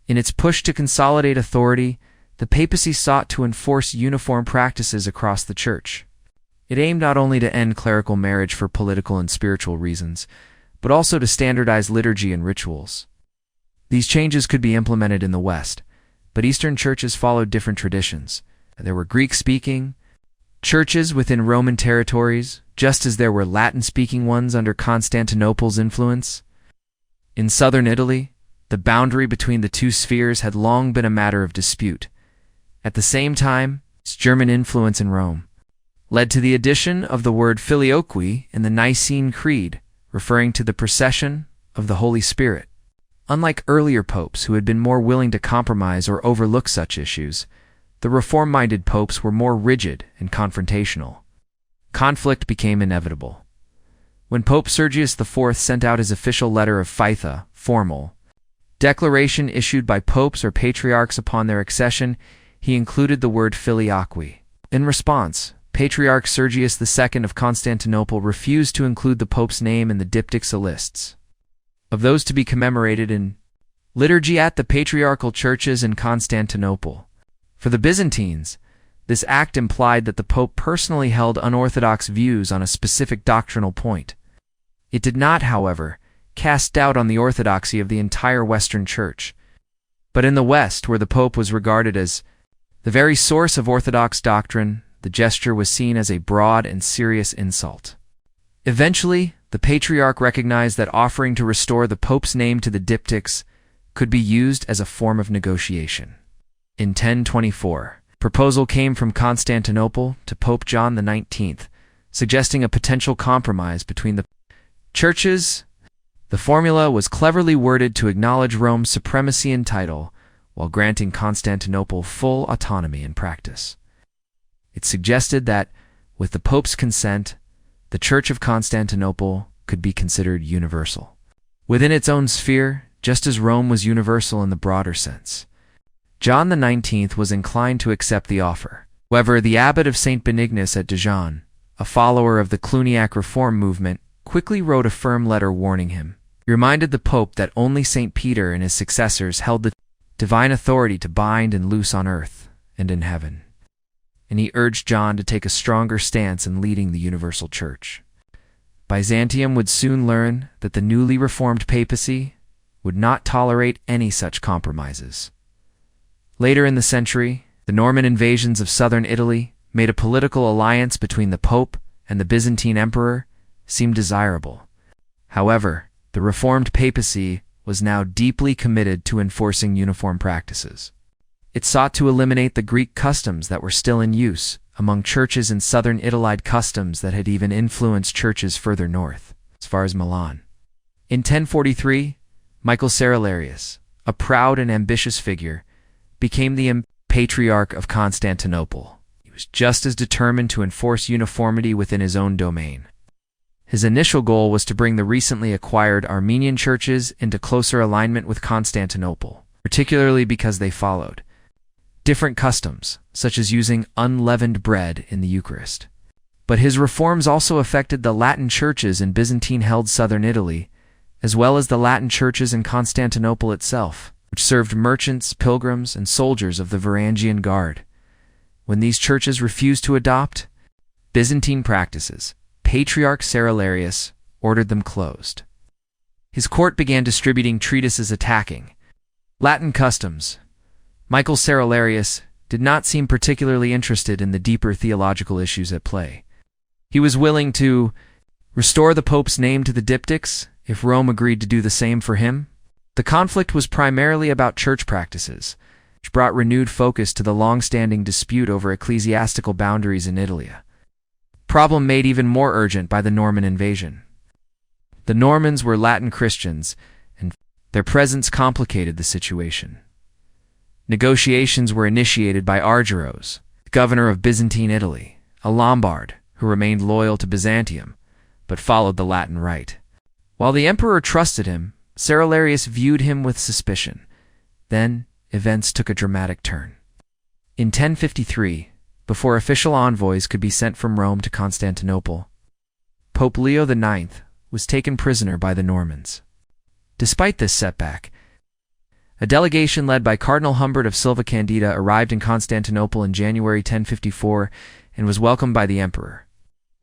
In its push to consolidate authority, the papacy sought to enforce uniform practices across the church. It aimed not only to end clerical marriage for political and spiritual reasons, but also to standardize liturgy and rituals. These changes could be implemented in the West, but Eastern churches followed different traditions. There were Greek-speaking churches within Roman territories, just as there were Latin-speaking ones under Constantinople's influence. In southern Italy, the boundary between the two spheres had long been a matter of dispute. At the same time, its German influence in Rome led to the addition of the word filioque in the Nicene Creed, referring to the procession of the Holy Spirit. Unlike earlier popes who had been more willing to compromise or overlook such issues, the reform-minded popes were more rigid and confrontational. Conflict became inevitable. When Pope Sergius IV sent out his official letter of Fiatha, formal declaration issued by popes or patriarchs upon their accession, he included the word filioque. In response, Patriarch Sergius II of Constantinople refused to include the pope's name in the diptychs lists of those to be commemorated in liturgy at the patriarchal churches in Constantinople. For the Byzantines, this act implied that the pope personally held unorthodox views on a specific doctrinal point. It did not, however, cast doubt on the orthodoxy of the entire Western Church. But in the West, where the pope was regarded as the very source of orthodox doctrine, the gesture was seen as a broad and serious insult. Eventually, the patriarch recognized that offering to restore the pope's name to the diptychs could be used as a form of negotiation. In 1024, a proposal came from Constantinople to Pope John XIX, suggesting a potential compromise between the churches. The formula was cleverly worded to acknowledge Rome's supremacy in title while granting Constantinople full autonomy in practice. It suggested that, with the Pope's consent, the Church of Constantinople could be considered universal within its own sphere, just as Rome was universal in the broader sense. John XIX was inclined to accept the offer. However, the abbot of St. Benignus at Dijon, a follower of the Cluniac reform movement, quickly wrote a firm letter warning him. He reminded the Pope that only St. Peter and his successors held the divine authority to bind and loose on earth and in heaven, and he urged John to take a stronger stance in leading the universal church. Byzantium would soon learn that the newly reformed papacy would not tolerate any such compromises. Later in the century, the Norman invasions of southern Italy made a political alliance between the Pope and the Byzantine Emperor seem desirable. However, the reformed papacy was now deeply committed to enforcing uniform practices. It sought to eliminate the Greek customs that were still in use among churches in southern Italy, customs that had even influenced churches further north, as far as Milan. In 1043, Michael Cerularius, a proud and ambitious figure, became the Patriarch of Constantinople. He was just as determined to enforce uniformity within his own domain. His initial goal was to bring the recently acquired Armenian churches into closer alignment with Constantinople, particularly because they followed different customs, such as using unleavened bread in the Eucharist. But his reforms also affected the Latin churches in Byzantine-held southern Italy, as well as the Latin churches in Constantinople itself. which served merchants, pilgrims, and soldiers of the Varangian Guard. When these churches refused to adopt Byzantine practices, Patriarch Cerularius ordered them closed. His court began distributing treatises attacking Latin customs. Michael Cerularius did not seem particularly interested in the deeper theological issues at play. He was willing to restore the Pope's name to the diptychs if Rome agreed to do the same for him. The conflict was primarily about church practices, which brought renewed focus to the long-standing dispute over ecclesiastical boundaries in Italy. Problem made even more urgent by the Norman invasion. The Normans were Latin Christians, and their presence complicated the situation. Negotiations were initiated by Argyros, governor of Byzantine Italy, a Lombard who remained loyal to Byzantium, but followed the Latin rite. While the emperor trusted him, Cerularius viewed him with suspicion. Then, events took a dramatic turn. In 1053, before official envoys could be sent from Rome to Constantinople, Pope Leo IX was taken prisoner by the Normans. Despite this setback, a delegation led by Cardinal Humbert of Silva Candida arrived in Constantinople in January 1054 and was welcomed by the emperor.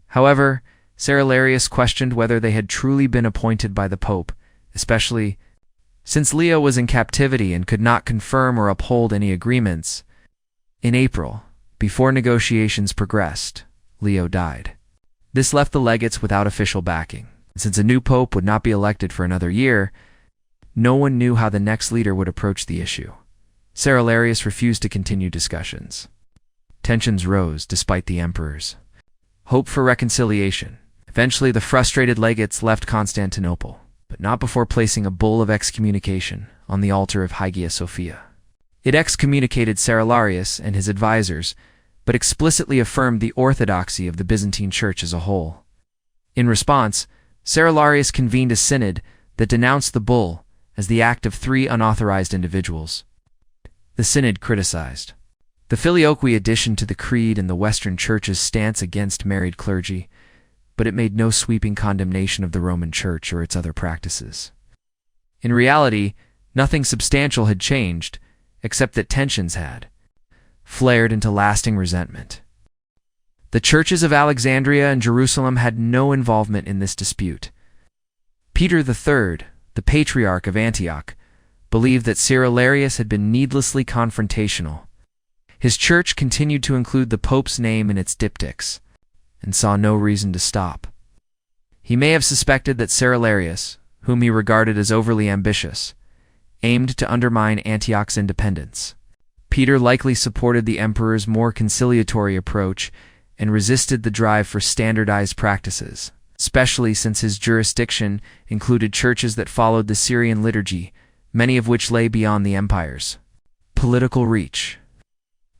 However, Cerularius questioned whether they had truly been appointed by the Pope, especially since Leo was in captivity and could not confirm or uphold any agreements. In April, before negotiations progressed, Leo died. This left the legates without official backing. Since a new pope would not be elected for another year, no one knew how the next leader would approach the issue. Cerularius refused to continue discussions. Tensions rose despite the emperor's hope for reconciliation. Eventually, the frustrated legates left Constantinople, but not before placing a bull of excommunication on the altar of Hagia Sophia. It excommunicated Cerularius and his advisors, but explicitly affirmed the orthodoxy of the Byzantine Church as a whole. In response, Cerularius convened a synod that denounced the bull as the act of 3 unauthorized individuals. The synod criticized the Filioque addition to the creed and the Western Church's stance against married clergy, but it made no sweeping condemnation of the Roman Church or its other practices. In reality, nothing substantial had changed, except that tensions had flared into lasting resentment. The churches of Alexandria and Jerusalem had no involvement in this dispute. Peter III, the Patriarch of Antioch, believed that Cerularius had been needlessly confrontational. His church continued to include the Pope's name in its diptychs, and saw no reason to stop. He may have suspected that Cerularius, whom he regarded as overly ambitious, aimed to undermine Antioch's independence. Peter likely supported the emperor's more conciliatory approach and resisted the drive for standardized practices, especially since his jurisdiction included churches that followed the Syrian liturgy, many of which lay beyond the empire's political reach.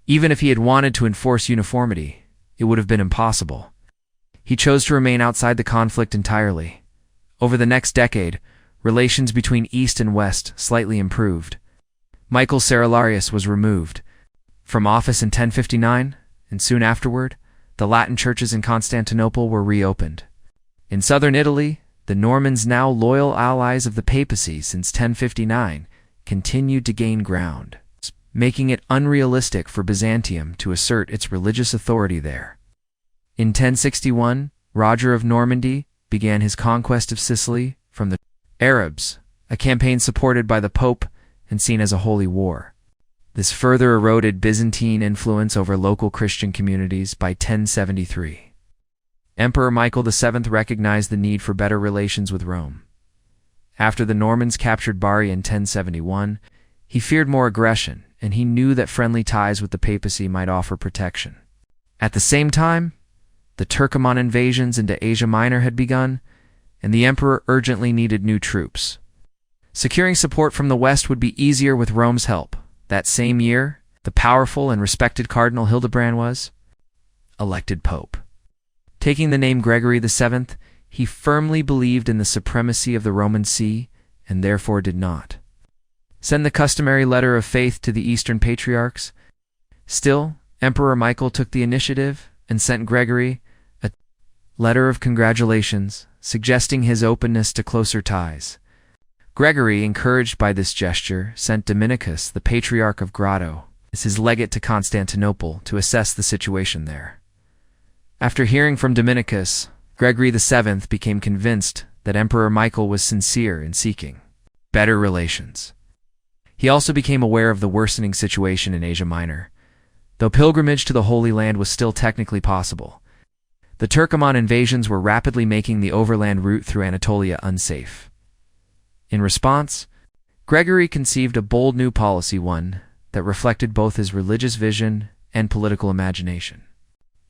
Even if he had wanted to enforce uniformity, it would have been impossible. He chose to remain outside the conflict entirely. Over the next decade, relations between East and West slightly improved. Michael Cerularius was removed from office in 1059, and soon afterward, the Latin churches in Constantinople were reopened. In southern Italy, the Normans, now loyal allies of the papacy since 1059, continued to gain ground, making it unrealistic for Byzantium to assert its religious authority there. In 1061, Roger of Normandy began his conquest of Sicily from the Arabs, a campaign supported by the Pope and seen as a holy war. This further eroded Byzantine influence over local Christian communities by 1073. Emperor Michael VII recognized the need for better relations with Rome. After the Normans captured Bari in 1071, he feared more aggression, and he knew that friendly ties with the papacy might offer protection. At the same time, the Turkoman invasions into Asia Minor had begun, and the emperor urgently needed new troops. Securing support from the West would be easier with Rome's help. That same year, the powerful and respected Cardinal Hildebrand was elected pope. Taking the name Gregory VII, he firmly believed in the supremacy of the Roman See, and therefore did not send the customary letter of faith to the Eastern Patriarchs. Still, Emperor Michael took the initiative and sent Gregory a letter of congratulations, suggesting his openness to closer ties. Gregory, encouraged by this gesture, sent Dominicus, the Patriarch of Grado, as his legate to Constantinople to assess the situation there. After hearing from Dominicus, Gregory VII became convinced that Emperor Michael was sincere in seeking better relations. He also became aware of the worsening situation in Asia Minor. Though pilgrimage to the Holy Land was still technically possible, the Turkoman invasions were rapidly making the overland route through Anatolia unsafe. In response, Gregory conceived a bold new policy, one that reflected both his religious vision and political imagination.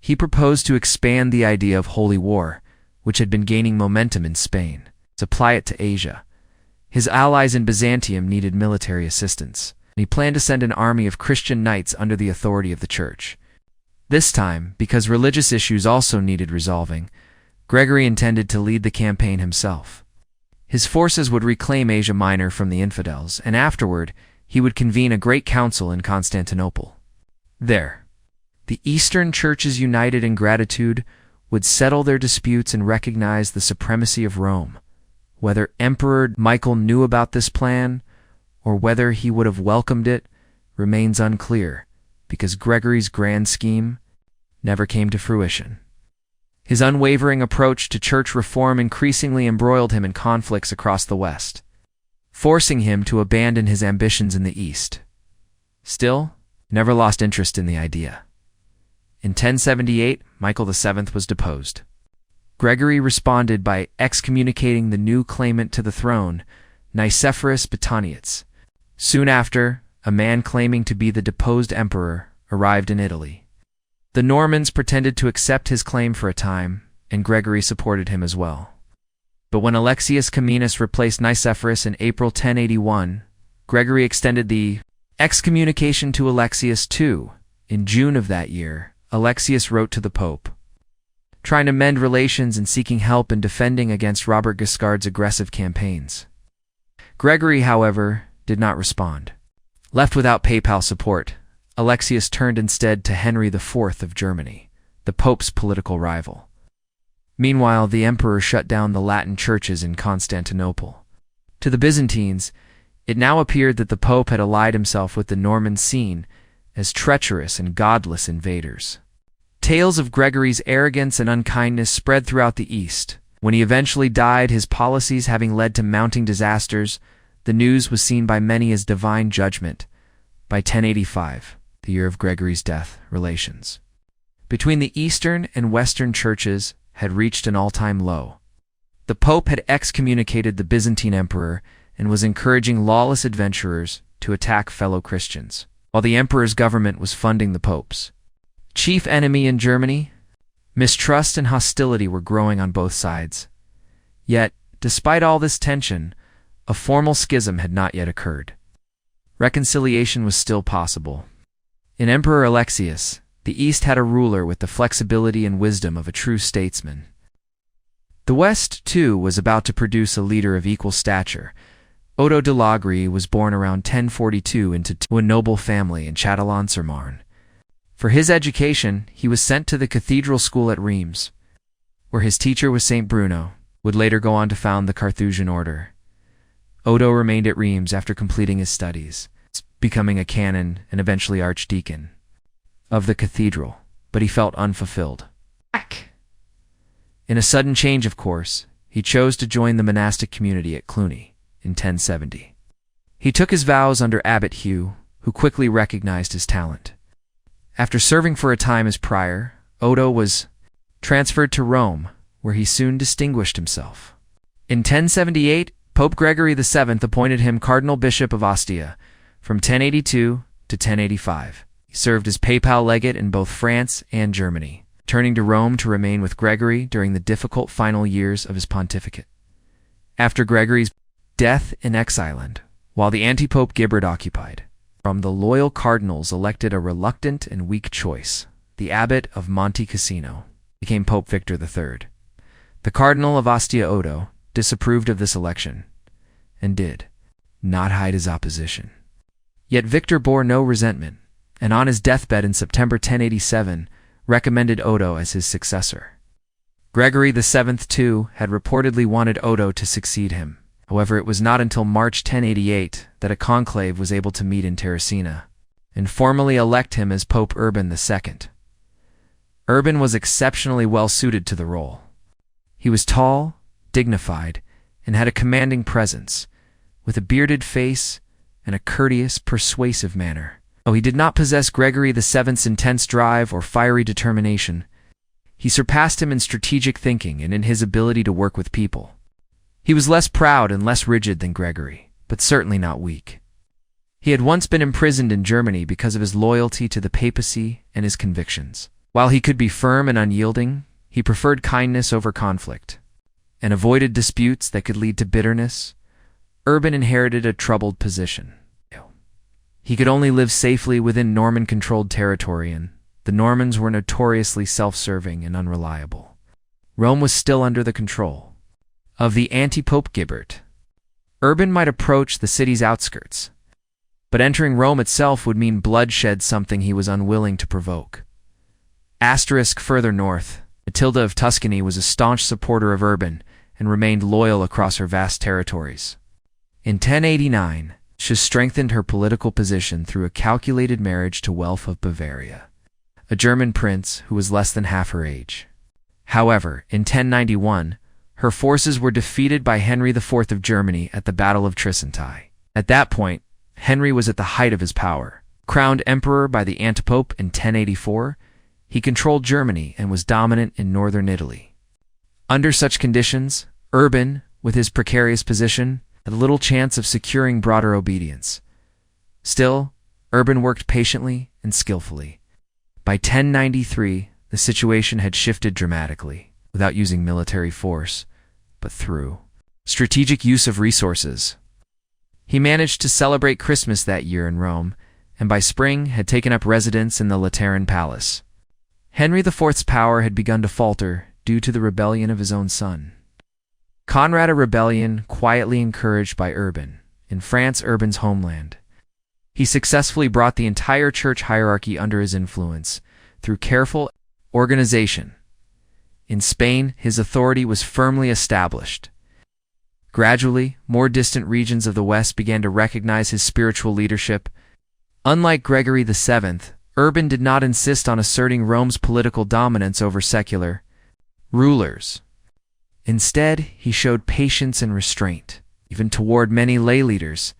He proposed to expand the idea of holy war, which had been gaining momentum in Spain, to apply it to Asia. His allies in Byzantium needed military assistance, and he planned to send an army of Christian knights under the authority of the Church. This time, because religious issues also needed resolving, Gregory intended to lead the campaign himself. His forces would reclaim Asia Minor from the infidels, and afterward, he would convene a great council in Constantinople. There, the Eastern churches, united in gratitude, would settle their disputes and recognize the supremacy of Rome. Whether Emperor Michael knew about this plan, or whether he would have welcomed it, remains unclear, because Gregory's grand scheme never came to fruition. His unwavering approach to church reform increasingly embroiled him in conflicts across the West, forcing him to abandon his ambitions in the East. Still, he never lost interest in the idea. In 1078, Michael VII was deposed. Gregory responded by excommunicating the new claimant to the throne, Nicephorus Botaniates. Soon after, a man claiming to be the deposed emperor arrived in Italy. The Normans pretended to accept his claim for a time, and Gregory supported him as well. But when Alexius Comnenus replaced Nicephorus in April 1081, Gregory extended the excommunication to Alexius too. In June of that year, Alexius wrote to the Pope, trying to mend relations and seeking help in defending against Robert Guiscard's aggressive campaigns. Gregory, however, did not respond. Left without papal support, Alexius turned instead to Henry IV of Germany, the Pope's political rival. Meanwhile, the emperor shut down the Latin churches in Constantinople. To the Byzantines, it now appeared that the Pope had allied himself with the Norman scene as treacherous and godless invaders. Tales of Gregory's arrogance and unkindness spread throughout the East. When he eventually died, his policies having led to mounting disasters, the news was seen by many as divine judgment. By 1085, the year of Gregory's death, relations between the Eastern and Western churches had reached an all-time low. The Pope had excommunicated the Byzantine Emperor and was encouraging lawless adventurers to attack fellow Christians, while the Emperor's government was funding the Pope's chief enemy in Germany. Mistrust and hostility were growing on both sides. Yet, despite all this tension, a formal schism had not yet occurred. Reconciliation was still possible. In Emperor Alexius, the East had a ruler with the flexibility and wisdom of a true statesman. The West, too, was about to produce a leader of equal stature. Odo de Lagri was born around 1042 into a noble family in Châtillon-sur-Marne. For his education, he was sent to the cathedral school at Reims, where his teacher was Saint Bruno, would later go on to found the Carthusian order. Odo remained at Reims after completing his studies, becoming a canon and eventually archdeacon of the cathedral, but he felt unfulfilled. In a sudden change of course, he chose to join the monastic community at Cluny in 1070. He took his vows under Abbot Hugh, who quickly recognized his talent. After serving for a time as prior, Odo was transferred to Rome, where he soon distinguished himself. In 1078, Pope Gregory VII appointed him Cardinal Bishop of Ostia from 1082 to 1085. He served as papal legate in both France and Germany, turning to Rome to remain with Gregory during the difficult final years of his pontificate. After Gregory's death in exile, while the anti-pope Guibert occupied, the loyal cardinals elected a reluctant and weak choice. The abbot of Monte Cassino became Pope Victor III. The Cardinal of Ostia, Odo, disapproved of this election and did not hide his opposition. Yet Victor bore no resentment, and on his deathbed in September 1087, recommended Odo as his successor. Gregory VII, too, had reportedly wanted Odo to succeed him, However, it was not until March 1088 that a conclave was able to meet in Terracina and formally elect him as Pope Urban II. Urban was exceptionally well suited to the role. He was tall, dignified, and had a commanding presence, with a bearded face and a courteous, persuasive manner. Though he did not possess Gregory VII's intense drive or fiery determination, he surpassed him in strategic thinking and in his ability to work with people. He was less proud and less rigid than Gregory, but certainly not weak. He had once been imprisoned in Germany because of his loyalty to the papacy and his convictions. While he could be firm and unyielding, he preferred kindness over conflict, and avoided disputes that could lead to bitterness. Urban inherited a troubled position. He could only live safely within Norman-controlled territory, and the Normans were notoriously self-serving and unreliable. Rome was still under the control of the anti-Pope Guibert. Urban might approach the city's outskirts, but entering Rome itself would mean bloodshed, something he was unwilling to provoke. Further north, Matilda of Tuscany was a staunch supporter of Urban and remained loyal across her vast territories. In 1089, she strengthened her political position through a calculated marriage to Welf of Bavaria, a German prince who was less than half her age. However, in 1091, her forces were defeated by Henry IV of Germany at the Battle of Tricentai. At that point, Henry was at the height of his power. Crowned emperor by the antipope in 1084, he controlled Germany and was dominant in northern Italy. Under such conditions, Urban, with his precarious position, had little chance of securing broader obedience. Still, Urban worked patiently and skillfully. By 1093, the situation had shifted dramatically, without using military force, but through strategic use of resources. He managed to celebrate Christmas that year in Rome, and by spring had taken up residence in the Lateran Palace. Henry IV's power had begun to falter due to the rebellion of his own son. Conrad, a rebellion quietly encouraged by Urban, in France, Urban's homeland. He successfully brought the entire church hierarchy under his influence through careful organization. In Spain, his authority was firmly established. Gradually, more distant regions of the West began to recognize his spiritual leadership. Unlike Gregory VII, Urban did not insist on asserting Rome's political dominance over secular rulers. Instead, he showed patience and restraint, even toward many lay leaders,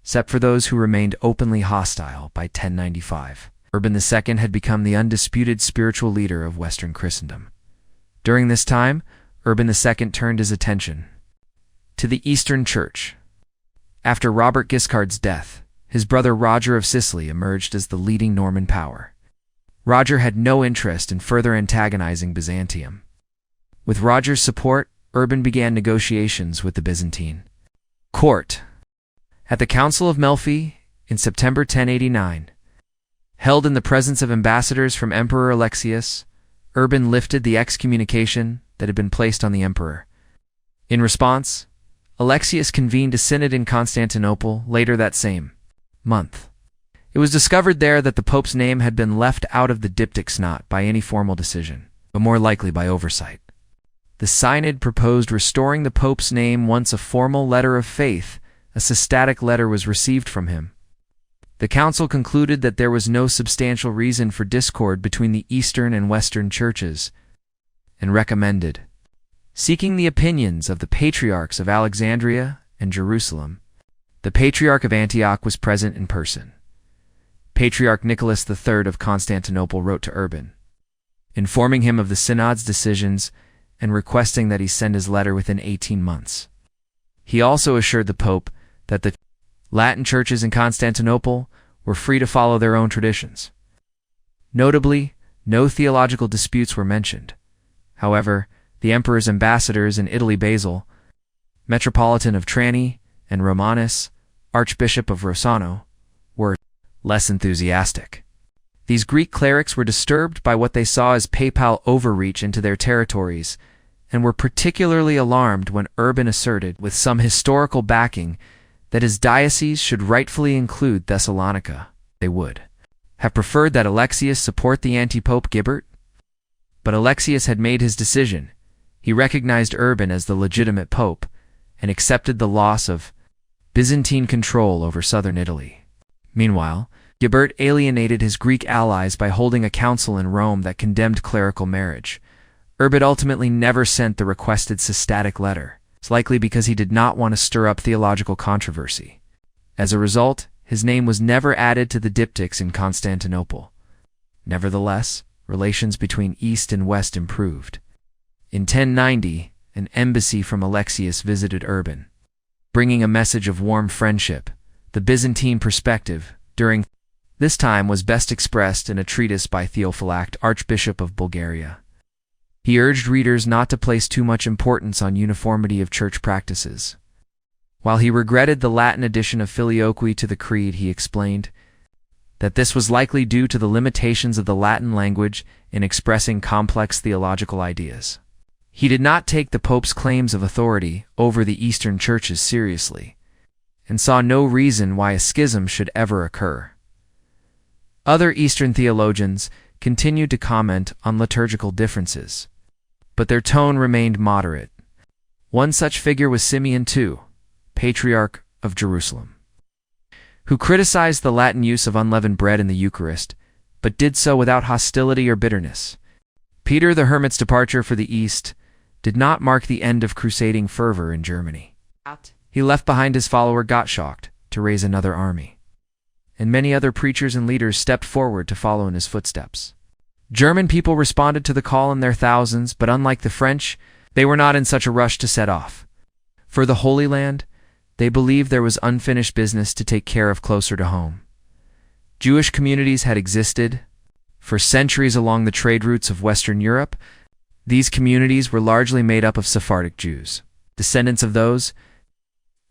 except for those who remained openly hostile. By 1095, Urban II had become the undisputed spiritual leader of Western Christendom. During this time, Urban II turned his attention to the Eastern Church. After Robert Guiscard's death, his brother Roger of Sicily emerged as the leading Norman power. Roger had no interest in further antagonizing Byzantium. With Roger's support, Urban began negotiations with the Byzantine court. At the Council of Melfi in September 1089, held in the presence of ambassadors from Emperor Alexius, Urban lifted the excommunication that had been placed on the emperor. In response, Alexius convened a synod in Constantinople later that same month. It was discovered there that the pope's name had been left out of the diptychs, not by any formal decision, but more likely by oversight. The synod proposed restoring the pope's name once a formal letter of faith, a systatic letter, was received from him. The council concluded that there was no substantial reason for discord between the Eastern and Western churches, and recommended seeking the opinions of the patriarchs of Alexandria and Jerusalem. The Patriarch of Antioch was present in person. Patriarch Nicholas III of Constantinople wrote to Urban, informing him of the synod's decisions and requesting that he send his letter within 18 months. He also assured the Pope that the Latin churches in Constantinople were free to follow their own traditions. Notably, no theological disputes were mentioned. However, the emperor's ambassadors in Italy, Basil, Metropolitan of Trani, and Romanus, Archbishop of Rossano, were less enthusiastic. These Greek clerics were disturbed by what they saw as papal overreach into their territories, and were particularly alarmed when Urban asserted, with some historical backing, that his diocese should rightfully include Thessalonica. They would have preferred that Alexius support the anti-pope Guibert, but Alexius had made his decision. He recognized Urban as the legitimate pope, and accepted the loss of Byzantine control over southern Italy. Meanwhile, Guibert alienated his Greek allies by holding a council in Rome that condemned clerical marriage. Urbid ultimately never sent the requested systatic letter. It's likely because he did not want to stir up theological controversy. As a result, his name was never added to the diptychs in Constantinople. Nevertheless, relations between East and West improved. In 1090, an embassy from Alexius visited Urban, bringing a message of warm friendship. The Byzantine perspective during this time was best expressed in a treatise by Theophylact, Archbishop of Bulgaria. He urged readers not to place too much importance on uniformity of church practices. While he regretted the Latin addition of filioque to the creed, he explained that this was likely due to the limitations of the Latin language in expressing complex theological ideas. He did not take the Pope's claims of authority over the Eastern churches seriously, and saw no reason why a schism should ever occur. Other Eastern theologians continued to comment on liturgical differences, but their tone remained moderate. One such figure was Simeon II, Patriarch of Jerusalem, who criticized the Latin use of unleavened bread in the Eucharist, but did so without hostility or bitterness. Peter the Hermit's departure for the East did not mark the end of crusading fervor in Germany. He left behind his follower Gottschalk to raise another army, and many other preachers and leaders stepped forward to follow in his footsteps. German people responded to the call in their thousands, but unlike the French, they were not in such a rush to set off. For the Holy Land, they believed there was unfinished business to take care of closer to home. Jewish communities had existed for centuries along the trade routes of Western Europe. These communities were largely made up of Sephardic Jews, descendants of those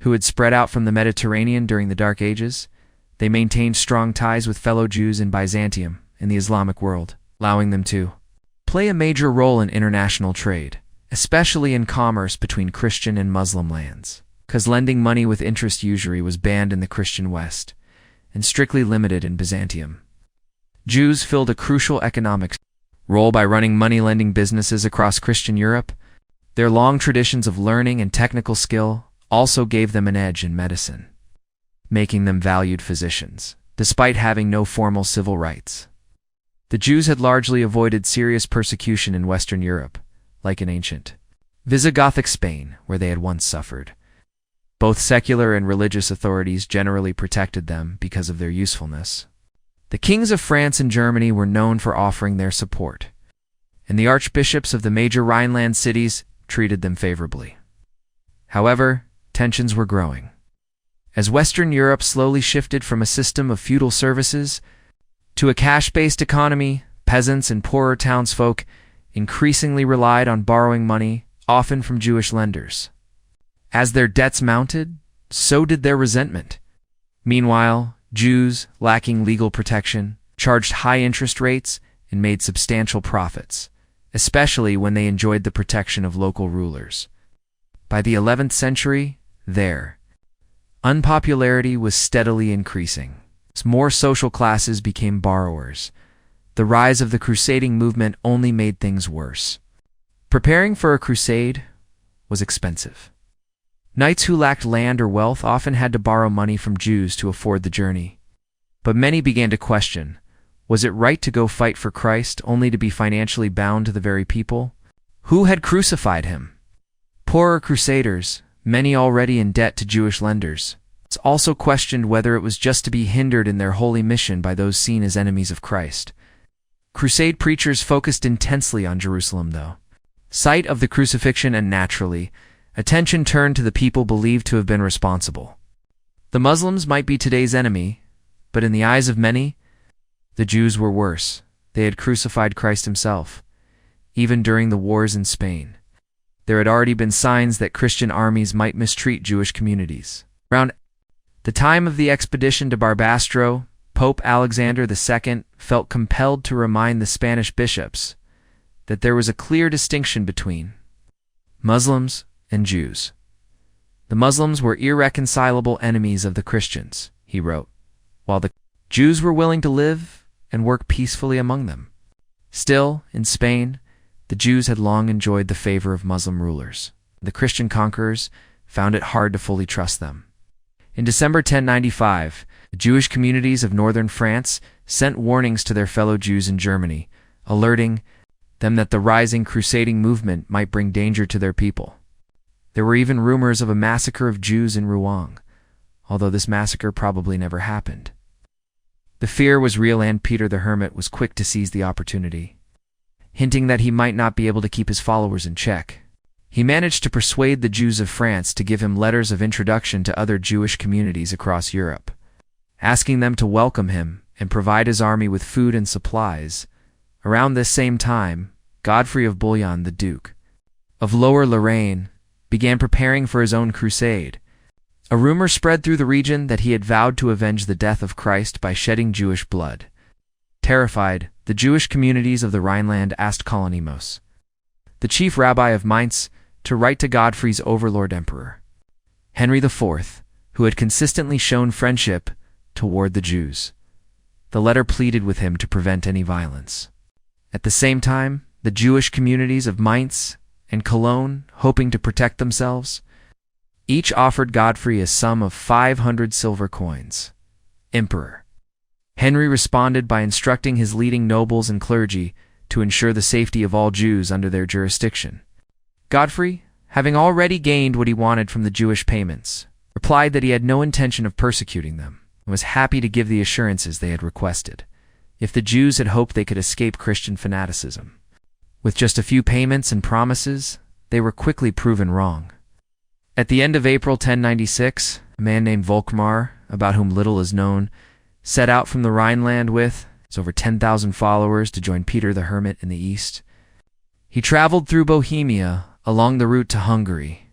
who had spread out from the Mediterranean during the Dark Ages. They maintained strong ties with fellow Jews in Byzantium and the Islamic world, allowing them to play a major role in international trade, especially in commerce between Christian and Muslim lands, because lending money with interest usury was banned in the Christian West and strictly limited in Byzantium. Jews filled a crucial economic role by running money-lending businesses across Christian Europe. Their long traditions of learning and technical skill also gave them an edge in medicine, making them valued physicians, despite having no formal civil rights. The Jews had largely avoided serious persecution in Western Europe, like in ancient Visigothic Spain, where they had once suffered. Both secular and religious authorities generally protected them because of their usefulness. The kings of France and Germany were known for offering their support, and the archbishops of the major Rhineland cities treated them favorably. However, tensions were growing. As Western Europe slowly shifted from a system of feudal services to a cash-based economy, peasants and poorer townsfolk increasingly relied on borrowing money, often from Jewish lenders. As their debts mounted, so did their resentment. Meanwhile, Jews, lacking legal protection, charged high interest rates and made substantial profits, especially when they enjoyed the protection of local rulers. By the 11th century, their unpopularity was steadily increasing. As more social classes became borrowers, the rise of the crusading movement only made things worse. Preparing for a crusade was expensive. Knights who lacked land or wealth often had to borrow money from Jews to afford the journey. But many began to question, was it right to go fight for Christ only to be financially bound to the very people who had crucified him? Poorer crusaders, many already in debt to Jewish lenders, also questioned whether it was just to be hindered in their holy mission by those seen as enemies of Christ. Crusade preachers focused intensely on Jerusalem, though. Sight of the crucifixion, and naturally, attention turned to the people believed to have been responsible. The Muslims might be today's enemy, but in the eyes of many, the Jews were worse. They had crucified Christ himself. Even during the wars in Spain, there had already been signs that Christian armies might mistreat Jewish communities. Around the time of the expedition to Barbastro, Pope Alexander II felt compelled to remind the Spanish bishops that there was a clear distinction between Muslims and Jews. The Muslims were irreconcilable enemies of the Christians, he wrote, while the Jews were willing to live and work peacefully among them. Still, in Spain, the Jews had long enjoyed the favor of Muslim rulers. The Christian conquerors found it hard to fully trust them. In December 1095, the Jewish communities of northern France sent warnings to their fellow Jews in Germany, alerting them that the rising crusading movement might bring danger to their people. There were even rumors of a massacre of Jews in Rouen, although this massacre probably never happened. The fear was real, and Peter the Hermit was quick to seize the opportunity. Hinting that he might not be able to keep his followers in check, he managed to persuade the Jews of France to give him letters of introduction to other Jewish communities across Europe, asking them to welcome him and provide his army with food and supplies. Around this same time, Godfrey of Bouillon, the Duke of Lower Lorraine, began preparing for his own crusade. A rumor spread through the region that he had vowed to avenge the death of Christ by shedding Jewish blood. Terrified, the Jewish communities of the Rhineland asked Count Emich, the chief rabbi of Mainz, to write to Godfrey's overlord emperor, Henry IV, who had consistently shown friendship toward the Jews. The letter pleaded with him to prevent any violence. At the same time, the Jewish communities of Mainz and Cologne, hoping to protect themselves, each offered Godfrey a sum of 500 silver coins. Emperor Henry responded by instructing his leading nobles and clergy to ensure the safety of all Jews under their jurisdiction. Godfrey, having already gained what he wanted from the Jewish payments, replied that he had no intention of persecuting them and was happy to give the assurances they had requested, if the Jews had hoped they could escape Christian fanaticism. With just a few payments and promises, they were quickly proven wrong. At the end of April 1096, a man named Volkmar, about whom little is known, set out from the Rhineland with over 10,000 followers to join Peter the Hermit in the east. He traveled through Bohemia along the route to Hungary.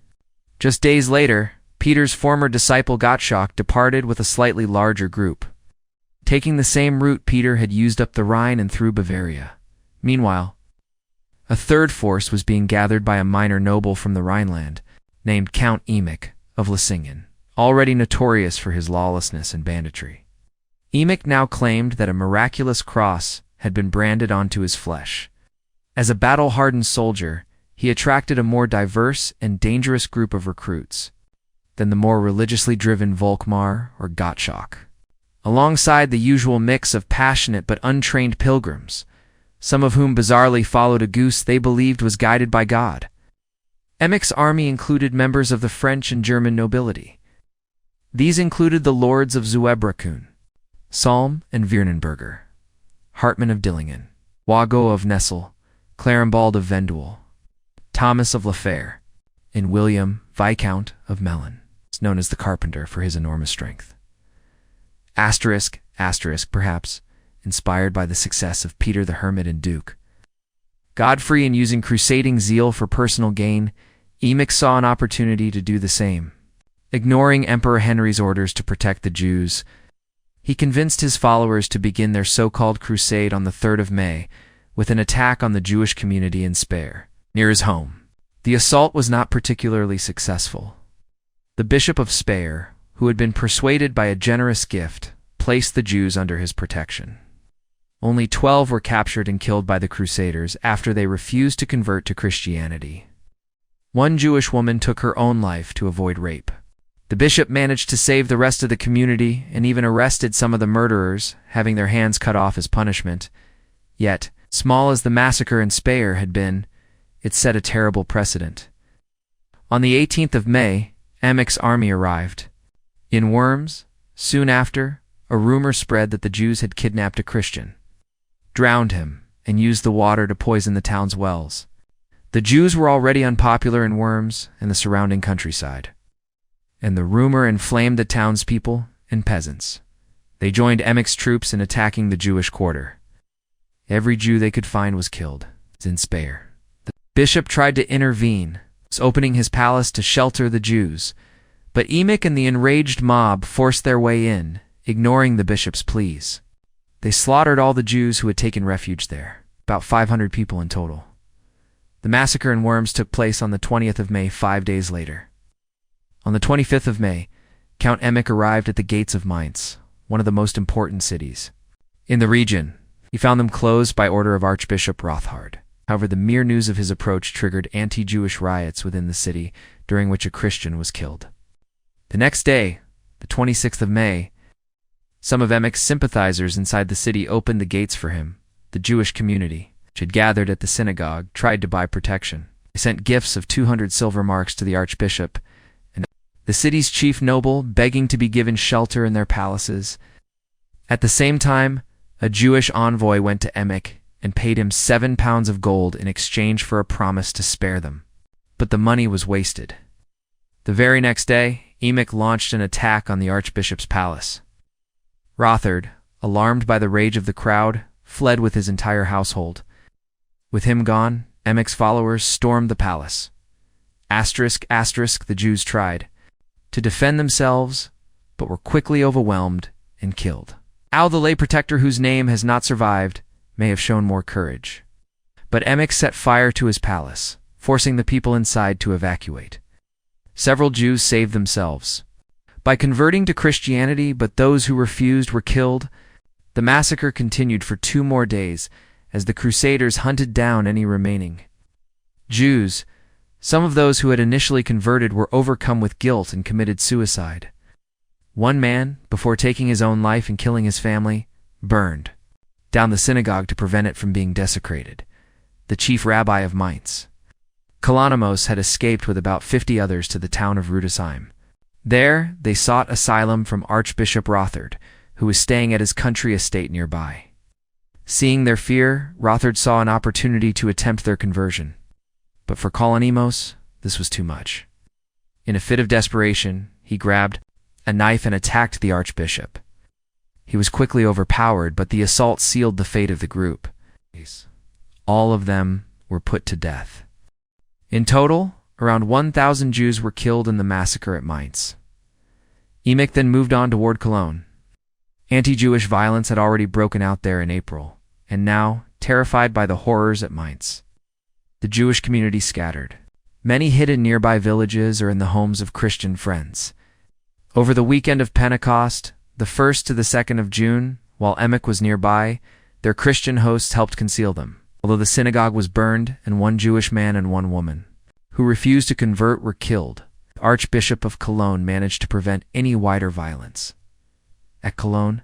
Just days later, Peter's former disciple Gottschalk departed with a slightly larger group, taking the same route Peter had used up the Rhine and through Bavaria. Meanwhile, a third force was being gathered by a minor noble from the Rhineland, named Count Emich of Lessingen, already notorious for his lawlessness and banditry. Emich now claimed that a miraculous cross had been branded onto his flesh. As a battle-hardened soldier, he attracted a more diverse and dangerous group of recruits than the more religiously driven Volkmar or Gottschalk. Alongside the usual mix of passionate but untrained pilgrims, some of whom bizarrely followed a goose they believed was guided by God. Emich's army included members of the French and German nobility. These included the lords of Zweibrücken, Salm and Wirnenberger, Hartmann of Dillingen, Wago of Nessel, Clarenbald of Venduel, Thomas of Lafer, and William, Viscount of Melun, known as the Carpenter for his enormous strength. Asterisk, perhaps, inspired by the success of Peter the Hermit and Duke. Godfrey, in using crusading zeal for personal gain, Emich saw an opportunity to do the same. Ignoring Emperor Henry's orders to protect the Jews, he convinced his followers to begin their so-called crusade on the 3rd of May with an attack on the Jewish community in Speyer, near his home. The assault was not particularly successful. The Bishop of Speyer, who had been persuaded by a generous gift, placed the Jews under his protection. Only 12 were captured and killed by the Crusaders after they refused to convert to Christianity. One Jewish woman took her own life to avoid rape. The bishop managed to save the rest of the community and even arrested some of the murderers, having their hands cut off as punishment. Yet, small as the massacre in Speyer had been, it set a terrible precedent. On the 18th of May, Emich's army arrived. In Worms, soon after, a rumor spread that the Jews had kidnapped a Christian, drowned him, and used the water to poison the town's wells. The Jews were already unpopular in Worms and the surrounding countryside, and the rumor inflamed the townspeople and peasants. They joined Emich's troops in attacking the Jewish quarter. Every Jew they could find was killed. In Speyer, the bishop tried to intervene, opening his palace to shelter the Jews, but Emich and the enraged mob forced their way in, ignoring the bishop's pleas. They slaughtered all the Jews who had taken refuge there, about 500 people in total. The massacre in Worms took place on the 20th of May, 5 days later. On the 25th of May, Count Emich arrived at the gates of Mainz, one of the most important cities in the region. He found them closed by order of Archbishop Rothhard. However, the mere news of his approach triggered anti-Jewish riots within the city during which a Christian was killed. The next day, the 26th of May, some of Emich's sympathizers inside the city opened the gates for him. The Jewish community, which had gathered at the synagogue, tried to buy protection. They sent gifts of 200 silver marks to the archbishop and the city's chief noble, begging to be given shelter in their palaces. At the same time, a Jewish envoy went to Emich and paid him 7 pounds of gold in exchange for a promise to spare them. But the money was wasted. The very next day, Emich launched an attack on the archbishop's palace. Rothard, alarmed by the rage of the crowd, fled with his entire household. With him gone, Emich's followers stormed the palace. The Jews tried to defend themselves, but were quickly overwhelmed and killed. Al, the lay protector whose name has not survived, may have shown more courage. But Emich set fire to his palace, forcing the people inside to evacuate. Several Jews saved themselves by converting to Christianity, but those who refused were killed. The massacre continued for 2 more days as the Crusaders hunted down any remaining Jews. Some of those who had initially converted were overcome with guilt and committed suicide. One man, before taking his own life and killing his family, burned down the synagogue to prevent it from being desecrated. The chief rabbi of Mainz, Kalonimos, had escaped with about 50 others to the town of Rudesheim. There, they sought asylum from Archbishop Rothard, who was staying at his country estate nearby. Seeing their fear, Rothard saw an opportunity to attempt their conversion. But for Kalonimos, this was too much. In a fit of desperation, he grabbed a knife and attacked the archbishop. He was quickly overpowered, but the assault sealed the fate of the group. All of them were put to death. In total, around 1,000 Jews were killed in the massacre at Mainz. Emich then moved on toward Cologne. Anti-Jewish violence had already broken out there in April, and now, terrified by the horrors at Mainz, the Jewish community scattered. Many hid in nearby villages or in the homes of Christian friends. Over the weekend of Pentecost, the 1st to the 2nd of June, while Emich was nearby, their Christian hosts helped conceal them, although the synagogue was burned and 1 Jewish man and 1 woman who refused to convert were killed. The Archbishop of Cologne managed to prevent any wider violence. At Cologne,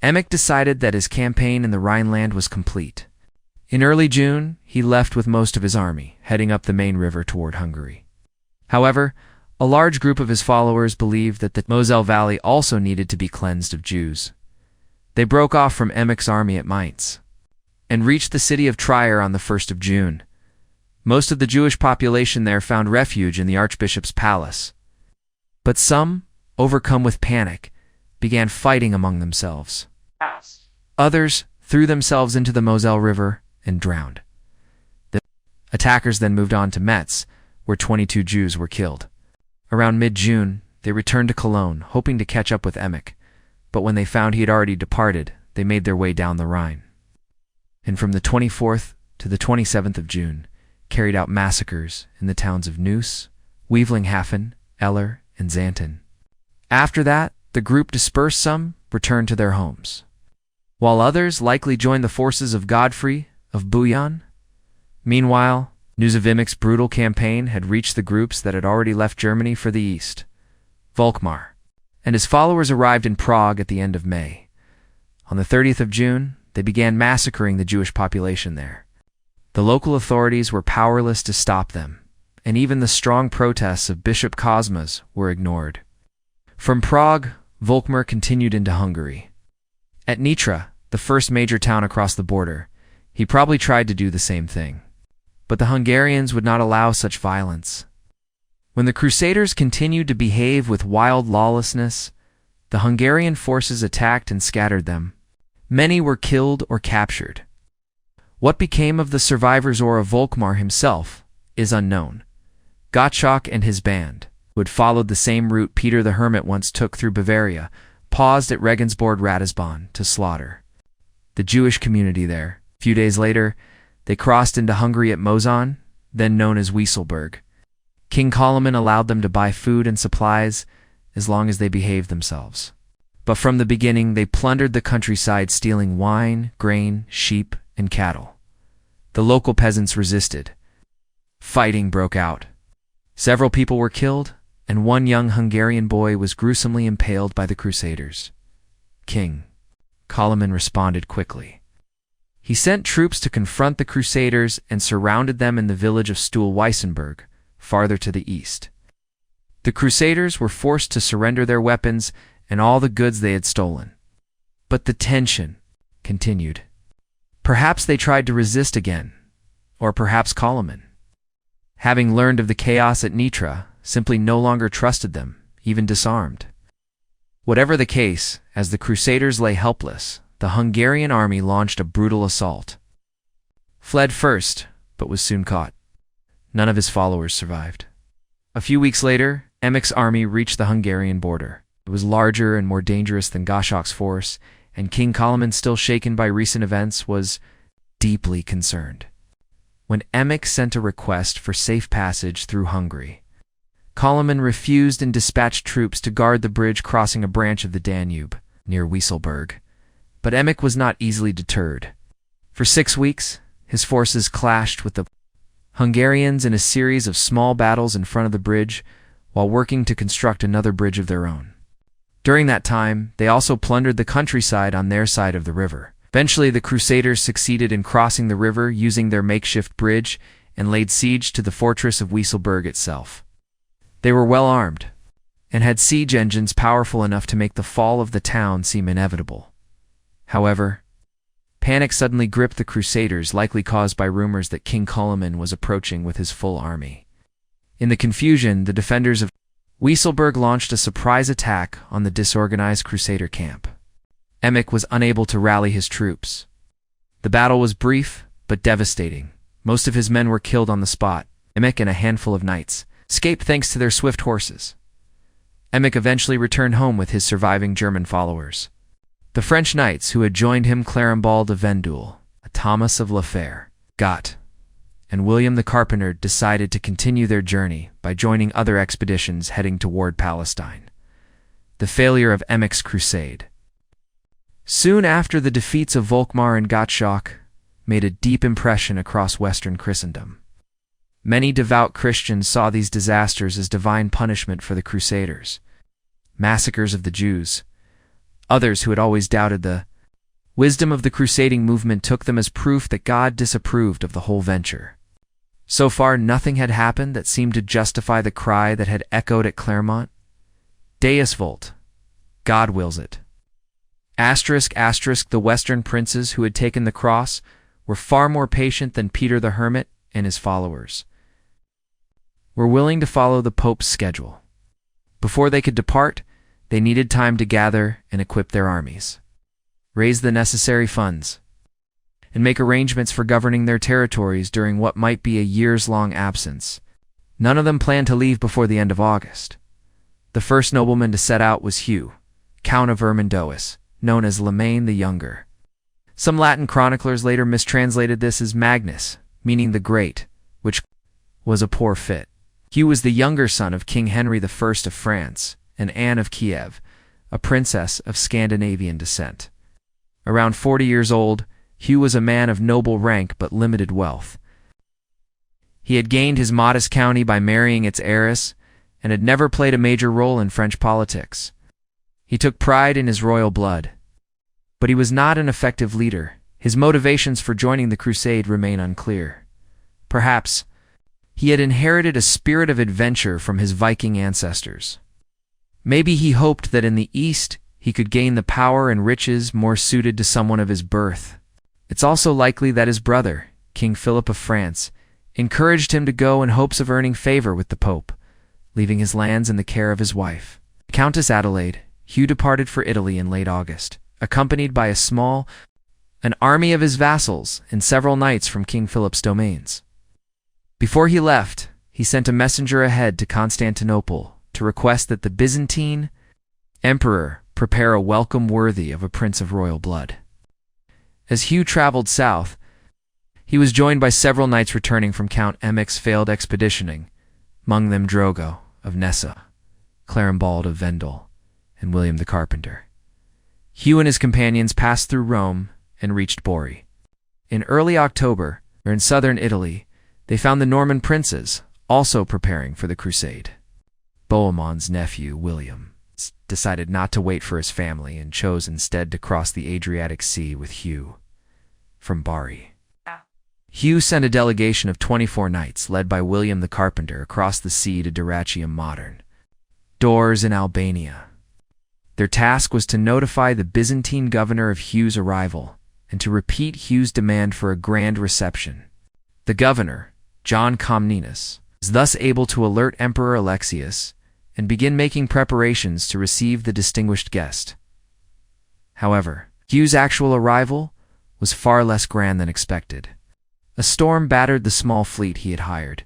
Emich decided that his campaign in the Rhineland was complete. In early June, he left with most of his army, heading up the main river toward Hungary. However, a large group of his followers believed that the Moselle Valley also needed to be cleansed of Jews. They broke off from Emich's army at Mainz and reached the city of Trier on the 1st of June. Most of the Jewish population there found refuge in the archbishop's palace. But some, overcome with panic, began fighting among themselves. Others threw themselves into the Moselle River and drowned. The attackers then moved on to Metz, where 22 Jews were killed. Around mid-June, they returned to Cologne, hoping to catch up with Emich, but when they found he had already departed, they made their way down the Rhine. And from the 24th to the 27th of June, carried out massacres in the towns of Neuss, Wevelinghafen, Eller, and Xanten. After that, the group dispersed. Some returned to their homes, while others likely joined the forces of Godfrey of Bouillon. Meanwhile, news of Emich's brutal campaign had reached the groups that had already left Germany for the east. Volkmar and his followers arrived in Prague at the end of May. On the 30th of June, they began massacring the Jewish population there. The local authorities were powerless to stop them, and even the strong protests of Bishop Cosmas were ignored. From Prague, Volkmar continued into Hungary. At Nitra, the first major town across the border, he probably tried to do the same thing. But the Hungarians would not allow such violence. When the Crusaders continued to behave with wild lawlessness, the Hungarian forces attacked and scattered them. Many were killed or captured. What became of the survivors or of Volkmar himself is unknown. Gottschalk and his band, who had followed the same route Peter the Hermit once took through Bavaria, paused at Regensburg-Ratisbon to slaughter the Jewish community there. A few days later, they crossed into Hungary at Moson, then known as Wieselburg. King Koloman allowed them to buy food and supplies as long as they behaved themselves. But from the beginning, they plundered the countryside, stealing wine, grain, sheep, and cattle. The local peasants resisted. Fighting broke out. Several people were killed, and one young Hungarian boy was gruesomely impaled by the Crusaders. King Koloman responded quickly. He sent troops to confront the Crusaders and surrounded them in the village of Stuhl-Weissenberg, farther to the east. The Crusaders were forced to surrender their weapons and all the goods they had stolen. But the tension continued. Perhaps they tried to resist again, or perhaps Koloman, having learned of the chaos at Nitra, simply no longer trusted them, even disarmed. Whatever the case, as the Crusaders lay helpless, the Hungarian army launched a brutal assault. Fled first, but was soon caught. None of his followers survived. A few weeks later, Emich's army reached the Hungarian border. It was larger and more dangerous than Gottschalk's force, and King Koloman, still shaken by recent events, was deeply concerned. When Emich sent a request for safe passage through Hungary, Koloman refused and dispatched troops to guard the bridge crossing a branch of the Danube, near Weisselberg. But Emich was not easily deterred. For 6 weeks, his forces clashed with the Hungarians in a series of small battles in front of the bridge, while working to construct another bridge of their own. During that time, they also plundered the countryside on their side of the river. Eventually, the Crusaders succeeded in crossing the river using their makeshift bridge and laid siege to the fortress of Weisselberg itself. They were well armed and had siege engines powerful enough to make the fall of the town seem inevitable. However, panic suddenly gripped the Crusaders, likely caused by rumors that King Koloman was approaching with his full army. In the confusion, the defenders of Weisselberg launched a surprise attack on the disorganized Crusader camp. Emich was unable to rally his troops. The battle was brief, but devastating. Most of his men were killed on the spot. Emich and a handful of knights escaped thanks to their swift horses. Emich eventually returned home with his surviving German followers. The French knights who had joined him, Clarembald of Vendul, Thomas of La Fère, Gott, and William the Carpenter, decided to continue their journey by joining other expeditions heading toward Palestine. The failure of Emich's crusade. Soon after, the defeats of Volkmar and Gottschalk made a deep impression across Western Christendom. Many devout Christians saw these disasters as divine punishment for the Crusaders, massacres of the Jews. Others who had always doubted the wisdom of the crusading movement took them as proof that God disapproved of the whole venture. So far, nothing had happened that seemed to justify the cry that had echoed at Clermont. Deus vult. God wills it. ***, the Western princes who had taken the cross were far more patient than Peter the Hermit and his followers. Were willing to follow the Pope's schedule. Before they could depart, they needed time to gather and equip their armies, raise the necessary funds, and make arrangements for governing their territories during what might be a years-long absence. None of them planned to leave before the end of August. The first nobleman to set out was Hugh, Count of Ermendois, known as Lemaine the Younger. Some Latin chroniclers later mistranslated this as Magnus, meaning the Great, which was a poor fit. Hugh was the younger son of King Henry I of France and Anne of Kiev, a princess of Scandinavian descent. Around 40 years old, Hugh was a man of noble rank but limited wealth. He had gained his modest county by marrying its heiress and had never played a major role in French politics. He took pride in his royal blood, but he was not an effective leader. His motivations for joining the crusade remain unclear. Perhaps he had inherited a spirit of adventure from his Viking ancestors. Maybe he hoped that in the East he could gain the power and riches more suited to someone of his birth. It's also likely that his brother, King Philip of France, encouraged him to go in hopes of earning favor with the Pope, leaving his lands in the care of his wife, Countess Adelaide. Hugh departed for Italy in late August, accompanied by an army of his vassals and several knights from King Philip's domains. Before he left, he sent a messenger ahead to Constantinople to request that the Byzantine Emperor prepare a welcome worthy of a prince of royal blood. As Hugh traveled south, he was joined by several knights returning from Count Emich's failed expeditioning, among them Drogo of Nessa, Clarembald of Vendul, and William the Carpenter. Hugh and his companions passed through Rome and reached Bori. In early October, in southern Italy, they found the Norman princes, also preparing for the crusade. Bohemond's nephew, William, decided not to wait for his family and chose instead to cross the Adriatic Sea with Hugh from Bari. Hugh sent a delegation of 24 knights led by William the Carpenter across the sea to Dyrrhachium Modern, Dors in Albania. Their task was to notify the Byzantine governor of Hugh's arrival and to repeat Hugh's demand for a grand reception. The governor, John Comnenus, was thus able to alert Emperor Alexius and begin making preparations to receive the distinguished guest. However, Hugh's actual arrival was far less grand than expected. A storm battered the small fleet he had hired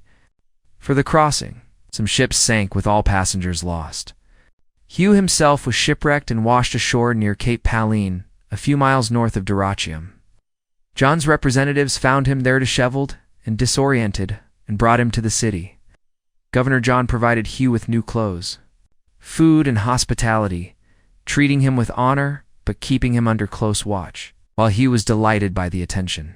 for the crossing. Some ships sank with all passengers lost. Hugh himself was shipwrecked and washed ashore near Cape Palene, a few miles north of Dyrrhachium. John's representatives found him there disheveled and disoriented and brought him to the city. Governor John provided Hugh with new clothes, food, and hospitality, treating him with honor but keeping him under close watch, while Hugh was delighted by the attention.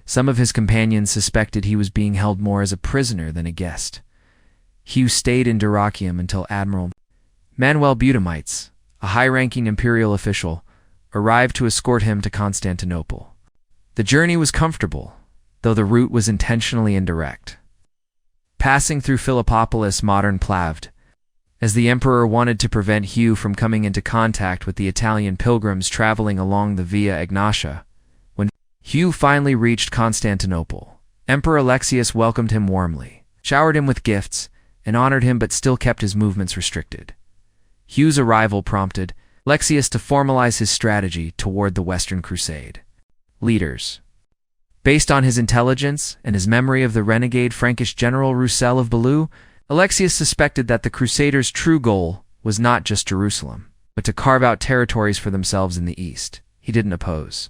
Some of his companions suspected he was being held more as a prisoner than a guest. Hugh stayed in Dyrrhachium until Admiral Manuel Budimites, a high-ranking imperial official, arrived to escort him to Constantinople. The journey was comfortable, though the route was intentionally indirect. Passing through Philippopolis, modern Plavd, as the emperor wanted to prevent Hugh from coming into contact with the Italian pilgrims traveling along the Via Egnatia. When Hugh finally reached Constantinople, Emperor Alexius welcomed him warmly, showered him with gifts, and honored him but still kept his movements restricted. Hugh's arrival prompted Alexius to formalize his strategy toward the Western Crusade. Leaders. Based on his intelligence and his memory of the renegade Frankish general Roussel of Belleau, Alexius suspected that the Crusaders' true goal was not just Jerusalem, but to carve out territories for themselves in the east. He didn't oppose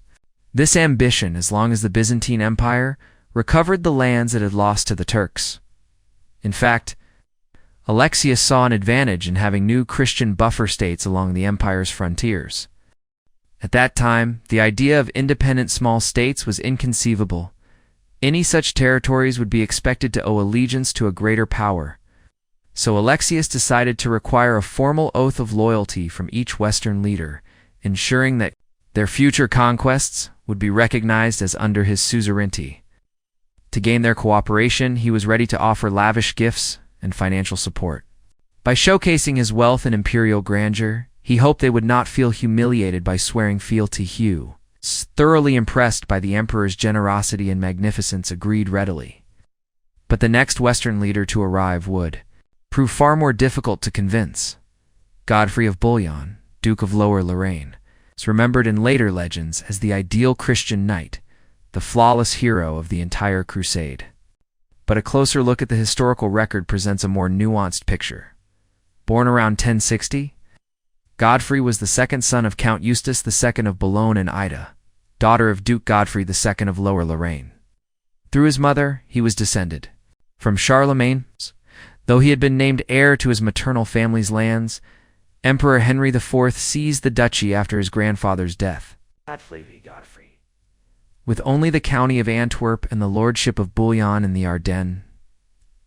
this ambition as long as the Byzantine Empire recovered the lands it had lost to the Turks. In fact, Alexius saw an advantage in having new Christian buffer states along the empire's frontiers. At that time, the idea of independent small states was inconceivable. Any such territories would be expected to owe allegiance to a greater power. So Alexius decided to require a formal oath of loyalty from each Western leader, ensuring that their future conquests would be recognized as under his suzerainty. To gain their cooperation, he was ready to offer lavish gifts and financial support. By showcasing his wealth and imperial grandeur, he hoped they would not feel humiliated by swearing fealty. Hugh, thoroughly impressed by the emperor's generosity and magnificence, agreed readily. But the next Western leader to arrive would prove far more difficult to convince. Godfrey of Bouillon, Duke of Lower Lorraine, is remembered in later legends as the ideal Christian knight, the flawless hero of the entire crusade. But a closer look at the historical record presents a more nuanced picture. Born around 1060, Godfrey was the second son of Count Eustace II of Boulogne and Ida, daughter of Duke Godfrey II of Lower Lorraine. Through his mother, he was descended from Charlemagne. Though he had been named heir to his maternal family's lands, Emperor Henry IV seized the duchy after his grandfather's death. Godfrey, with only the county of Antwerp and the lordship of Bouillon in the Ardennes.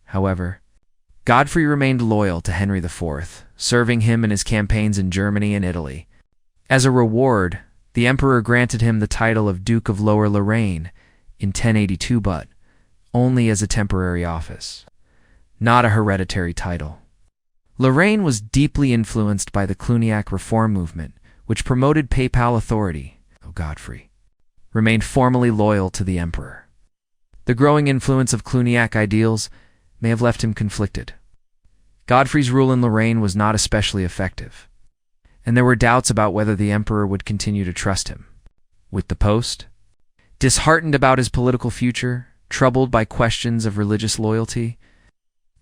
However, Godfrey remained loyal to Henry IV, serving him in his campaigns in Germany and Italy. As a reward, the emperor granted him the title of Duke of Lower Lorraine in 1082, but only as a temporary office, not a hereditary title. Lorraine was deeply influenced by the Cluniac reform movement, which promoted papal authority. Godfrey remained formally loyal to the emperor. The growing influence of Cluniac ideals may have left him conflicted. Godfrey's rule in Lorraine was not especially effective, and there were doubts about whether the emperor would continue to trust him with the post. Disheartened about his political future, troubled by questions of religious loyalty,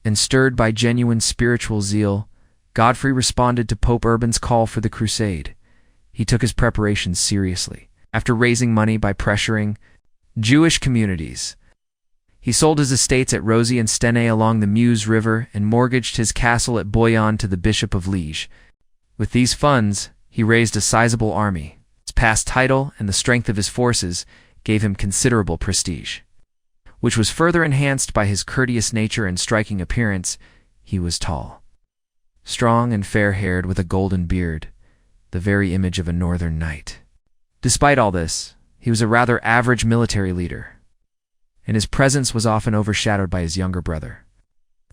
and stirred by genuine spiritual zeal, Godfrey responded to Pope Urban's call for the crusade. He took his preparations seriously. After raising money by pressuring Jewish communities, he sold his estates at Rosy and Stenay along the Meuse River and mortgaged his castle at Bouillon to the Bishop of Liege. With these funds, he raised a sizable army. His past title and the strength of his forces gave him considerable prestige. which was further enhanced by his courteous nature and striking appearance. He was tall, strong and fair-haired with a golden beard, the very image of a northern knight. Despite all this, he was a rather average military leader, and his presence was often overshadowed by his younger brother,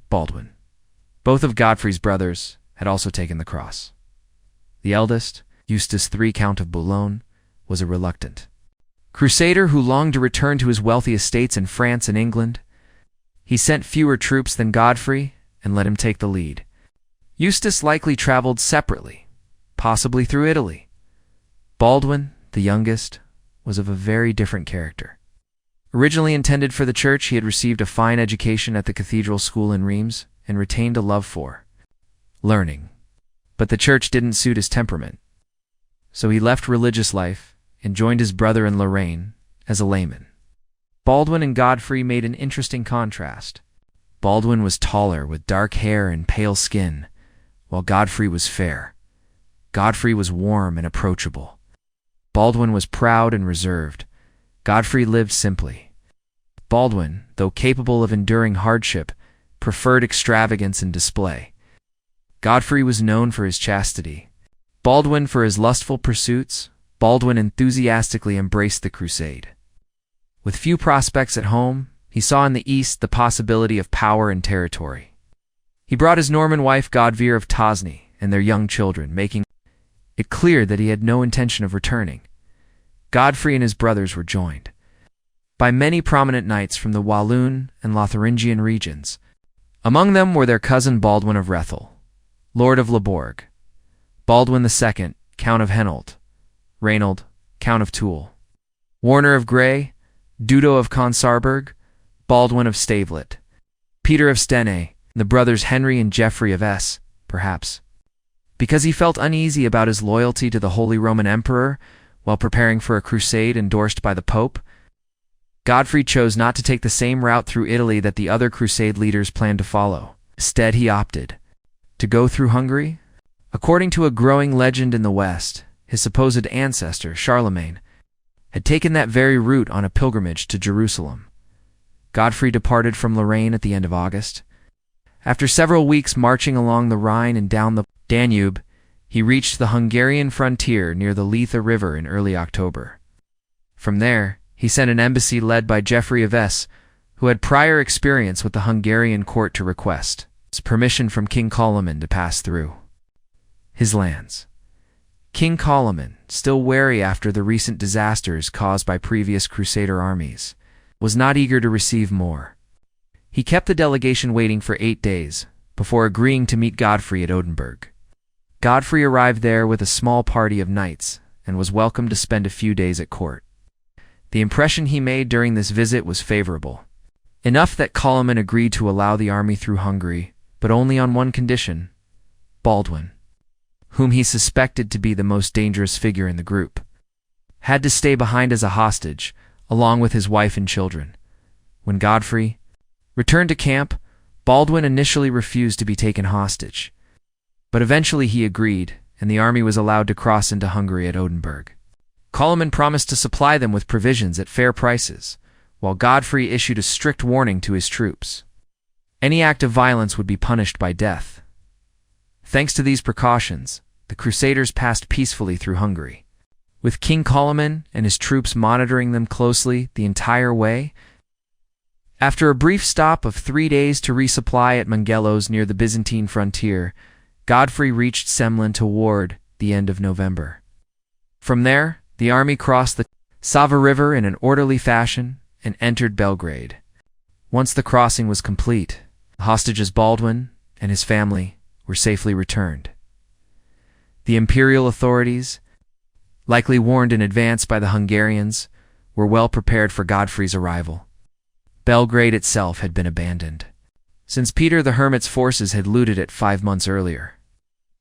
Baldwin. Both of Godfrey's brothers had also taken the cross. The eldest, Eustace III, Count of Boulogne, was a reluctant Crusader who longed to return to his wealthy estates in France and England. He sent fewer troops than Godfrey and let him take the lead. Eustace likely traveled separately, possibly through Italy. Baldwin, the youngest, was of a very different character. Originally intended for the church, he had received a fine education at the cathedral school in Reims and retained a love for learning. But the church didn't suit his temperament, so he left religious life and joined his brother in Lorraine as a layman. Baldwin and Godfrey made an interesting contrast. Baldwin was taller, with dark hair and pale skin, while Godfrey was fair. Godfrey was warm and approachable. Baldwin was proud and reserved. Godfrey lived simply. Baldwin, though capable of enduring hardship, preferred extravagance and display. Godfrey was known for his chastity. Baldwin for his lustful pursuits. Baldwin enthusiastically embraced the crusade. With few prospects at home, he saw in the east the possibility of power and territory. He brought his Norman wife Godvere of Tosny and their young children, making it clear that he had no intention of returning. Godfrey and his brothers were joined by many prominent knights from the Walloon and Lotharingian regions. Among them were their cousin Baldwin of Rethel, Lord of Labourg, Baldwin II, Count of Hainault, Rhineland, Count of Toul, Warner of Grey, Dudo of Consarberg, Baldwin of Stavelot, Peter of Stenay, the brothers Henry and Geoffrey of S, perhaps because he felt uneasy about his loyalty to the Holy Roman Emperor while preparing for a crusade endorsed by the Pope. Godfrey chose not to take the same route through Italy that the other crusade leaders planned to follow. Instead, he opted to go through Hungary. According to a growing legend in the West, his supposed ancestor, Charlemagne, had taken that very route on a pilgrimage to Jerusalem. Godfrey departed from Lorraine at the end of August. After several weeks marching along the Rhine and down the Danube, he reached the Hungarian frontier near the Leitha River in early October. From there, he sent an embassy led by Geoffrey of S, who had prior experience with the Hungarian court, to request permission from King Coloman to pass through his lands. King Coloman, still wary after the recent disasters caused by previous Crusader armies, was not eager to receive more. He kept the delegation waiting for 8 days before agreeing to meet Godfrey at Odenburg. Godfrey arrived there with a small party of knights and was welcome to spend a few days at court. The impression he made during this visit was favorable, enough that Coloman agreed to allow the army through Hungary, but only on one condition: Baldwin, whom he suspected to be the most dangerous figure in the group, had to stay behind as a hostage, along with his wife and children. When Godfrey returned to camp, Baldwin initially refused to be taken hostage, but eventually he agreed, and the army was allowed to cross into Hungary at Odenburg. Coloman promised to supply them with provisions at fair prices, while Godfrey issued a strict warning to his troops: any act of violence would be punished by death. Thanks to these precautions, the Crusaders passed peacefully through Hungary, with King Coloman and his troops monitoring them closely the entire way. After a brief stop of 3 days to resupply at Mangelos near the Byzantine frontier, Godfrey reached Semlin toward the end of November. From there, the army crossed the Sava River in an orderly fashion and entered Belgrade. Once the crossing was complete, the hostages Baldwin and his family were safely returned. The imperial authorities, likely warned in advance by the Hungarians, were well prepared for Godfrey's arrival. Belgrade itself had been abandoned, since Peter the Hermit's forces had looted it 5 months earlier.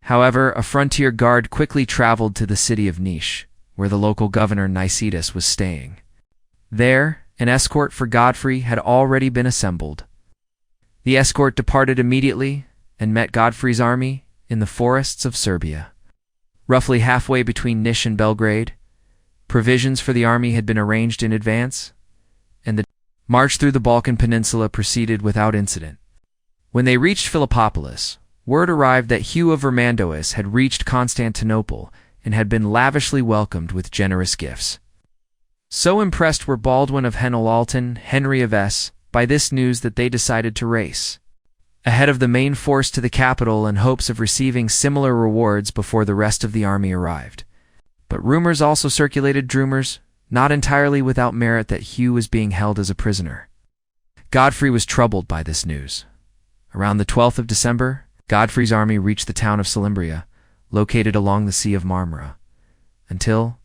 However, a frontier guard quickly traveled to the city of Niš, where the local governor Nicetas was staying. There, an escort for Godfrey had already been assembled. The escort departed immediately and met Godfrey's army in the forests of Serbia. Roughly halfway between Niš and Belgrade, provisions for the army had been arranged in advance, and the march through the Balkan Peninsula proceeded without incident. When they reached Philippopolis, word arrived that Hugh of Vermandois had reached Constantinople and had been lavishly welcomed with generous gifts. So impressed were Baldwin of Hainault-Alton, Henry of S, by this news that they decided to race ahead of the main force to the capital in hopes of receiving similar rewards before the rest of the army arrived. But rumors also circulated, not entirely without merit, that Hugh was being held as a prisoner. Godfrey was troubled by this news. Around the 12th of December, Godfrey's army reached the town of Salimbria, located along the Sea of Marmara. Until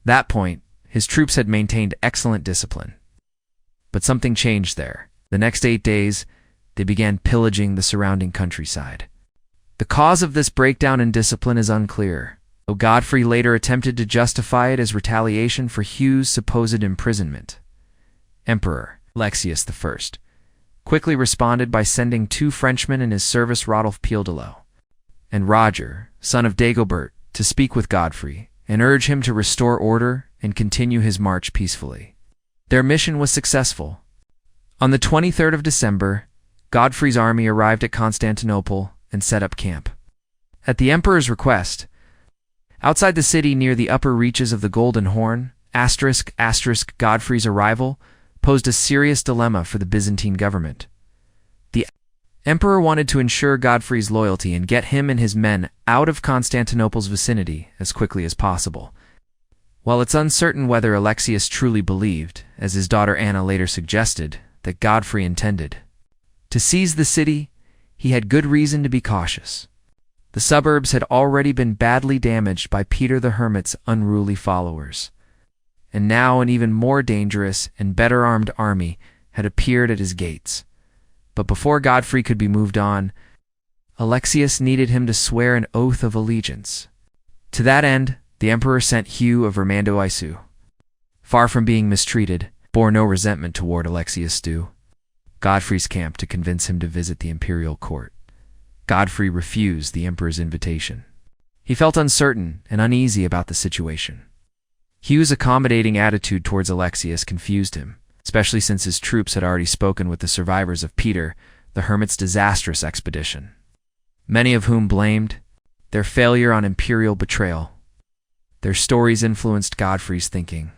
that point, his troops had maintained excellent discipline. But something changed there. The next 8 days, they began pillaging the surrounding countryside. The cause of this breakdown in discipline is unclear, though Godfrey later attempted to justify it as retaliation for Hugh's supposed imprisonment. Emperor Alexius I quickly responded by sending 2 Frenchmen in his service, Rodolphe Piodelot and Roger, son of Dagobert, to speak with Godfrey and urge him to restore order and continue his march peacefully. Their mission was successful. On the 23rd of December, Godfrey's army arrived at Constantinople and set up camp. At the emperor's request, outside the city near the upper reaches of the Golden Horn, ***, Godfrey's arrival posed a serious dilemma for the Byzantine government. The emperor wanted to ensure Godfrey's loyalty and get him and his men out of Constantinople's vicinity as quickly as possible. While it's uncertain whether Alexius truly believed, as his daughter Anna later suggested, that Godfrey intended to seize the city, he had good reason to be cautious. The suburbs had already been badly damaged by Peter the Hermit's unruly followers, and now an even more dangerous and better armed army had appeared at his gates. But before Godfrey could be moved on, Alexius needed him to swear an oath of allegiance. To that end, the emperor sent Hugh of Vermandois. Far from being mistreated, bore no resentment toward Alexius II. Godfrey's camp to convince him to visit the imperial court. Godfrey refused the emperor's invitation. He felt uncertain and uneasy about the situation. Hugh's accommodating attitude towards Alexius confused him, especially since his troops had already spoken with the survivors of Peter the Hermit's disastrous expedition, many of whom blamed their failure on imperial betrayal. Their stories influenced Godfrey's thinking.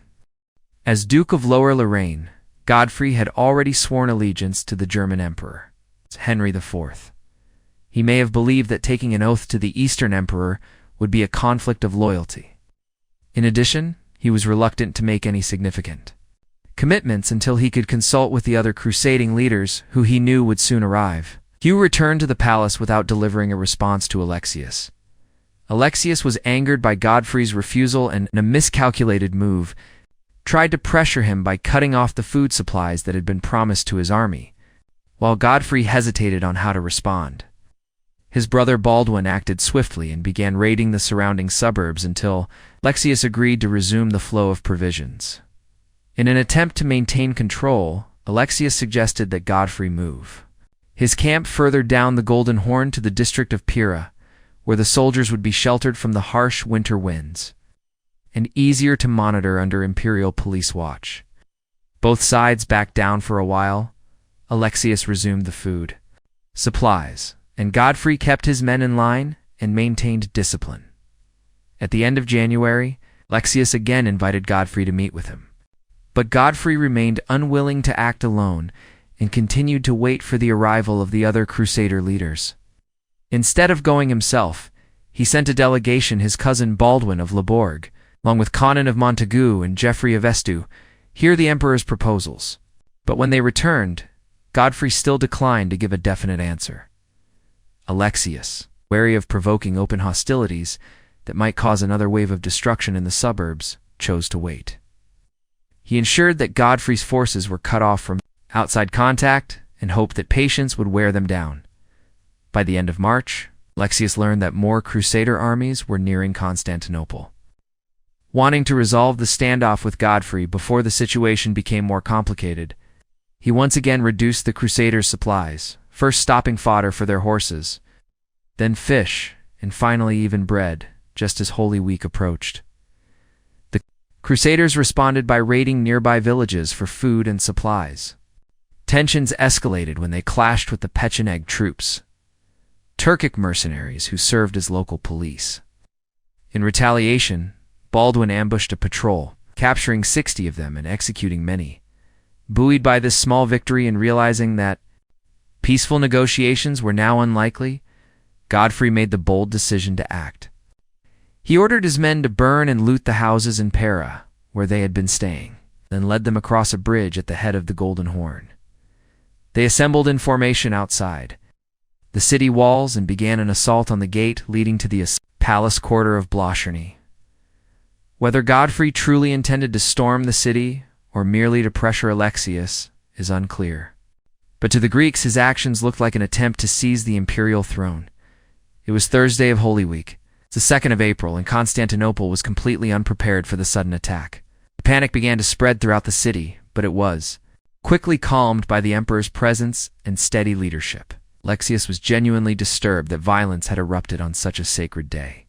As Duke of Lower Lorraine, Godfrey had already sworn allegiance to the German emperor, Henry IV. He may have believed that taking an oath to the Eastern emperor would be a conflict of loyalty. In addition, he was reluctant to make any significant commitments until he could consult with the other crusading leaders who he knew would soon arrive. Hugh returned to the palace without delivering a response to Alexius. Alexius was angered by Godfrey's refusal and, in a miscalculated move, tried to pressure him by cutting off the food supplies that had been promised to his army, while Godfrey hesitated on how to respond. His brother Baldwin acted swiftly and began raiding the surrounding suburbs until Alexius agreed to resume the flow of provisions. In an attempt to maintain control, Alexius suggested that Godfrey move his camp further down the Golden Horn to the district of Pira, where the soldiers would be sheltered from the harsh winter winds and easier to monitor under imperial police watch. Both sides backed down for a while. Alexius resumed the food supplies, and Godfrey kept his men in line and maintained discipline. At the end of January, Alexius again invited Godfrey to meet with him. But Godfrey remained unwilling to act alone and continued to wait for the arrival of the other Crusader leaders. Instead of going himself, he sent a delegation, his cousin Baldwin of Labourg, along with Conan of Montagu and Geoffrey of Estu, hear the emperor's proposals. But when they returned, Godfrey still declined to give a definite answer. Alexius, wary of provoking open hostilities that might cause another wave of destruction in the suburbs, chose to wait. He ensured that Godfrey's forces were cut off from outside contact and hoped that patience would wear them down. By the end of March, Alexius learned that more Crusader armies were nearing Constantinople. Wanting to resolve the standoff with Godfrey before the situation became more complicated, he once again reduced the Crusaders' supplies, first stopping fodder for their horses, then fish, and finally even bread, just as Holy Week approached. The Crusaders responded by raiding nearby villages for food and supplies. Tensions escalated when they clashed with the Pecheneg troops, Turkic mercenaries who served as local police. In retaliation, Baldwin ambushed a patrol, capturing 60 of them and executing many. Buoyed by this small victory and realizing that peaceful negotiations were now unlikely, Godfrey made the bold decision to act. He ordered his men to burn and loot the houses in Pera, where they had been staying, then led them across a bridge at the head of the Golden Horn. They assembled in formation outside the city walls and began an assault on the gate leading to the palace quarter of Blacherney. Whether Godfrey truly intended to storm the city or merely to pressure Alexius is unclear. But to the Greeks, his actions looked like an attempt to seize the imperial throne. It was Thursday of Holy Week, the 2nd of April, and Constantinople was completely unprepared for the sudden attack. The panic began to spread throughout the city, but it was quickly calmed by the emperor's presence and steady leadership. Alexius was genuinely disturbed that violence had erupted on such a sacred day.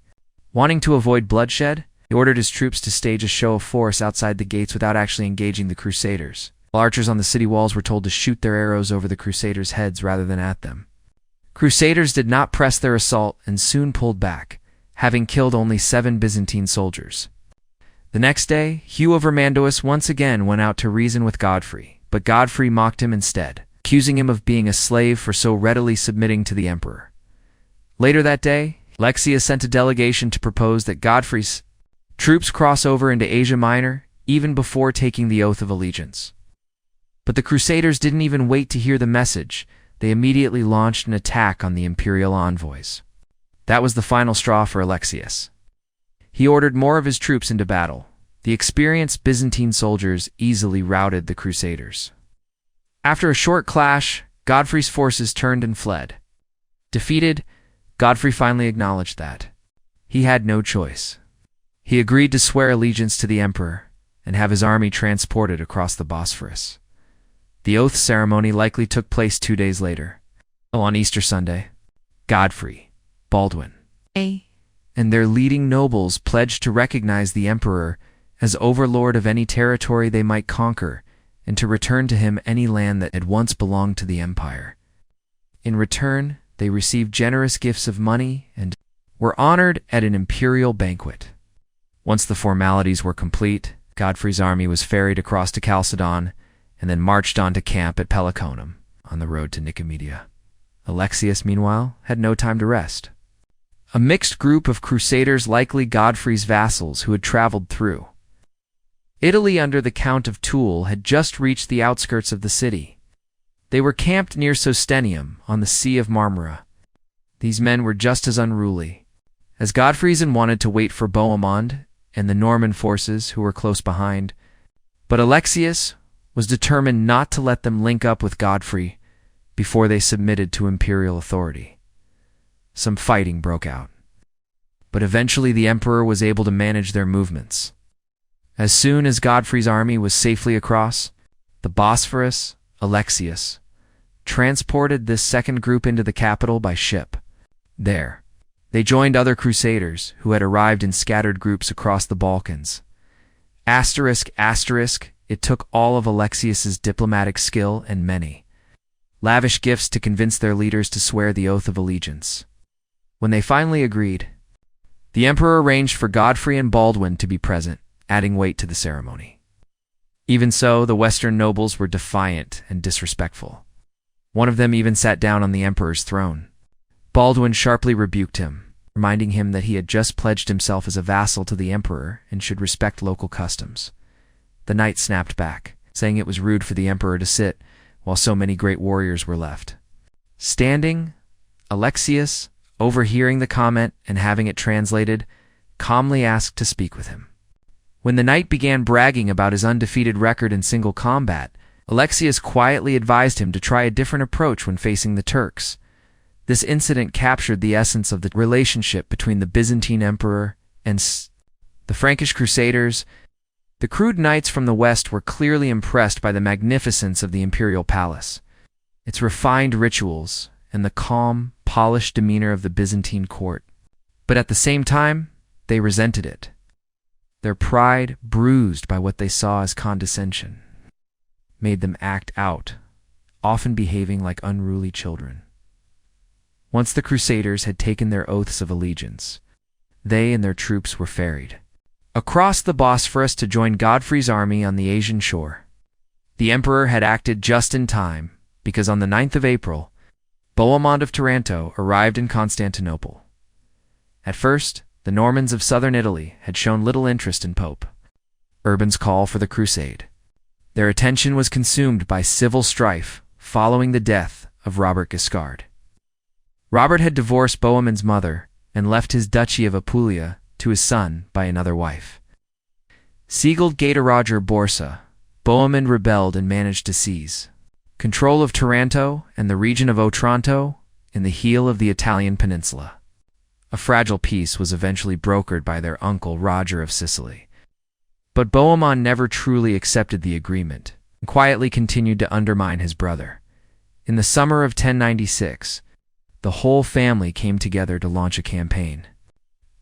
Wanting to avoid bloodshed, he ordered his troops to stage a show of force outside the gates without actually engaging the Crusaders. Archers on the city walls were told to shoot their arrows over the Crusaders' heads rather than at them. Crusaders did not press their assault and soon pulled back, having killed only 7 Byzantine soldiers. The next day, Hugh of Vermandois once again went out to reason with Godfrey, but Godfrey mocked him instead, accusing him of being a slave for so readily submitting to the emperor. Later that day, Alexius sent a delegation to propose that Godfrey's troops cross over into Asia Minor even before taking the oath of allegiance. But the Crusaders didn't even wait to hear the message. They immediately launched an attack on the imperial envoys. That was the final straw for Alexius. He ordered more of his troops into battle. The experienced Byzantine soldiers easily routed the Crusaders. After a short clash, Godfrey's forces turned and fled. Defeated, Godfrey finally acknowledged that he had no choice. He agreed to swear allegiance to the emperor and have his army transported across the Bosphorus. The oath ceremony likely took place 2 days later. On Easter Sunday, Godfrey, Baldwin, and their leading nobles pledged to recognize the emperor as overlord of any territory they might conquer and to return to him any land that had once belonged to the empire. In return, they received generous gifts of money and were honored at an imperial banquet. Once the formalities were complete, Godfrey's army was ferried across to Chalcedon and then marched on to camp at Peliconum on the road to Nicomedia. Alexius, meanwhile, had no time to rest. A mixed group of crusaders, likely Godfrey's vassals who had traveled through Italy under the Count of Toul, had just reached the outskirts of the city. They were camped near Sostenium on the Sea of Marmara. These men were just as unruly as Godfrey's and wanted to wait for Bohemond and the Norman forces who were close behind, but Alexius was determined not to let them link up with Godfrey before they submitted to imperial authority. Some fighting broke out, but eventually the emperor was able to manage their movements. As soon as Godfrey's army was safely across the Bosphorus, Alexius transported this second group into the capital by ship. There, they joined other crusaders who had arrived in scattered groups across the Balkans. It took all of Alexius's diplomatic skill and many lavish gifts to convince their leaders to swear the oath of allegiance. When they finally agreed, the emperor arranged for Godfrey and Baldwin to be present, adding weight to the ceremony. Even so, the Western nobles were defiant and disrespectful. One of them even sat down on the emperor's throne. Baldwin sharply rebuked him, reminding him that he had just pledged himself as a vassal to the emperor and should respect local customs. The knight snapped back, saying it was rude for the emperor to sit while so many great warriors were left standing. Alexius, overhearing the comment and having it translated, calmly asked to speak with him. When the knight began bragging about his undefeated record in single combat, Alexius quietly advised him to try a different approach when facing the Turks. This incident captured the essence of the relationship between the Byzantine emperor and the Frankish crusaders. The crude knights from the west were clearly impressed by the magnificence of the imperial palace, its refined rituals, and the calm, polished demeanor of the Byzantine court. But at the same time, they resented it. Their pride, bruised by what they saw as condescension, made them act out often behaving like unruly children. Once the Crusaders had taken their oaths of allegiance, they and their troops were ferried across the Bosphorus to join Godfrey's army on the Asian shore. The emperor had acted just in time, because on the 9th of April, Bohemond of Taranto arrived in Constantinople. At first, the Normans of southern Italy had shown little interest in Pope Urban's call for the crusade. Their attention was consumed by civil strife following the death of Robert Guiscard. Robert had divorced Bohemond's mother and left his duchy of Apulia to his son by another wife. Siegeld Gaeta Roger Borsa, Bohemond rebelled and managed to seize control of Taranto and the region of Otranto in the heel of the Italian peninsula. A fragile peace was eventually brokered by their uncle Roger of Sicily. But Bohemond never truly accepted the agreement and quietly continued to undermine his brother. In the summer of 1096, the whole family came together to launch a campaign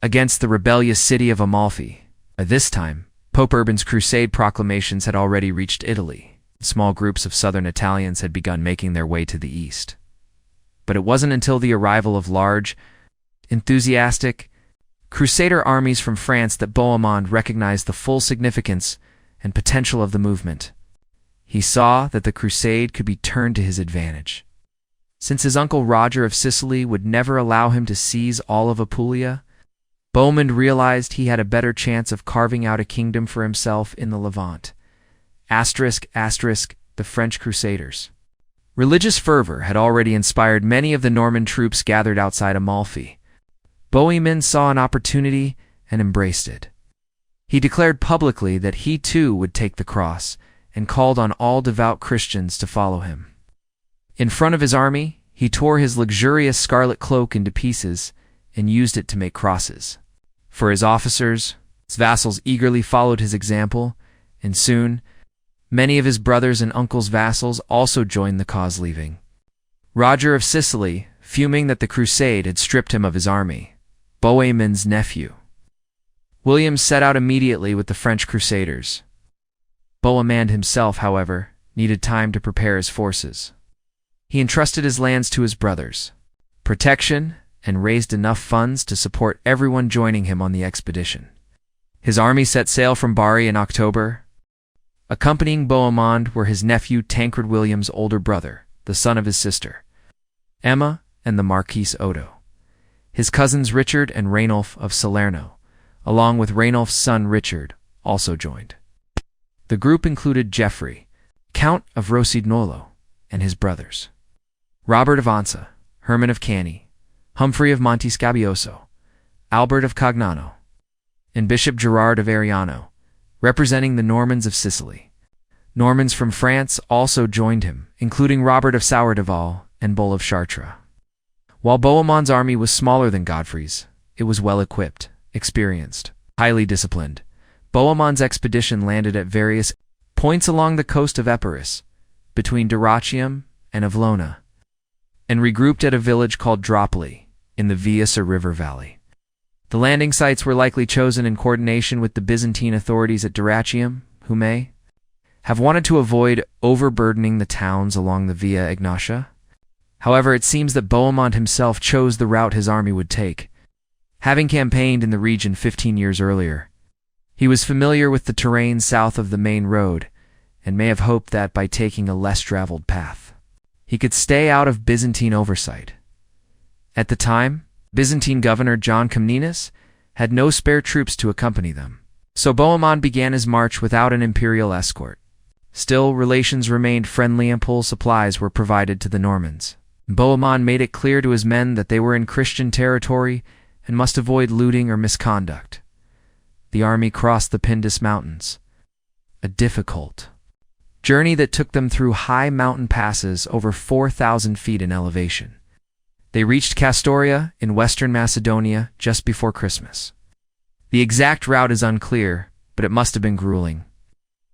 against the rebellious city of Amalfi. By this time, Pope Urban's crusade proclamations had already reached Italy. Small groups of southern Italians had begun making their way to the east. But it wasn't until the arrival of large, enthusiastic Crusader armies from France that Bohemond recognized the full significance and potential of the movement. He saw that the crusade could be turned to his advantage. Since his uncle Roger of Sicily would never allow him to seize all of Apulia, Bohemond realized he had a better chance of carving out a kingdom for himself in the Levant. The French Crusaders. Religious fervor had already inspired many of the Norman troops gathered outside Amalfi. Bohemond saw an opportunity and embraced it. He declared publicly that he too would take the cross and called on all devout Christians to follow him. In front of his army, he tore his luxurious scarlet cloak into pieces and used it to make crosses. For his officers, his vassals eagerly followed his example, and soon, many of his brothers and uncles' vassals also joined the cause, leaving Roger of Sicily, fuming that the crusade had stripped him of his army. Bohemond's nephew William set out immediately with the French Crusaders. Bohemond himself, however, needed time to prepare his forces. He entrusted his lands to his brothers, protection, and raised enough funds to support everyone joining him on the expedition. His army set sail from Bari in October. Accompanying Bohemond were his nephew Tancred William's older brother, the son of his sister Emma, and the Marquis Odo. His cousins Richard and Rainulf of Salerno, along with Rainulf's son Richard, also joined. The group included Geoffrey, Count of Rossignolo, and his brothers Robert of Anza, Herman of Canny, Humphrey of Montescabioso, Albert of Cognano, and Bishop Gerard of Ariano, representing the Normans of Sicily. Normans from France also joined him, including Robert of Sourdeval and Bull of Chartres. While Bohemond's army was smaller than Godfrey's, it was well-equipped, experienced, highly disciplined. Bohemond's expedition landed at various points along the coast of Epirus, between Dyrrhachium and Avlona, and regrouped at a village called Dropoli, in the Vius river valley. The landing sites were likely chosen in coordination with the Byzantine authorities at Dyrrhachium, who may have wanted to avoid overburdening the towns along the Via Egnatia. However, it seems that Bohemond himself chose the route his army would take. Having campaigned in the region 15 years earlier, he was familiar with the terrain south of the main road and may have hoped that by taking a less traveled path, he could stay out of Byzantine oversight. At the time, Byzantine governor John Comnenus had no spare troops to accompany them, so Bohemond began his march without an imperial escort. Still, relations remained friendly and full supplies were provided to the Normans. Bohemond made it clear to his men that they were in Christian territory and must avoid looting or misconduct. The army crossed the Pindus Mountains, a difficult journey that took them through high mountain passes over 4,000 feet in elevation. They reached Castoria in western Macedonia just before Christmas. The exact route is unclear, but it must have been grueling.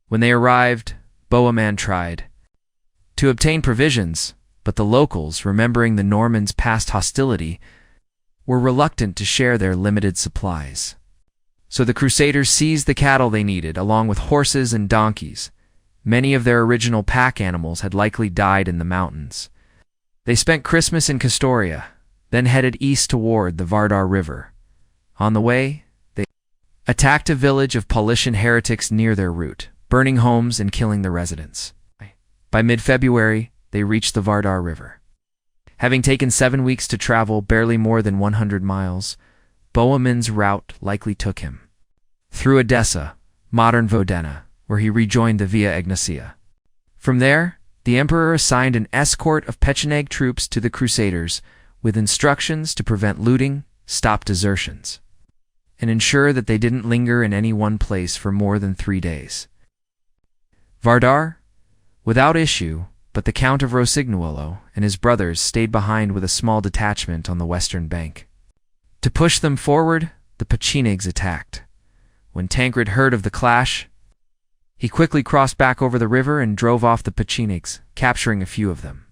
When they arrived, Bohemond tried to obtain provisions, but the locals, remembering the Normans' past hostility, were reluctant to share their limited supplies. So the Crusaders seized the cattle they needed, along with horses and donkeys, Many of their original pack animals had likely died in the mountains. They spent Christmas in Castoria, then headed east toward the Vardar River. On the way, they attacked a village of Paulician heretics near their route, burning homes and killing the residents. By mid-February, they reached the Vardar River. Having taken 7 weeks to travel barely more than 100 miles, Bohemund's route likely took him through Edessa, modern Vodena, where he rejoined the Via Egnatia. From there, the emperor assigned an escort of Pecheneg troops to the Crusaders with instructions to prevent looting, stop desertions, and ensure that they didn't linger in any one place for more than 3 days. Vardar? Without issue, but the Count of Rosignuolo and his brothers stayed behind with a small detachment on the western bank. To push them forward, the Pechenegs attacked. When Tancred heard of the clash, he quickly crossed back over the river and drove off the Pechenegs, capturing a few of them.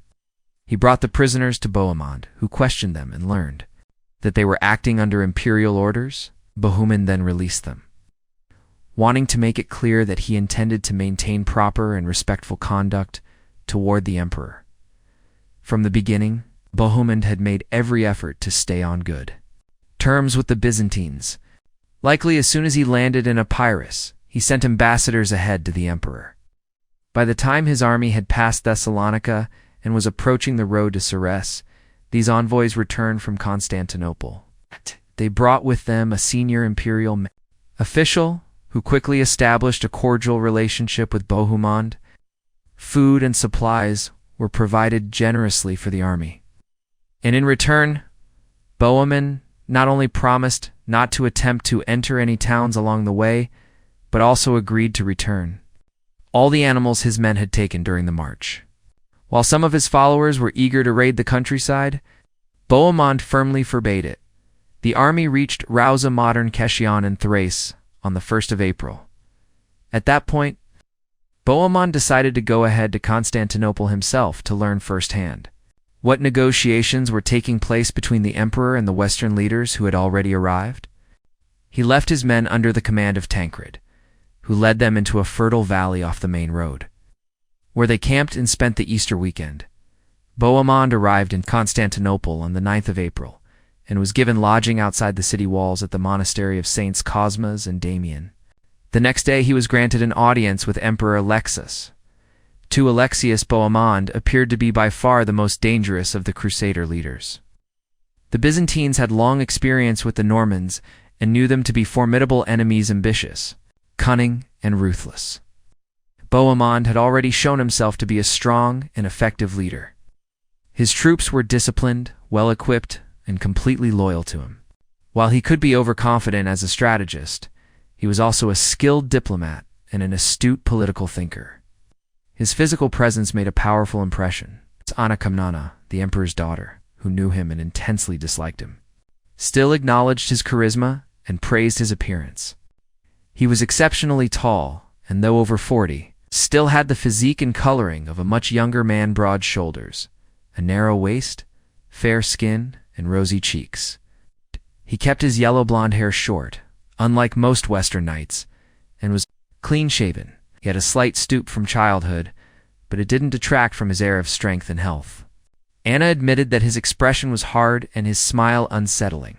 He brought the prisoners to Bohemund, who questioned them and learned that they were acting under imperial orders. Bohemund then released them, wanting to make it clear that he intended to maintain proper and respectful conduct toward the emperor. From the beginning, Bohemund had made every effort to stay on good terms with the Byzantines. Likely as soon as he landed in Epirus, he sent ambassadors ahead to the emperor. By the time his army had passed Thessalonica and was approaching the road to Sarres, these envoys returned from Constantinople. They brought with them a senior imperial official who quickly established a cordial relationship with Bohemund. Food and supplies were provided generously for the army. And in return, Bohemund not only promised not to attempt to enter any towns along the way, but also agreed to return all the animals his men had taken during the march. While some of his followers were eager to raid the countryside, Bohemund firmly forbade it. The army reached Rauza, modern Keshion in Thrace, on the 1st of April. At that point, Bohemund decided to go ahead to Constantinople himself to learn firsthand what negotiations were taking place between the emperor and the Western leaders who had already arrived. He left his men under the command of Tancred, who led them into a fertile valley off the main road, where they camped and spent the Easter weekend. Bohemund arrived in Constantinople on the 9th of April and was given lodging outside the city walls at the monastery of Saints Cosmas and Damian. The next day he was granted an audience with Emperor Alexius. To Alexius, Bohemund appeared to be by far the most dangerous of the Crusader leaders. The Byzantines had long experience with the Normans and knew them to be formidable enemies, ambitious, cunning, and ruthless. Bohemund had already shown himself to be a strong and effective leader. His troops were disciplined, well-equipped, and completely loyal to him. While he could be overconfident as a strategist, he was also a skilled diplomat and an astute political thinker. His physical presence made a powerful impression. Anna Komnena, the emperor's daughter, who knew him and intensely disliked him, still acknowledged his charisma and praised his appearance. He was exceptionally tall, and though over 40, still had the physique and coloring of a much younger man. Broad shoulders, a narrow waist, fair skin, and rosy cheeks. He kept his yellow-blonde hair short, unlike most Western knights, and was clean-shaven. He had a slight stoop from childhood, but it didn't detract from his air of strength and health. Anna admitted that his expression was hard and his smile unsettling.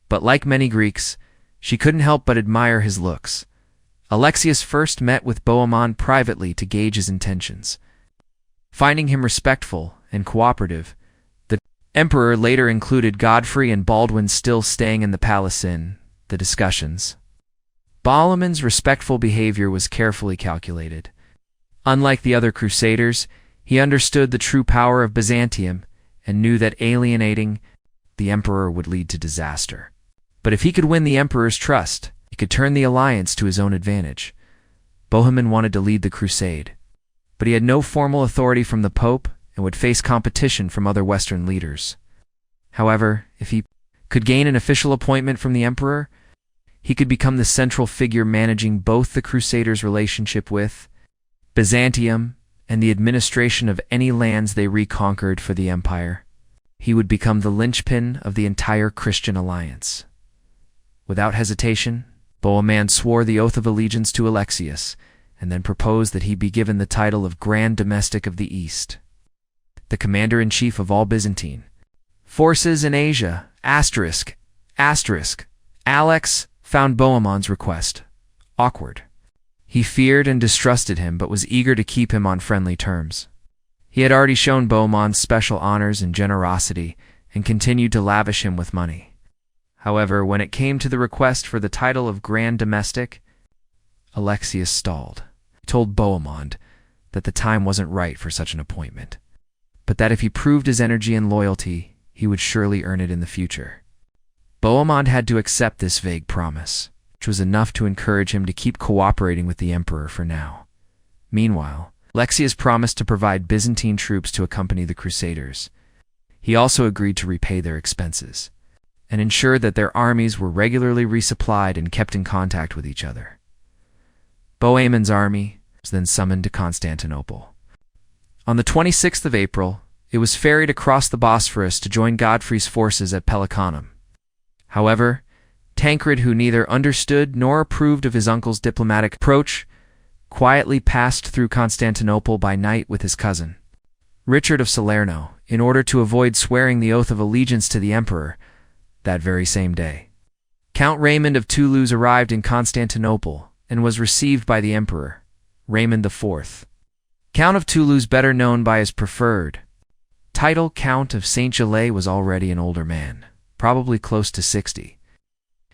But like many Greeks, she couldn't help but admire his looks. Alexius first met with Bohemund privately to gauge his intentions. Finding him respectful and cooperative, the emperor later included Godfrey and Baldwin still staying in the palace in the discussions. Bohemund's respectful behavior was carefully calculated. Unlike the other Crusaders, he understood the true power of Byzantium and knew that alienating the emperor would lead to disaster. But if he could win the emperor's trust, he could turn the alliance to his own advantage. Bohemund wanted to lead the crusade, but he had no formal authority from the Pope and would face competition from other Western leaders. However, if he could gain an official appointment from the emperor, he could become the central figure managing both the Crusaders' relationship with Byzantium and the administration of any lands they reconquered for the empire. He would become the linchpin of the entire Christian alliance. Without hesitation, Bohemund swore the oath of allegiance to Alexius and then proposed that he be given the title of Grand Domestic of the East, the commander-in-chief of all Byzantine forces in Asia. Alex found Bohemond's request awkward. He feared and distrusted him, but was eager to keep him on friendly terms. He had already shown Bohemond special honors and generosity, and continued to lavish him with money. However, when it came to the request for the title of Grand Domestic, Alexius stalled. He told Bohemond that the time wasn't right for such an appointment, but that if he proved his energy and loyalty, he would surely earn it in the future. Bohemond had to accept this vague promise, which was enough to encourage him to keep cooperating with the emperor for now. Meanwhile, Alexius promised to provide Byzantine troops to accompany the Crusaders. He also agreed to repay their expenses and ensure that their armies were regularly resupplied and kept in contact with each other. Bohemon's army was then summoned to Constantinople. On the 26th of April, it was ferried across the Bosphorus to join Godfrey's forces at Pelicanum. However, Tancred, who neither understood nor approved of his uncle's diplomatic approach, quietly passed through Constantinople by night with his cousin, Richard of Salerno, in order to avoid swearing the oath of allegiance to the emperor that very same day. Count Raymond of Toulouse arrived in Constantinople and was received by the emperor, Raymond IV. Count of Toulouse, better known by his preferred title Count of Saint-Gelais, was already an older man, probably close to 60.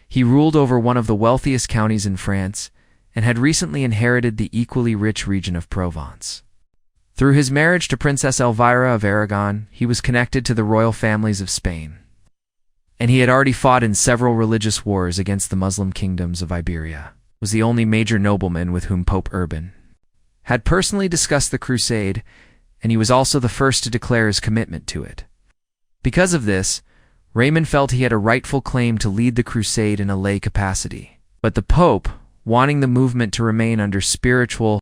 He ruled over one of the wealthiest counties in France and had recently inherited the equally rich region of Provence. Through his marriage to Princess Elvira of Aragon, he was connected to the royal families of Spain, and he had already fought in several religious wars against the Muslim kingdoms of Iberia. Was the only major nobleman with whom Pope Urban had personally discussed the Crusade, and he was also the first to declare his commitment to it. Because of this, Raymond felt he had a rightful claim to lead the Crusade in a lay capacity. But the Pope, wanting the movement to remain under spiritual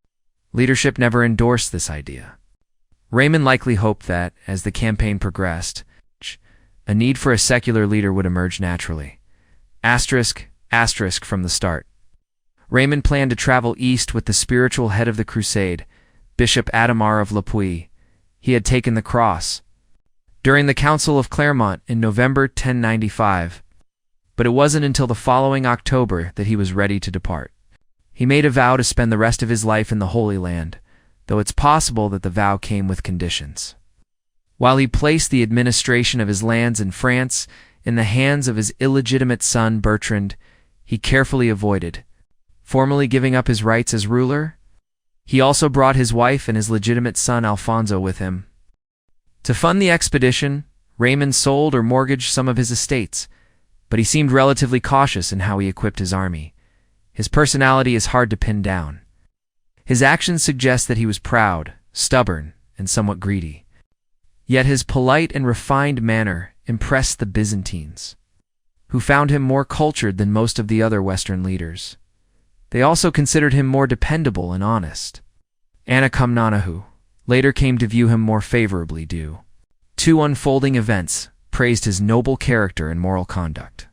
leadership, never endorsed this idea. Raymond likely hoped that, as the campaign progressed, a need for a secular leader would emerge naturally. From the start. Raymond planned to travel east with the spiritual head of the Crusade, Bishop Adhemar of Lapuy. He had taken the cross during the Council of Clermont in November 1095, but it wasn't until the following October that he was ready to depart. He made a vow to spend the rest of his life in the Holy Land, though it's possible that the vow came with conditions. While he placed the administration of his lands in France in the hands of his illegitimate son Bertrand, he carefully avoided formally giving up his rights as ruler. He also brought his wife and his legitimate son Alfonso with him. To fund the expedition, Raymond sold or mortgaged some of his estates, but he seemed relatively cautious in how he equipped his army. His personality is hard to pin down. His actions suggest that he was proud, stubborn, and somewhat greedy. Yet his polite and refined manner impressed the Byzantines, who found him more cultured than most of the other Western leaders. They also considered him more dependable and honest. Anna Komnene later came to view him more favorably due to unfolding events, praised his noble character and moral conduct.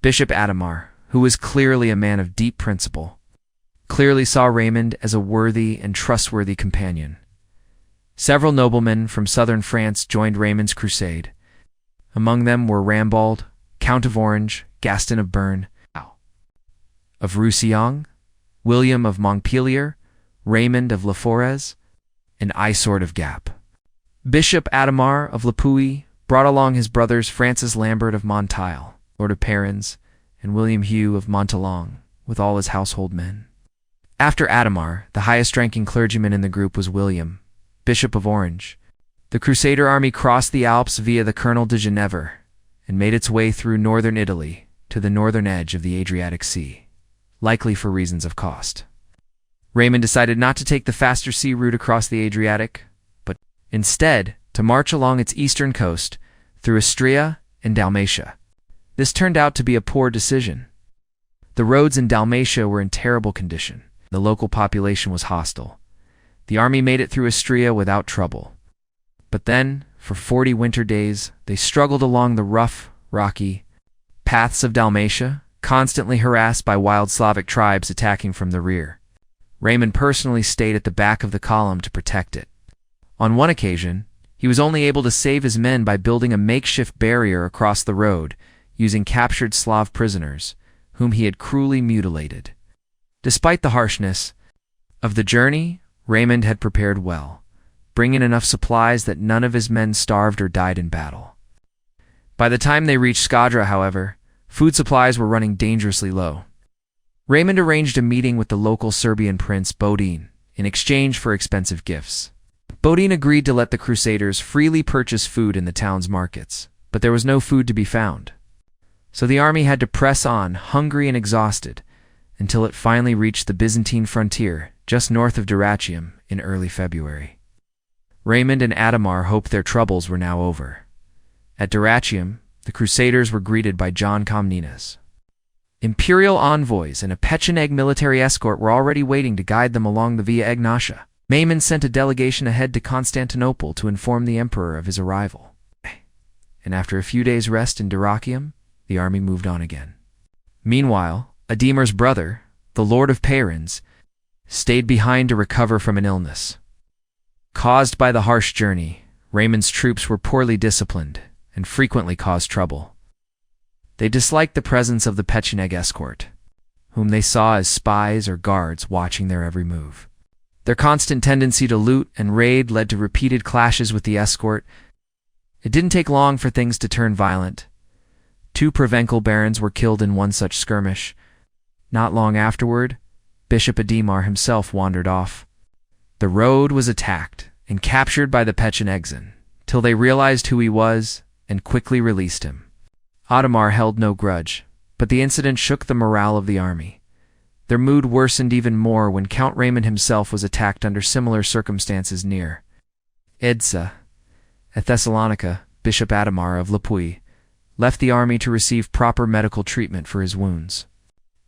Bishop Adhemar, who was clearly a man of deep principle, clearly saw Raymond as a worthy and trustworthy companion. Several noblemen from southern France joined Raymond's crusade. Among them were Rambald, Count of Orange, Gaston of Bern, of Roussillon, William of Montpellier, Raymond of La Forez, and Isord of Gap. Bishop Adhemar of Lapuy brought along his brothers Francis Lambert of Monteil, Lord of Perrins, and William Hugh of Montalong, with all his household men. After Adhemar, the highest-ranking clergyman in the group was William, Bishop of Orange. The Crusader army crossed the Alps via the Canal de Genève and made its way through northern Italy to the northern edge of the Adriatic Sea, likely for reasons of cost. Raymond decided not to take the faster sea route across the Adriatic, but instead to march along its eastern coast through Istria and Dalmatia. This turned out to be a poor decision. The roads in Dalmatia were in terrible condition. The local population was hostile. The army made it through Istria without trouble. But then, for 40 winter days, they struggled along the rough, rocky paths of Dalmatia, constantly harassed by wild Slavic tribes attacking from the rear. Raymond personally stayed at the back of the column to protect it. On one occasion, he was only able to save his men by building a makeshift barrier across the road, using captured Slav prisoners, whom he had cruelly mutilated. Despite the harshness of the journey, Raymond had prepared well, bringing enough supplies that none of his men starved or died in battle. By the time they reached Skadra, however, food supplies were running dangerously low. Raymond arranged a meeting with the local Serbian prince Bodin in exchange for expensive gifts. Bodin agreed to let the Crusaders freely purchase food in the town's markets, but there was no food to be found. So the army had to press on, hungry and exhausted, until it finally reached the Byzantine frontier just north of Dyrrhachium in early February. Raymond and Adhemar hoped their troubles were now over. At Dyrrhachium, the Crusaders were greeted by John Comnenus. Imperial envoys and a Pecheneg military escort were already waiting to guide them along the Via Egnatia. Maimon sent a delegation ahead to Constantinople to inform the emperor of his arrival. And after a few days' rest in Dyrrhachium, the army moved on again. Meanwhile, Adhemar's brother, the Lord of Payrins, stayed behind to recover from an illness. Caused by the harsh journey, Raymond's troops were poorly disciplined and frequently caused trouble. They disliked the presence of the Pecheneg escort, whom they saw as spies or guards watching their every move. Their constant tendency to loot and raid led to repeated clashes with the escort. It didn't take long for things to turn violent. 2 Provencal barons were killed in one such skirmish. Not long afterward, Bishop Adhemar himself wandered off. The road was attacked and captured by the Pechenegs, till they realized who he was and quickly released him. Adhemar held no grudge, but the incident shook the morale of the army. Their mood worsened even more when Count Raymond himself was attacked under similar circumstances near Edsa. At Thessalonica, Bishop Adhemar of Lipui left the army to receive proper medical treatment for his wounds.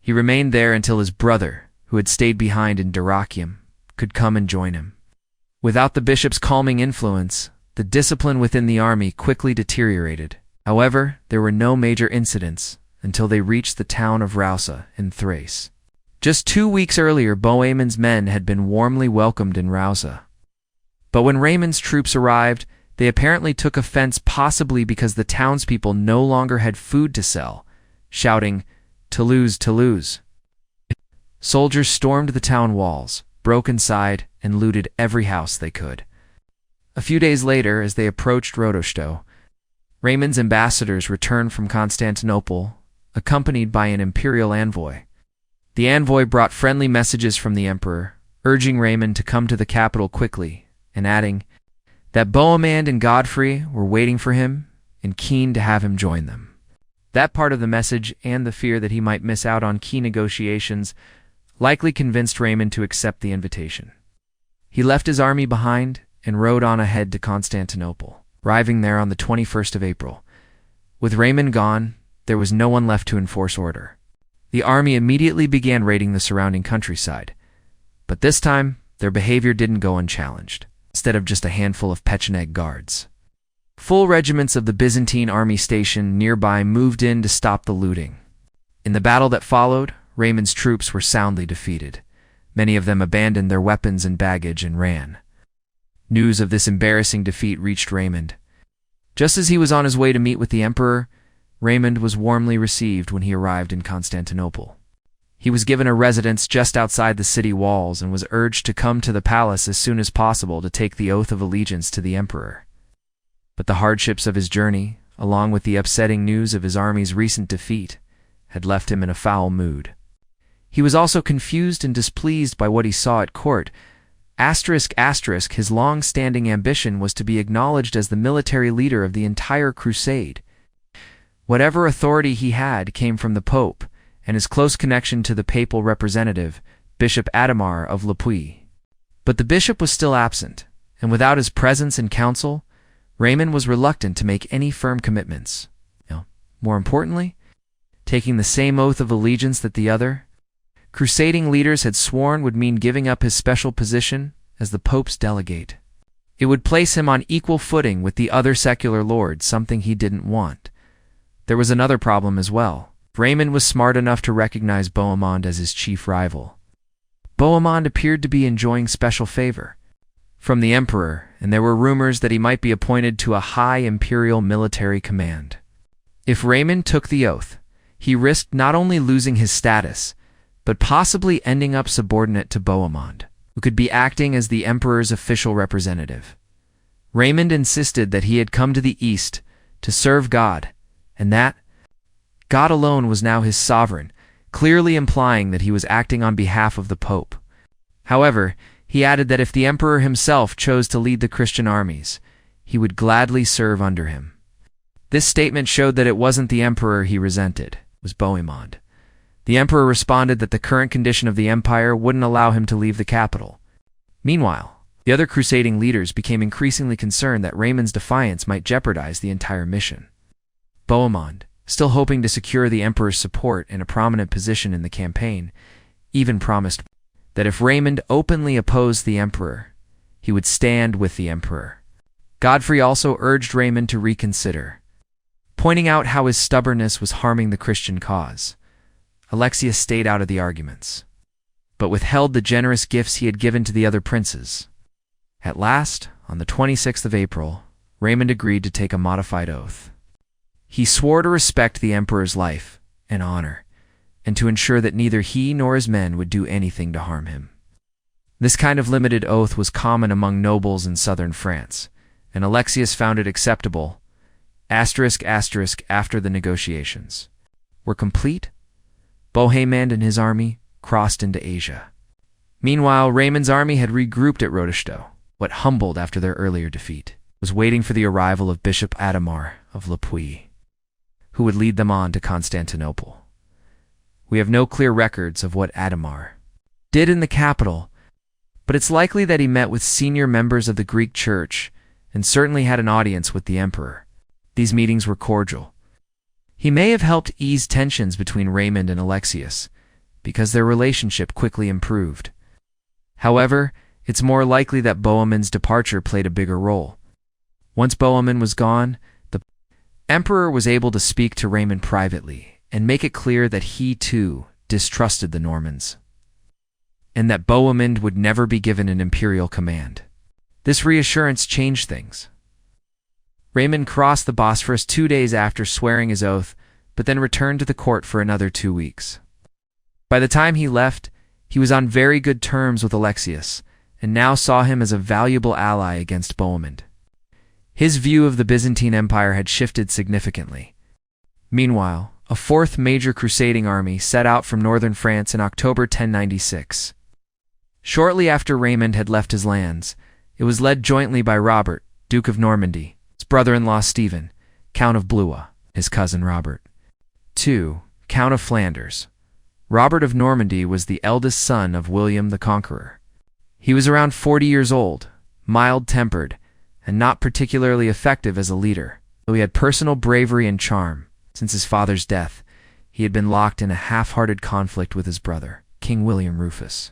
He remained there until his brother, who had stayed behind in Dyrrhachium, could come and join him. Without the bishop's calming influence, the discipline within the army quickly deteriorated. However, there were no major incidents until they reached the town of Rausa in Thrace. Just 2 weeks earlier, Bohemon's men had been warmly welcomed in Rausa. But when Raymond's troops arrived, they apparently took offense, possibly because the townspeople no longer had food to sell, shouting, "Toulouse, Toulouse." Soldiers stormed the town walls, broke inside, and looted every house they could. A few days later, as they approached Rodosto, Raymond's ambassadors returned from Constantinople, accompanied by an imperial envoy. The envoy brought friendly messages from the emperor, urging Raymond to come to the capital quickly, and adding that Bohemond and Godfrey were waiting for him and keen to have him join them. That part of the message, and the fear that he might miss out on key negotiations, likely convinced Raymond to accept the invitation. He left his army behind and rode on ahead to Constantinople, arriving there on the 21st of April. With Raymond gone, there was no one left to enforce order. The army immediately began raiding the surrounding countryside, but this time their behavior didn't go unchallenged, instead of just a handful of Pecheneg guards. Full regiments of the Byzantine army stationed nearby moved in to stop the looting. In the battle that followed, Raymond's troops were soundly defeated. Many of them abandoned their weapons and baggage and ran. News of this embarrassing defeat reached Raymond. Just as he was on his way to meet with the emperor, Raymond was warmly received when he arrived in Constantinople. He was given a residence just outside the city walls and was urged to come to the palace as soon as possible to take the oath of allegiance to the emperor. But the hardships of his journey, along with the upsetting news of his army's recent defeat, had left him in a foul mood. He was also confused and displeased by what he saw at court. His long-standing ambition was to be acknowledged as the military leader of the entire crusade. Whatever authority he had came from the Pope and his close connection to the papal representative, Bishop Adhemar of Lipui. But the bishop was still absent, and without his presence in council, Raymond was reluctant to make any firm commitments. More importantly, taking the same oath of allegiance that the other crusading leaders had sworn would mean giving up his special position as the Pope's delegate. It would place him on equal footing with the other secular lords, something he didn't want. There was another problem as well. Raymond was smart enough to recognize Bohemond as his chief rival. Bohemond appeared to be enjoying special favor from the emperor, and there were rumors that he might be appointed to a high imperial military command. If Raymond took the oath, he risked not only losing his status, but possibly ending up subordinate to Bohemond, who could be acting as the emperor's official representative. Raymond insisted that he had come to the east to serve God, and that God alone was now his sovereign, clearly implying that he was acting on behalf of the Pope. However, he added that if the emperor himself chose to lead the Christian armies, he would gladly serve under him. This statement showed that it wasn't the emperor he resented, it was Bohemond. The emperor responded that the current condition of the empire wouldn't allow him to leave the capital. Meanwhile, the other crusading leaders became increasingly concerned that Raymond's defiance might jeopardize the entire mission. Bohemond, still hoping to secure the emperor's support and a prominent position in the campaign, even promised that if Raymond openly opposed the emperor, he would stand with the emperor. Godfrey also urged Raymond to reconsider, pointing out how his stubbornness was harming the Christian cause. Alexius stayed out of the arguments, but withheld the generous gifts he had given to the other princes. At last, on the 26th of April, Raymond agreed to take a modified oath. He swore to respect the emperor's life and honor, and to ensure that neither he nor his men would do anything to harm him. This kind of limited oath was common among nobles in southern France, and Alexius found it acceptable. After the negotiations were complete, Bohemond and his army crossed into Asia. Meanwhile, Raymond's army had regrouped at Rodestow, what humbled after their earlier defeat, was waiting for the arrival of Bishop Adhemar of Le Puy, who would lead them on to Constantinople. We have no clear records of what Adhemar did in the capital, but it's likely that he met with senior members of the Greek Church and certainly had an audience with the emperor. These meetings were cordial. He may have helped ease tensions between Raymond and Alexius, because their relationship quickly improved. However, it's more likely that Bohemond's departure played a bigger role. Once Bohemond was gone, the emperor was able to speak to Raymond privately and make it clear that he too distrusted the Normans, and that Bohemond would never be given an imperial command. This reassurance changed things. Raymond crossed the Bosphorus 2 days after swearing his oath, but then returned to the court for another 2 weeks. By the time he left, he was on very good terms with Alexius, and now saw him as a valuable ally against Bohemond. His view of the Byzantine Empire had shifted significantly. Meanwhile, a fourth major crusading army set out from northern France in October 1096. Shortly after Raymond had left his lands, it was led jointly by Robert, Duke of Normandy, his brother-in-law Stephen, Count of Blois, his cousin Robert, II, Count of Flanders. Robert of Normandy was the eldest son of William the Conqueror. He was around 40 years old, mild-tempered, and not particularly effective as a leader. Though he had personal bravery and charm, since his father's death, he had been locked in a half-hearted conflict with his brother, King William Rufus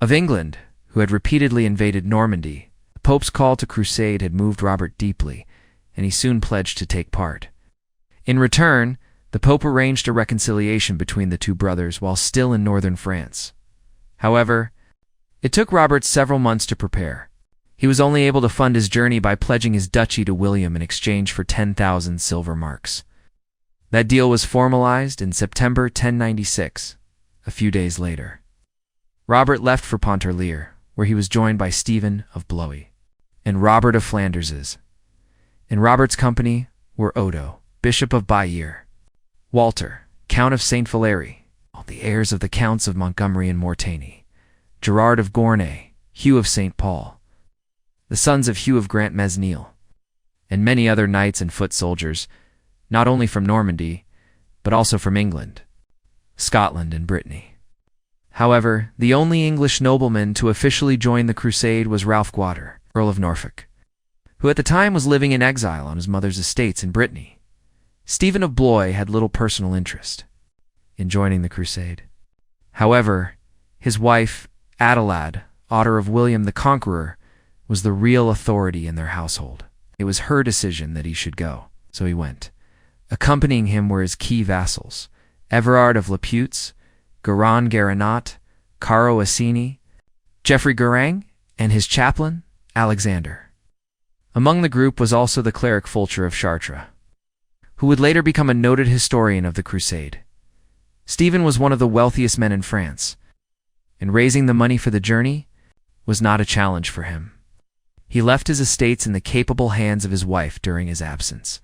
of England, who had repeatedly invaded Normandy. The Pope's call to crusade had moved Robert deeply, and he soon pledged to take part. In return, the Pope arranged a reconciliation between the two brothers while still in northern France. However, it took Robert several months to prepare. He was only able to fund his journey by pledging his duchy to William in exchange for 10,000 silver marks. That deal was formalized in September 1096, a few days later. Robert left for Pontarlier, where he was joined by Stephen of Blois and Robert of Flanderses. In Robert's company were Odo, Bishop of Bayeux, Walter, Count of Saint Valery, all the heirs of the Counts of Montgomery and Mortagne, Gerard of Gournay, Hugh of St. Paul, the sons of Hugh of Grantmesnil, and many other knights and foot soldiers, not only from Normandy, but also from England, Scotland, and Brittany. However, the only English nobleman to officially join the crusade was Ralph Guater, Earl of Norfolk, who at the time was living in exile on his mother's estates in Brittany. Stephen of Blois had little personal interest in joining the crusade. However, his wife, Adelaide, daughter of William the Conqueror, was the real authority in their household. It was her decision that he should go, so he went. Accompanying him were his key vassals, Everard of Laputes, Garon Garanot, Caro Assini, Geoffrey Gurang, and his chaplain, Alexander. Among the group was also the cleric Fulcher of Chartres, who would later become a noted historian of the Crusade. Stephen was one of the wealthiest men in France, and raising the money for the journey was not a challenge for him. He left his estates in the capable hands of his wife during his absence,